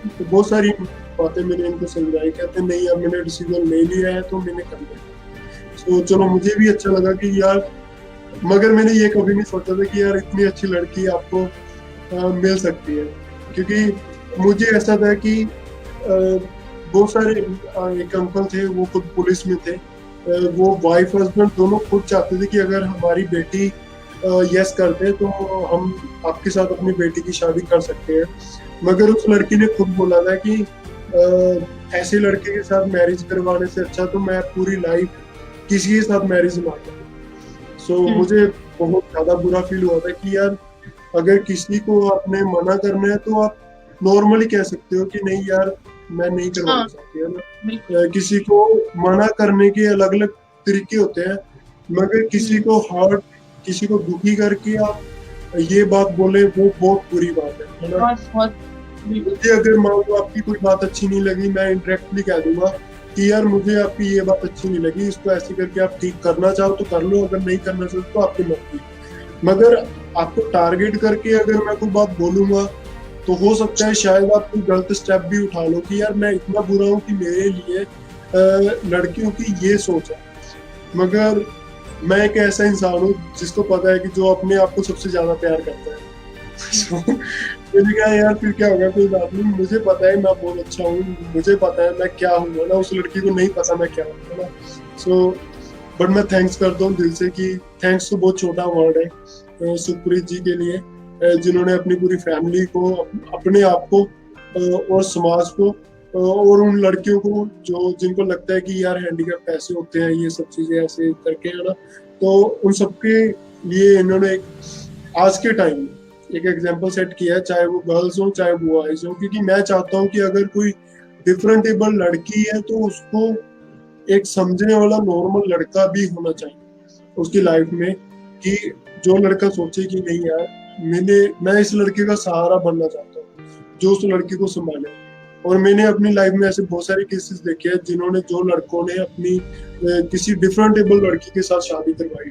तो बहुत सारी बातें मैंने इनको समझाई, कहते नहीं अब मैंने डिसीजन ले लिया है तो मैंने कर लिया। तो चलो मुझे भी अच्छा लगा कि यार, मगर मैंने ये कभी नहीं सोचा था कि यार इतनी अच्छी लड़की आपको मिल सकती है, क्योंकि मुझे ऐसा था कि बहुत सारे एक अंकल थे, वो खुद पुलिस में थे, वो वाइफ हस्बैंड दोनों खुद चाहते थे कि अगर हमारी बेटी यस करते तो हम आपके साथ अपनी बेटी की शादी कर सकते हैं। मगर उस लड़की ने खुद बोला था कि ऐसे लड़के के साथ मैरिज करवाने से अच्छा तो मैं पूरी लाइफ किसी के साथ मैरिज ना करूं। सो मुझे बहुत ज्यादा बुरा फील हुआ था कि यार अगर किसी को आपने मना करना है तो आप नॉर्मली कह सकते हो कि नहीं यार मैं नहीं करवाना चाहती, है ना। किसी को मना करने के अलग अलग तरीके होते हैं, मगर किसी को हर्ट, किसी को दुखी करके आप ये बात बोले वो बहुत बुरी बात है ना। मुझे अगर मान लो आपकी कोई बात अच्छी नहीं लगी, मैं इंडायरेक्टली कह दूंगा कि यार मुझे आपकी ये बात अच्छी नहीं लगी, इसको ऐसे करके आप ठीक करना चाहो तो कर लो, अगर नहीं करना चाहो तो आपकी मर्जी। मगर आपको टारगेट करके अगर मैं कोई बात बोलूंगा तो हो सकता है शायद आप कोई गलत स्टेप भी उठा लो कि यार मैं इतना बुरा हूँ कि मेरे लिए लड़कियों की ये सोच है। मगर मैं एक ऐसा इंसान हूँ जिसको पता है कि जो अपने आप को सबसे ज्यादा प्यार करता है। मैंने कहा यार फिर क्या होगा, कोई बात नहीं, मुझे पता है मैं बहुत अच्छा हूँ, मुझे पता है मैं क्या हूँ ना, उस लड़की को नहीं पता मैं क्या हूँ ना। सो बट मैं थैंक्स करता हूँ दिल से कि थैंक्स तो बहुत छोटा वर्ड है सुप्रीत जी के लिए, जिन्होंने अपनी पूरी फैमिली को, अपने आप को और समाज को और उन लड़कियों को जो जिनको लगता है कि यार हैंडीकैप ऐसे होते हैं, ये सब चीजें ऐसे करके, है ना, तो उन सबके लिए इन्होंने आज के टाइम में एक एग्जाम्पल सेट किया है, चाहे वो गर्ल्स हो चाहे वो बॉयज हो। क्योंकि मैं चाहता हूँ कि अगर कोई डिफरेंटेबल लड़की है तो उसको एक समझने वाला नॉर्मल लड़का भी होना चाहिए उसकी लाइफ में, कि जो लड़का सोचे कि नहीं यार मैं इस लड़के का सहारा बनना चाहता हूँ, जो उस लड़की को संभाले। और मैंने अपनी लाइफ में ऐसे बहुत सारे केसेस देखे हैं जिन्होंने, जो लड़कों ने अपनी किसी डिफरेंटेबल लड़की के साथ शादी करवाई,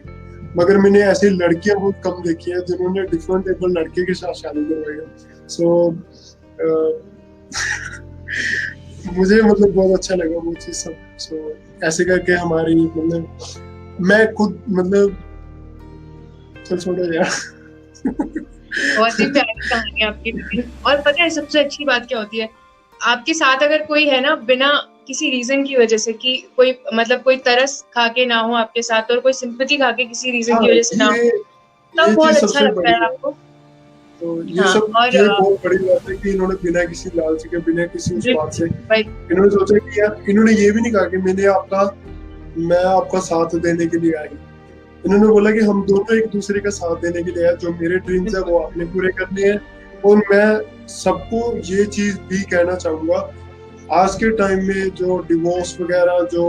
मगर मैंने ऐसी लड़कियां बहुत कम देखी है जिन्होंने डिफरेंटेबल लड़के के साथ शादी करवाई है। सो मुझे मतलब बहुत अच्छा लगा वो चीज सब। सो ऐसे करके हमारी मतलब मैं खुद मतलब चल छोड़ो यार।
बहुत ही प्यारी कहानी आपकी। और पता है सबसे अच्छी बात क्या होती है, आपके साथ अगर कोई है ना, बिना किसी रीजन की वजह से, कि कोई मतलब कोई तरस खा के ना हो आपके साथ और कोई सिंपैथी खा के किसी रीजन
हाँ,
की वजह से ना हो,
ये
तब बहुत
चीज
अच्छा
सबसे
लगता
बड़ी
है
है।
आपको।
तो
हाँ और
ये बहुत बड़ी बात है कि इन्होंने बिना किसी लालच के, बिना किसी उस बात से,
भाई
इन्होंने सोचा कि यार, इन्होंने ये भी नहीं कहा कि मैं आपका साथ देने के लिए आई। इन्होंने बोला कि हम दोनों एक दूसरे का साथ देने के लिए आए, जो मेरे ड्रीम्स है वो आपने पूरे करने हैं। और मैं सबको ये चीज भी कहना चाहूंगा, आज के टाइम में जो डिवोर्स वगैरह, जो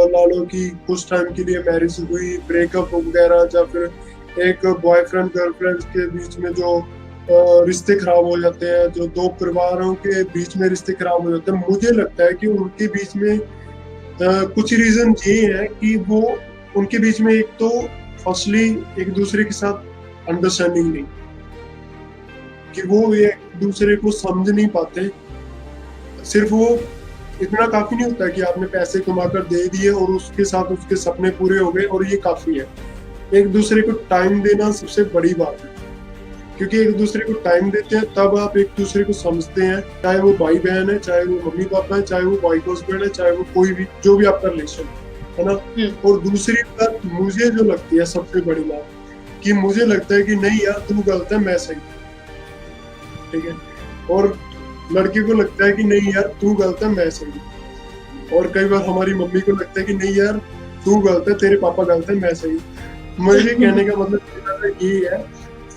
ला लो कि कुछ टाइम के लिए मैरिज हुई, ब्रेकअप वगैरह, या फिर एक बॉयफ्रेंड गर्लफ्रेंड के बीच में जो रिश्ते खराब हो जाते हैं, जो दो परिवारों के बीच में रिश्ते खराब हो जाते हैं, मुझे लगता है कि उनके बीच में कुछ रीजन ये है कि वो उनके बीच में, एक तो फर्स्टली एक दूसरे के साथ अंडरस्टैंडिंग नहीं, कि वो एक दूसरे को समझ नहीं पाते। सिर्फ वो इतना काफी नहीं होता कि आपने पैसे कमाकर दे दिए और उसके साथ उसके सपने पूरे हो गए और ये काफी है। एक दूसरे को टाइम देना सबसे बड़ी बात है, क्योंकि एक दूसरे को टाइम देते हैं तब आप एक दूसरे को समझते हैं, चाहे वो भाई बहन है, चाहे वो मम्मी पापा है, चाहे वो वाइफ हस्बैंड है, चाहे वो कोई भी, जो भी आपका रिलेशन है ना। और दूसरी बात मुझे जो लगती है सबसे बड़ी बात, कि मुझे लगता है कि नहीं यार तू गलत है मैं सही, ठीक है। और लड़की को लगता है कि नहीं यार तू गलत है मैं सही। और कई बार हमारी मम्मी को लगता है कि नहीं यार तू गलत है, तेरे पापा गलत है मैं सही। मुझे कहने का मतलब ये है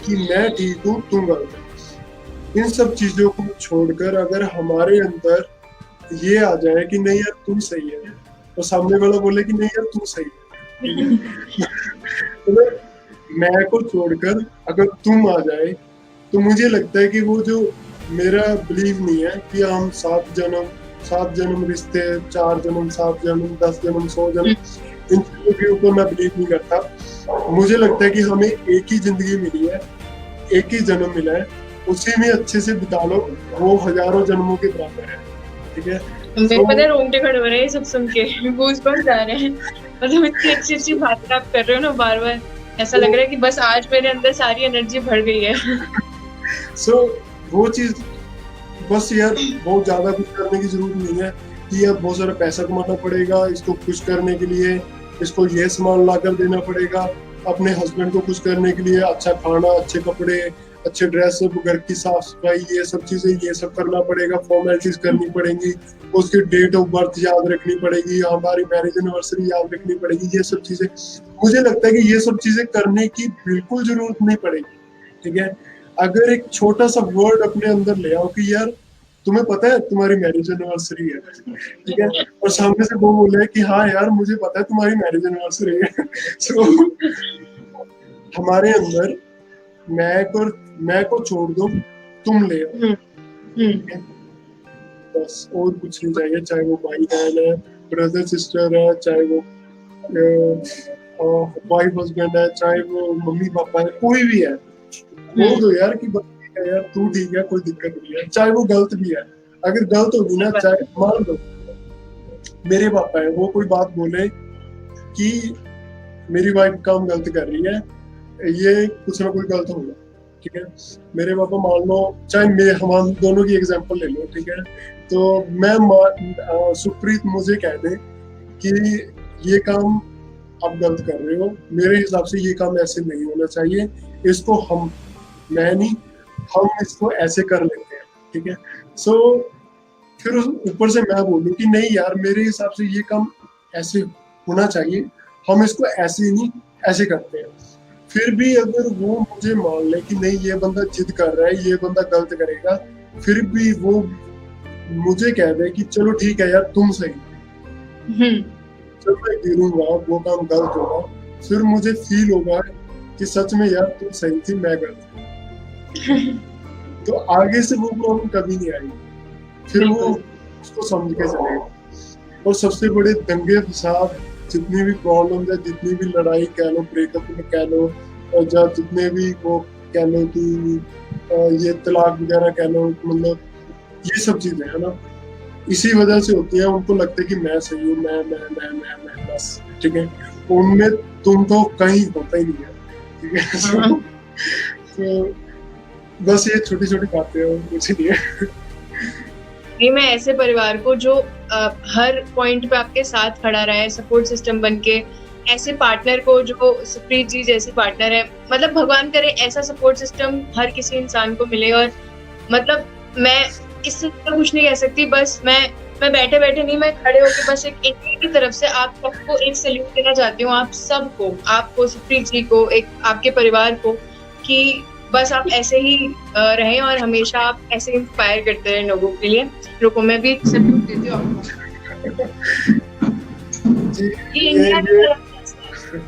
कि मैं ठीक हूँ तुम गलत है। इन सब चीजों को छोड़कर अगर हमारे अंदर ये आ जाए कि नहीं यार तुम सही है, तो सामने वाला बोले कि नहीं यार तुम सही है, तो मैं को छोड़कर अगर तुम आ जाए, तो मुझे लगता है कि वो जो मेरा बिलीव नहीं है कि हम 7 जन्म रिश्ते, 4 जन्म, 7 जन्म, 10 जन्म, 100 जन्म, इन चीजों के ऊपर मैं बिलीव नहीं करता। मुझे लगता है कि हमें एक ही जिंदगी मिली है, एक ही जन्म मिला है, उसी में अच्छे से बिता लो, वो हजारों जन्मों के बराबर है, ठीक है।
मेरे पता है रोंगटे खड़े हो रहे हैं सब सुन के, गूज़बम्प्स आ रहे हैं। मतलब इतनी अच्छी अच्छी बातें आप कर रहे हो ना बार बार, ऐसा लग रहा है कि बस आज मेरे अंदर सारी एनर्जी भर गई है।
वो चीज बस यार, बहुत ज्यादा कुछ करने की जरूरत नहीं है कि यार बहुत सारा पैसा कमाना पड़ेगा इसको खुश करने के लिए, इसको ये सामान ला कर देना पड़ेगा, अपने हस्बैंड को खुश करने के लिए अच्छा खाना, अच्छे कपड़े, अच्छे ड्रेस, घर की साफ सफाई, ये सब चीजें, ये सब करना पड़ेगा, फॉर्मेलिटीज करनी पड़ेंगी, उसकी डेट ऑफ बर्थ याद रखनी पड़ेगी, हमारी मैरिज एनिवर्सरी याद रखनी पड़ेगी, ये सब चीजें। मुझे लगता है कि ये सब चीजें करने की बिल्कुल जरूरत नहीं पड़ेगी, ठीक है। अगर एक छोटा सा वर्ड अपने अंदर ले आओ कि यार तुम्हें पता है तुम्हारी मैरिज एनिवर्सरी है, ठीक है, और सामने से वो बोले कि हाँ यार मुझे पता है तुम्हारी मैरिज एनिवर्सरी है। तो हमारे अंदर मैं को छोड़ दो, तुम ले आओ, बस और कुछ नहीं चाहिए। चाहे वो भाई बहन है, ब्रदर सिस्टर है, चाहे वो वाइफ हस्बैंड है, चाहे वो मम्मी पापा है, कोई भी है, बोल दो यार कि बस ठीक है यार तू ठीक है, कोई दिक्कत नहीं है, चाहे वो गलत भी है। अगर गलत होगी ना, चाहे मान लो मेरे पापा है, वो कोई बात बोले कि मेरी वाइफ काम गलत कर रही है, ये कुछ ना कुछ गलत होगा, ठीक है। मेरे पापा मान लो, चाहे हम दोनों की एग्जांपल ले लो, ठीक है, तो मैं सुप्रीत मुझे कह दे कि ये काम आप गलत कर रहे हो, मेरे हिसाब से ये काम ऐसे नहीं होना चाहिए, इसको मैं नहीं, हम इसको ऐसे कर लेते हैं, ठीक है। सो फिर ऊपर से मैं बोलूं कि नहीं यार मेरे हिसाब से ये काम ऐसे होना चाहिए, हम इसको ऐसे नहीं ऐसे करते हैं। फिर भी अगर वो मुझे मान ले कि नहीं ये बंदा जिद कर रहा है, ये बंदा गलत करेगा, फिर भी वो मुझे कह दे कि चलो ठीक है यार तुम सही, जब मैं गिरूंगा वो काम गलत होगा, फिर मुझे फील होगा कि सच में यार तुम सही थी मैं गलत थी। तो आगे से वो प्रॉब्लम कभी नहीं आएगी, फिर वो उसको समझ के चलेगा। और सबसे बड़े दंगे फसाद, जितनी भी प्रॉब्लम है, जितनी भी लड़ाई कह लो, ब्रेकअप में कह लो, और जब जितने भी वो कह लो कि ये तलाक वगैरह कह लो, मतलब ये सब चीजें है ना, इसी वजह से होती है। उनको लगता है कि मैं सही हूँ, मैं बस, ठीक है, उनमें तुम तो कहीं होता ही नहीं है, ठीक है। तो बस ये छोटी छोटी बातें हैं, कुछ नहीं है।
ये मैं ऐसे परिवार को जो हर पॉइंट पे आपके साथ खड़ा रहा है, सपोर्ट सिस्टम बन के, ऐसे पार्टनर को जो सुप्रीत जी जैसे पार्टनर है, मतलब भगवान करे ऐसा सपोर्ट सिस्टम हर किसी इंसान को मिले। और मतलब मैं इससे तो कुछ नहीं कह सकती, बस मैं बैठे बैठे नहीं, मैं खड़े होकर बस एक इंडिया की तरफ से आप सबको एक सैल्यूट देना चाहती हूँ, आप सबको, आपको, सुप्रीत जी को, एक आपके परिवार को, कि बस आप ऐसे ही रहें और हमेशा आप ऐसे इंस्पायर करते रहें लोगों के लिए। रुको मैं भी सैल्यूट देती हूँ आपको।
जी
ये इंडिया की तरफ से।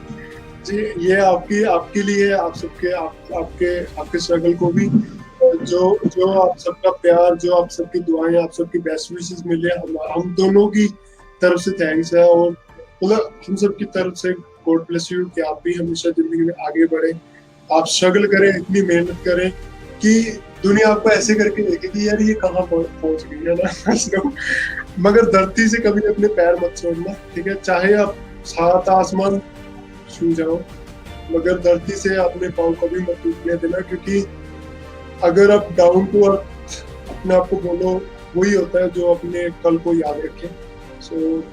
जी, ये आपकी आपके लिए, आप सबके आपके आपके स्ट्रगल को भी जो जो आप सबका प्यार, जो आप सबकी दुआएं, आप सबकी बेस्ट विशेस मिले, हम दोनों की तरफ से थैंक्स है। और मतलब हम सब की तरफ से गॉड ब्लेस यू कि आप भी हमेशा जिंदगी में आगे बढ़े, आप स्ट्रगल करें, इतनी मेहनत करें कि दुनिया आपको ऐसे करके देखे कि यार ये कहाँ पहुंच गई है ना। मगर धरती से कभी अपने पैर मत छोड़ना, ठीक है? चाहे आप 7 आसमान छू जाओ, मगर धरती से अपने पाँव कभी मत टूटने देना, क्योंकि अगर आप डाउन टू अर्थ अपने आप को बोलो, वही होता है जो अपने कल को याद रखे। सो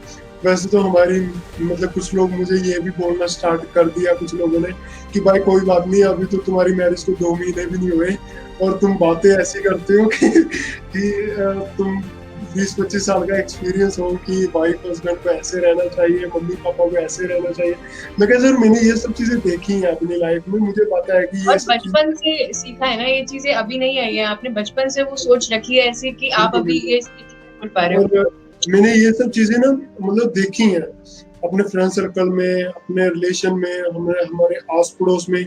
वैसे तो हमारी मतलब कुछ लोग मुझे ये भी बोलना स्टार्ट कर दिया कुछ लोगों ने कि भाई कोई बात नहीं, अभी तो तुम्हारी मैरिज को 2 महीने भी नहीं हुए और तुम बातें ऐसी करते हो कि तुम 20-25 साल का एक्सपीरियंस हो कि वाइफ हस्बैंड को ऐसे रहना चाहिए, मम्मी पापा को ऐसे रहना चाहिए। मैं कहा सर मैंने ये सब चीजें देखी हैं अपनी लाइफ में, मुझे पता है कि ये सब
बचपन से सीखा है ना, ये चीजें अभी नहीं आई है, आपने बचपन से वो सोच रखी है ऐसी कि आप अभी ये बोल पा रहे हो।
मैंने ये सब चीजें ना मतलब देखी हैं अपने फ्रेंड सर्कल में, अपने रिलेशन में, हमारे आस पड़ोस में।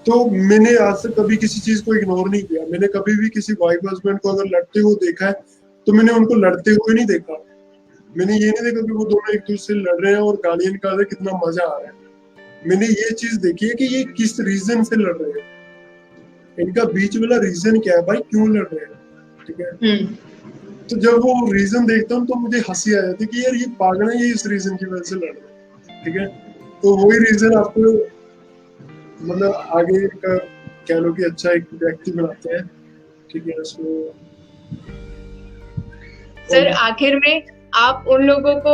तो मैंने आज तक कभी किसी चीज को इग्नोर नहीं किया। मैंने कभी भी किसी वाइफ हस्बैंड को अगर लड़ते हुए देखा है तो मैंने उनको लड़ते हुए नहीं देखा। मैंने ये नहीं देखा कि वो दोनों एक दूसरे से लड़ रहे हैं और गालियां निकाल रहे, कितना मजा आ रहा है। मैंने ये चीज देखी है कि ये किस रीजन से लड़ रहे हैं, इनका बीच वाला रीजन क्या है, भाई क्यों लड़ रहे हैं, ठीक है? तो जब वो रीजन देखता हूँ तो मुझे हंसी आ जाती है कि यार ये पागल है, ये इस रीजन की वजह से लड़ रहे हैं, ठीक है? तो वही रीजन आपको मतलब आगे का कह लो कि अच्छा एक व्यक्ति बनाते हैं, ठीक है?
सर आखिर में आप उन लोगों को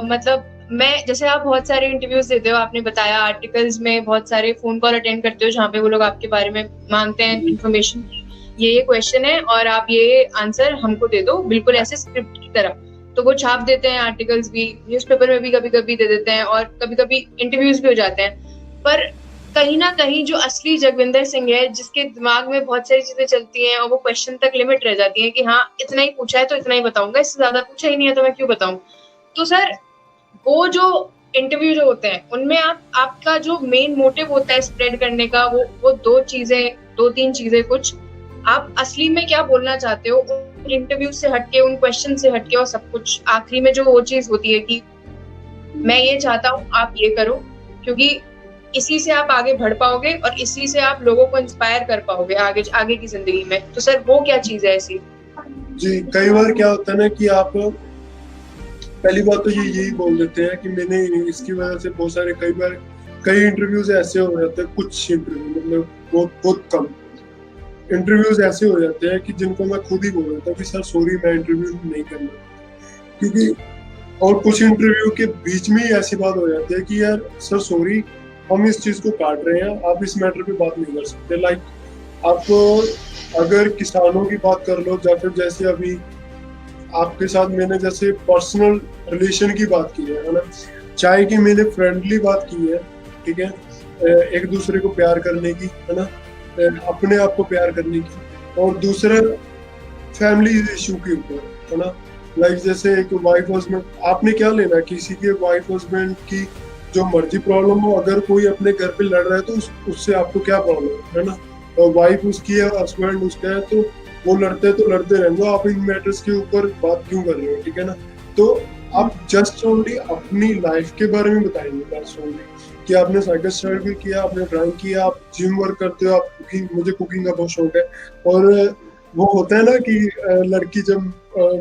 मतलब मैं, जैसे आप बहुत सारे इंटरव्यूज देते हो, आपने बताया आर्टिकल्स में बहुत सारे फोन कॉल अटेंड करते हो जहाँ पे वो लोग आपके बारे में मांगते हैं इन्फॉर्मेशन, ये क्वेश्चन है और आप ये आंसर हमको दे दो, बिल्कुल ऐसे स्क्रिप्ट की तरह। तो वो छाप देते हैं, आर्टिकल्स भी न्यूज़पेपर में भी कभी कभी दे देते हैं और कभी कभी इंटरव्यूज भी हो जाते हैं। पर कहीं ना कहीं जो असली जगविंदर सिंह है, जिसके दिमाग में बहुत सारी चीजें चलती हैं और वो क्वेश्चन तक लिमिट रह जाती है कि हाँ इतना ही पूछा है तो इतना ही बताऊंगा, इससे ज्यादा पूछा ही नहीं है तो मैं क्यों बताऊं। तो सर वो जो इंटरव्यू जो होते हैं उनमें आपका जो मेन मोटिव होता है स्प्रेड करने का, वो 2-3 चीजें कुछ आप असली में क्या बोलना चाहते हो उन इंटरव्यू से हटके, उन क्वेश्चन से हटके, और सब कुछ आखिरी में जो वो चीज होती है कि मैं ये चाहता हूँ आप ये करो, क्योंकि इसी से आप आगे बढ़ पाओगे और इसी से आप लोगों को इंस्पायर कर पाओगे आगे की जिंदगी में। तो सर वो क्या चीज है ऐसी?
जी, कई बार क्या होता है ना कि आप पहली बात तो यही बोल देते हैं कि मैंने इसकी वजह से बहुत सारे कई इंटरव्यूज ऐसे हो जाते हैं, कुछ इंटरव्यू मतलब बहुत कम इंटरव्यूज ऐसे हो जाते हैं कि जिनको मैं खुद ही बोल देता हूँ कि सर सॉरी मैं इंटरव्यू नहीं करना, क्योंकि और कुछ इंटरव्यू के बीच में ही ऐसी बात हो जाती है कि यार सर सॉरी हम इस चीज को काट रहे हैं, आप इस मैटर पे बात नहीं कर सकते। लाइक आप अगर किसानों की बात कर लो, या फिर जैसे अभी आपके साथ मैंने जैसे पर्सनल रिलेशन की बात की है ना, चाहे कि मैंने फ्रेंडली बात की है, ठीक है, एक दूसरे को प्यार करने की, है ना, अपने आप को प्यार करने की, और दूसरा फैमिली इशू के ऊपर, है ना। लाइक जैसे एक वाइफ हस्बैंड, आपने क्या लेना किसी के वाइफ हस्बैंड की जो मर्जी प्रॉब्लम हो, अगर कोई अपने घर पे लड़ रहा है तो उससे आपको क्या प्रॉब्लम है ना। और वाइफ उसकी है, हस्बैंड उसका है, तो वो लड़ते हैं तो लड़ते रहेंगे, आप इन मैटर्स के ऊपर बात क्यों कर रहे हो, ठीक है ना। तो आप जस्ट ओनली अपनी लाइफ के बारे में बताएंगे, जस्ट ओनली कि आपने साइकिल स्ट्रगल किया, आपने ड्राइंग किया, आप जिम वर्क करते हो, आप कुकिंग, मुझे कुकिंग का बहुत शौक है। और वो होता है ना कि लड़की जब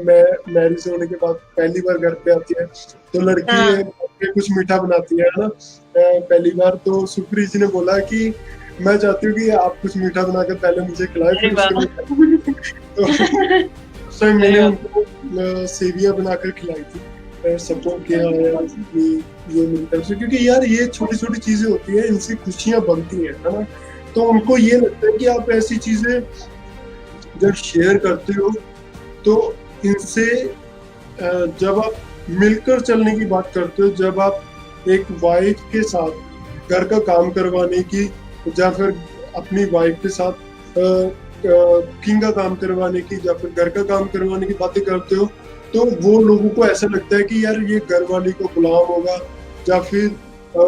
मैं मैरिज होने के बाद पहली बार घर पे आती है तो लड़की कुछ मीठा बनाती है ना पहली बार। तो सुप्रीत जी ने बोला कि मैं चाहती हूँ कि आप कुछ मीठा बनाकर पहले मुझे खिलाए, फिर उसके उस टाइम मैंने उनको सेवियां बनाकर खिलाई थी, सपोर्ट किया है ये मिलता है, क्योंकि यार ये छोटी छोटी चीजें होती है, इनसे खुशियां बनती है ना। तो उनको ये लगता है कि आप ऐसी चीजें जब शेयर करते हो तो इनसे जब आप मिलकर चलने की बात करते हो, जब आप एक वाइफ के साथ घर का काम करवाने की या फिर अपनी वाइफ के साथ कुकिंग का काम करवाने की या फिर घर का काम करवाने की बातें करते हो, तो वो लोगों को ऐसा लगता है कि यार ये घर वाली को गुलाम होगा, या फिर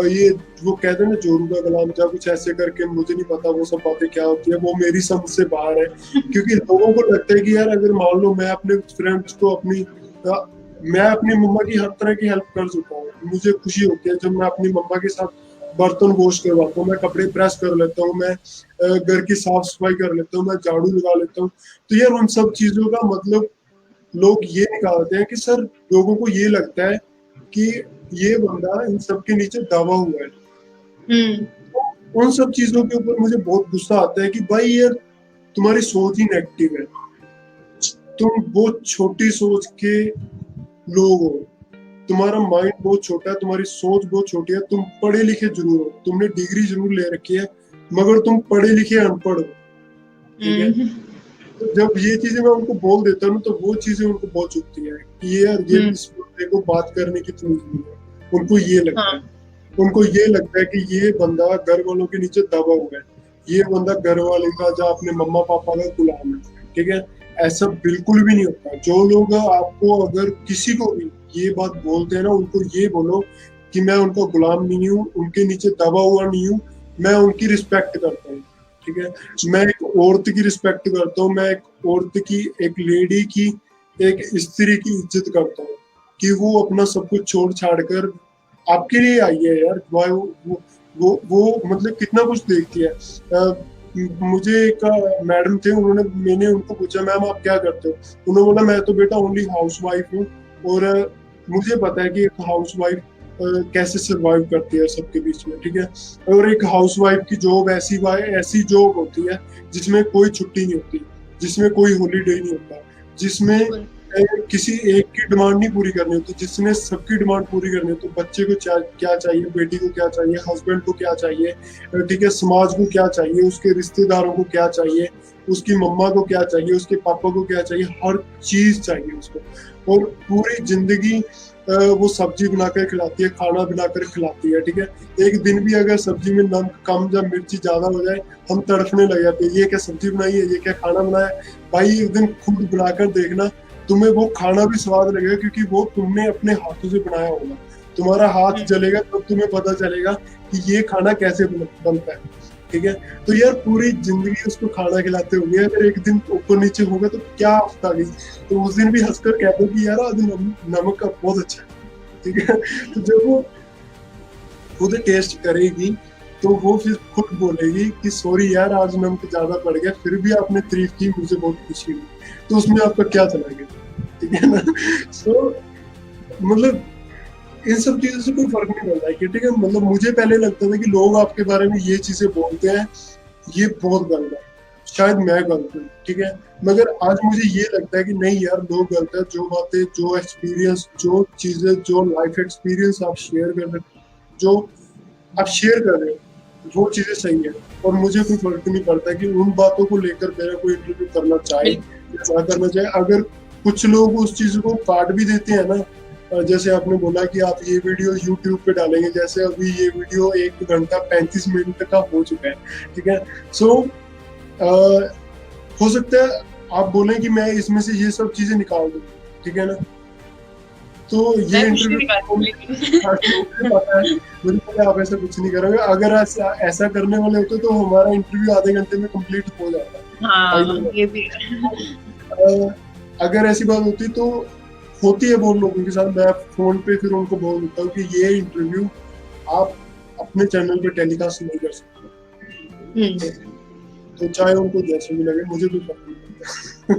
ये वो कहते हैं ना जोरू का गुलाम, या कुछ ऐसे करके, मुझे नहीं पता वो सब बातें क्या होती है, वो मेरी समझ से बाहर है। क्योंकि लोगों को लगता है कि यार अगर मान लो मैं अपने फ्रेंड्स को मैं अपनी मम्मा की हर तरह की हेल्प कर चुका हूँ, मुझे खुशी होती है जब मैं अपनी मम्मा के साथ बर्तन वॉश करवाता हूँ, मैं कपड़े प्रेस कर लेता हूँ, मैं घर की साफ सफाई कर लेता हूँ, मैं झाड़ू लगा लेता हूँ। तो यार उन सब चीजों का मतलब लोग ये निकालते हैं कि सर लोगों को ये लगता है कि ये बंदा इन सब के नीचे दबा हुआ है। उन सब चीजों के ऊपर मुझे बहुत गुस्सा आता है कि भाई यार तुम्हारी सोच ही नेगेटिव है, तुम बहुत छोटी सोच के लोग हो, तुम्हारा माइंड बहुत छोटा है, तुम्हारी सोच बहुत छोटी है, तुम पढ़े लिखे जरूर हो, तुमने डिग्री जरूर ले रखी है, मगर तुम पढ़े लिखे अनपढ़ हो। ठीक है, तो जब ये चीजें मैं उनको बोल देता हूँ तो वो चीजें उनको बहुत चुभती है कि यार ये इस बंदे को बात करने की तमीज नहीं है। उनको ये लगता है, उनको ये लगता है कि ये बंदा घर वालों के नीचे दबा हुआ है, ये बंदा घर वाले का या अपने मम्मा पापा का गुलाम है। ठीक है, ऐसा बिल्कुल भी नहीं होता। जो लोग आपको अगर किसी को भी ये बात बोलते हैं ना, उनको ये बोलो कि मैं उनका गुलाम नहीं हूँ, उनके नीचे दबा हुआ नहीं हूँ, मैं उनकी रिस्पेक्ट करता हूँ। ठीक है, मैं एक औरत की रिस्पेक्ट करता हूँ, मैं एक औरत की, एक लेडी की, एक स्त्री की इज्जत करता हूँ कि वो अपना सब कुछ छोड़ छाड़ कर आपके लिए आई है यार। वो मतलब कितना कुछ देखती है। मुझे एक मैडम थे, मैंने उनको पूछा मैम आप क्या करते हो, उन्होंने बोला मैं तो बेटा ओनली हाउस वाइफ हूँ, और मुझे पता है कि एक हाउस वाइफ कैसे सरवाइव करती है सबके बीच में। ठीक है, और एक हाउस वाइफ की जॉब ऐसी जॉब होती है जिसमें कोई छुट्टी नहीं होती, जिसमें कोई हॉलीडे नहीं होता, जिसमें किसी एक की डिमांड नहीं पूरी करनी होती, जिसने सबकी डिमांड पूरी करनी होती। तो बच्चे को क्या चाहिए, बेटी को क्या चाहिए, हस्बैंड को क्या चाहिए, ठीक है, समाज को क्या चाहिए, उसके रिश्तेदारों को क्या चाहिए, उसकी मम्मा को क्या चाहिए, उसके पापा को क्या चाहिए, हर चीज चाहिए उसको। और पूरी जिंदगी वो सब्जी बनाकर खिलाती है, खाना बनाकर खिलाती है। ठीक है, एक दिन भी अगर सब्जी में नमक कम या मिर्ची ज्यादा हो जाए हम तड़फने लग जाते हैं, ये क्या सब्जी बनाई है, ये क्या खाना बनाया है। भाई एक दिन खुद बनाकर देखना, तुम्हें वो खाना भी स्वाद लगेगा, क्योंकि वो तुमने अपने हाथों से बनाया होगा। तुम्हारा हाथ जलेगा तब तुम्हें पता चलेगा कि ये खाना कैसे बनता है। ठीक है, तो यार पूरी जिंदगी उसको खाना खिलाते होंगे, अगर एक दिन ऊपर नीचे होगा तो क्या आफत आ गई। तो उस दिन भी हंसकर कहते हो कि यार आज नमक का बहुत अच्छा है। ठीक है, तो जब वो खुद टेस्ट करेगी तो वो फिर खुद बोलेगी कि सॉरी यार आज नमक ज्यादा पड़ गया, फिर भी आपने तारीफ की, मुझे बहुत खुशी हुई। तो उसमें आपका क्या चला गया। ठीक है ना। सो मतलब इन सब चीजों से कोई फर्क नहीं पड़ता है कि ठीक है, मतलब मुझे पहले लगता था कि लोग आपके बारे में ये चीजें बोलते हैं, ये बहुत गलत है, शायद मैं गलत हूँ। ठीक है, मगर आज मुझे ये लगता है कि नहीं यार लोग गलत है, जो बातें, जो एक्सपीरियंस, जो चीजें, जो लाइफ एक्सपीरियंस आप शेयर कर रहे हो, जो आप शेयर कर रहे हो, वो चीजें सही है। और मुझे कोई फर्क नहीं पड़ता कि उन बातों को लेकर मेरा कोई इंटरव्यू करना चाहे या ना करना चाहे। अगर कुछ लोग उस चीज को काट भी देते हैं ना, जैसे आपने बोला कि आप ये वीडियो YouTube पे डालेंगे, जैसे अभी ये वीडियो 1 घंटा 35 मिनट का हो चुका है। ठीक है, सो हो सकता है आप बोलें कि मैं इसमें से ये सब चीजें निकाल दूं। ठीक है ना, तो ये इंटरव्यू मुझे पता आप ऐसा कुछ नहीं करोगे। अगर ऐसा करने वाले होते तो हमारा इंटरव्यू आधे घंटे में कंप्लीट हो जाता।
हाँ, ये भी
अगर ऐसी बात होती तो होती है बहुत लोगों के साथ, मैं फोन पे फिर उनको बोल देता हूँ कि ये इंटरव्यू आप अपने चैनल पे टेलीकास्ट नहीं कर सकते। तो चाहे उनको जैसे भी लगे, मुझे भी फर्क नहीं पड़ता।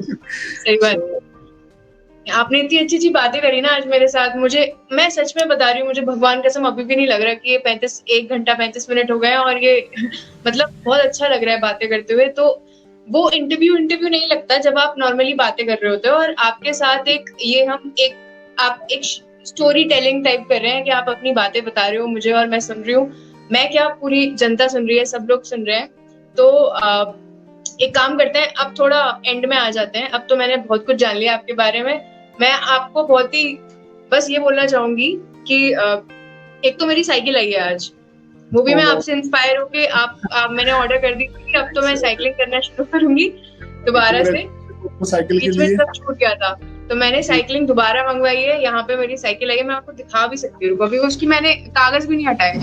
सही बात। आपने इतनी अच्छी अच्छी बातें करी ना आज मेरे साथ, मैं सच में बता रही हूँ, मुझे भगवान कसम अभी भी नहीं लग रहा कि ये 1 घंटा 35 मिनट हो गए और ये मतलब बहुत अच्छा लग रहा है बातें करते हुए। तो वो इंटरव्यू नहीं लगता जब आप नॉर्मली बातें कर रहे होते हो और आपके साथ आप एक स्टोरी टेलिंग टाइप कर रहे हैं कि आप अपनी बातें बता रहे हो मुझे और मैं सुन रही हूँ, मैं क्या पूरी जनता सुन रही है, सब लोग सुन रहे हैं। तो एक काम करते हैं, अब थोड़ा एंड में आ जाते हैं। अब तो मैंने बहुत कुछ जान लिया आपके बारे में। मैं आपको बहुत ही बस ये बोलना चाहूंगी कि एक तो मेरी साइकिल आई है आज, वो भी मैं आपसे इंस्पायर होके मैंने ऑर्डर कर दी थी। अब तो मैं साइकिलिंग करना शुरू करूंगी दोबारा से।
साइकिल के लिए
सब छूट गया था तो मैंने साइकिलिंग दोबारा मंगवाई है। यहाँ पे मेरी साइकिल आई है, मैं आपको दिखा भी सकती हूँ, अभी उसकी मैंने कागज भी नहीं हटाए।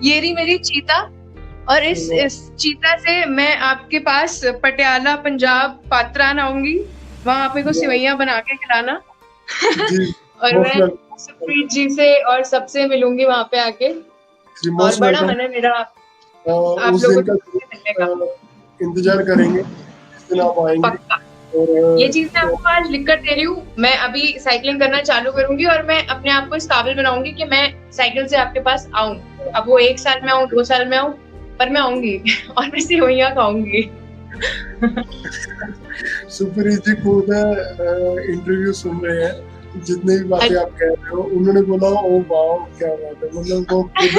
ये रही मेरी चीता, और इस चीता से मैं आपके पास पटियाला पंजाब पात्रान आऊंगी, वहां आप मेरे को सिवैयां बना के खिलाना। और मैं सुप्रीत जी से और सबसे मिलूंगी वहां पे आके, और बड़ा मन है मेरा आप लोगों से मिलने का।
इंतजार करेंगे जिस दिन आप आएंगे।
और ये चीज मैं आपको आज लिख कर दे रही हूँ। मैं अभी साइकिलिंग करना चालू करूंगी और मैं अपने आप को इस काबिल बनाऊंगी कि मैं साइकिल से आपके पास आऊं। अब वो 1 साल में आऊं, 2 साल में आऊं, पर मैं आऊंगी और मैं सेवैयां खाऊंगी।
सुप्रीत जी खुद इंटरव्यू सुन रहे हैं, जितने भी बातें आप कह रहे हो उन्होंने बोला ओ वाह क्या बात है, मतलब वो खुद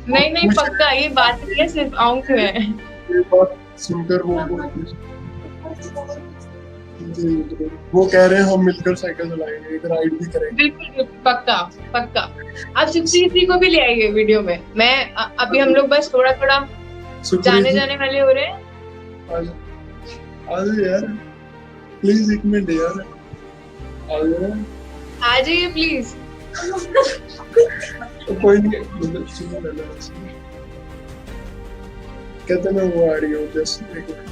नहीं पक्का ये बात नहीं है, सिर्फ आऊंगी मैं।
ये बात सुनकर वो कह रहे हैं हम मिलकर साइकिल चलाएंगे, एक राइड भी करेंगे।
बिल्कुल पक्का। आप सुप्रीत जी को भी ले आइए वीडियो में। मैं अभी हम लोग बस थोड़ा जाने वाले हो रहे हैं।
आज यार प्लीज 1 मिनट यार
आ जाइए प्लीज।
कोई नहीं, कहते मैं वो आ रही हूँ जस्ट।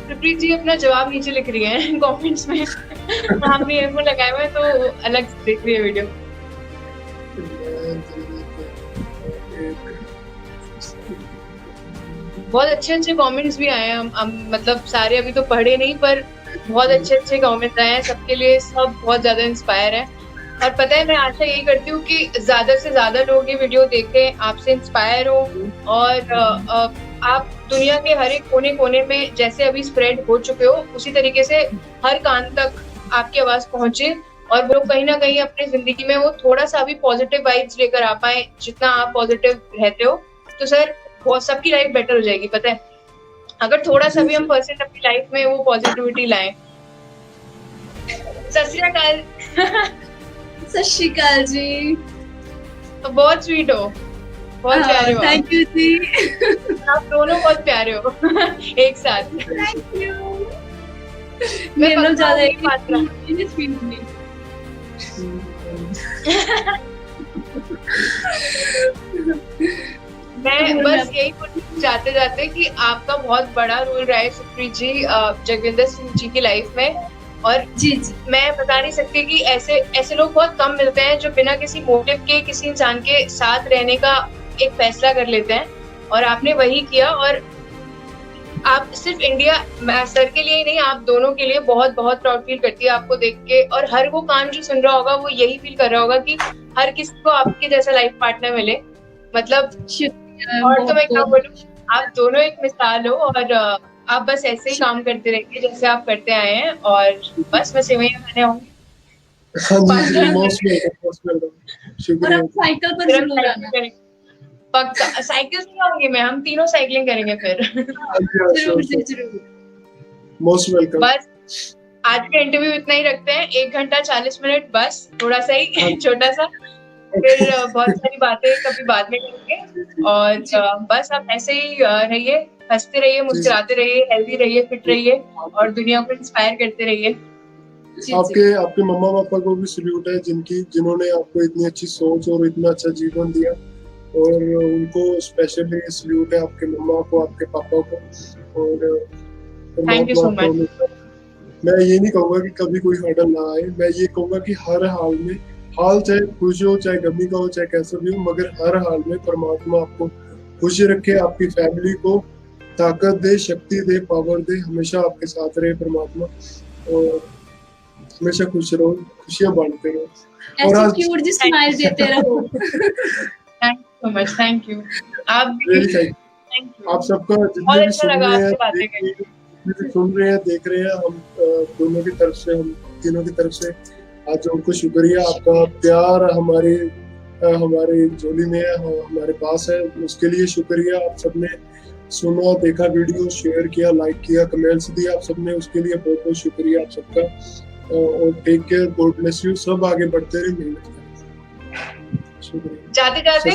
सुप्रीत जी अपना जवाब नीचे लिख रही हैं कमेंट्स में। हमने ईयरफोन लगाए हुए तो अलग देख रही है वीडियो। बहुत अच्छे कमेंट्स भी आए हैं। हम मतलब सारे अभी तो पढ़े नहीं, पर बहुत अच्छे कमेंट्स आए हैं। सबके लिए सब बहुत ज्यादा इंस्पायर है। और पता है मैं आशा यही करती हूँ कि ज्यादा से ज्यादा लोग ये वीडियो देखें, आपसे इंस्पायर हो, और आप दुनिया के हर एक कोने में जैसे अभी स्प्रेड हो चुके हो उसी तरीके से हर कान तक आपकी आवाज पहुंचे, और वो कहीं ना कहीं अपनी जिंदगी में वो थोड़ा सा भी पॉजिटिव वाइब्स लेकर आ पाए। जितना आप पॉजिटिव रहते हो तो सर बहुत सबकी लाइफ बेटर हो जाएगी। पता है अगर थोड़ा सा भी हम % अपनी लाइफ में वो पॉजिटिविटी लाएं। सत श्री अकाल।
सत श्री अकाल जी।
तो बहुत स्वीट हो, बहुत प्यारे हो।
थैंक यू जी।
आप दोनों बहुत प्यारे हो एक साथ।
Thank you.
मैं
लोग ज्यादा एक
बात मैं बस यही बोलना जाते कि आपका बहुत बड़ा रोल रहा है सुप्रीत जी जगविंदर सिंह जी की लाइफ में। और
जी
मैं बता नहीं सकती कि ऐसे लोग बहुत कम मिलते हैं जो बिना किसी मोटिव के किसी इंसान के साथ रहने का एक फैसला कर लेते हैं, और आपने वही किया। और आप सिर्फ इंडिया सर के लिए ही नहीं, आप दोनों के लिए बहुत प्राउड फील करती है आपको देख के। और हर वो कान जो सुन रहा होगा वो यही फील कर रहा होगा कि हर किसी को आपके जैसा लाइफ पार्टनर मिले। मतलब और तो मैं क्या बोलूं, आप दोनों एक मिसाल हो, और आप बस ऐसे ही काम करते रहिए जैसे आप करते आए हैं। और बस मैं सेवैयां खाने आऊंगी।
और आप साइकिल पर जरूर आना।
पक्का साइकिल से आऊंगी मैं, हम तीनों साइकिलिंग करेंगे फिर।
जरूर।
Most welcome.
बस आज का इंटरव्यू इतना ही रखते हैं, 1 घंटा 40 मिनट, बस थोड़ा सा ही छोटा सा, फिर बहुत सारी बातें कभी बाद में करेंगे। और बस आप ऐसे ही रहिए, हंसते रहिए, मुस्कुराते रहिए, हेल्दी रहिए, फिट रहिए, और दुनिया को इंस्पायर करते रहिए।
आपके मम्मा पापा को भी सल्यूट है जिन्होंने आपको इतनी अच्छी सोच और इतना अच्छा जीवन दिया, और उनको स्पेशली सल्यूट है आपके मम्मा को, आपके पापा को। और
थैंक यू सो मच।
मैं ये नहीं कहूँगा कि कभी कोई हर्डल ना आए, मैं ये कहूँगा कि हर हाल में, हाल चाहे खुशी हो चाहे गमी का हो चाहे कैसा भी हो, मगर हर हाल में परमात्मा आपको खुशी रखे, आपकी फैमिली को ताकत दे, शक्ति दे, पावर दे, हमेशा आपके साथ रहे परमात्मा, और हमेशा खुश रहो, खुशियां बांटते रहो, और
ऐसे क्यूट जी स्माइल देते रहो।
Thank you so much. Thank you. आप भी
आप सबका
बहुत
जितने भी
अच्छा
सुन
लगा
रहे हैं,
आपसे बातें करके।
सुन रहे हैं, देख रहे हैं, हम दोनों की तरफ से, हम तीनों की तरफ से आज उनको शुक्रिया। आपका प्यार हमारी झोली में है, हमारे पास है, उसके लिए शुक्रिया। आप सबने सुना, देखा, वीडियो शेयर किया, लाइक किया, कमेंट्स दिया, आप सबने उसके लिए बहुत बहुत शुक्रिया आप सबका। और take care, God bless you, सब आगे बढ़ते रहे, मेहनत करें। शुक्रिया।
जाते जाते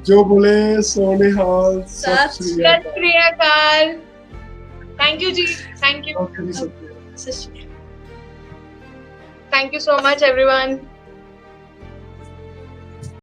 जो बोले सोने हाल, सत
सत
श्री
सत
अकाल।
श्री अकाल। Thank you ji, thank you,
आप कर ही सकते हैं।
Thank you so much everyone.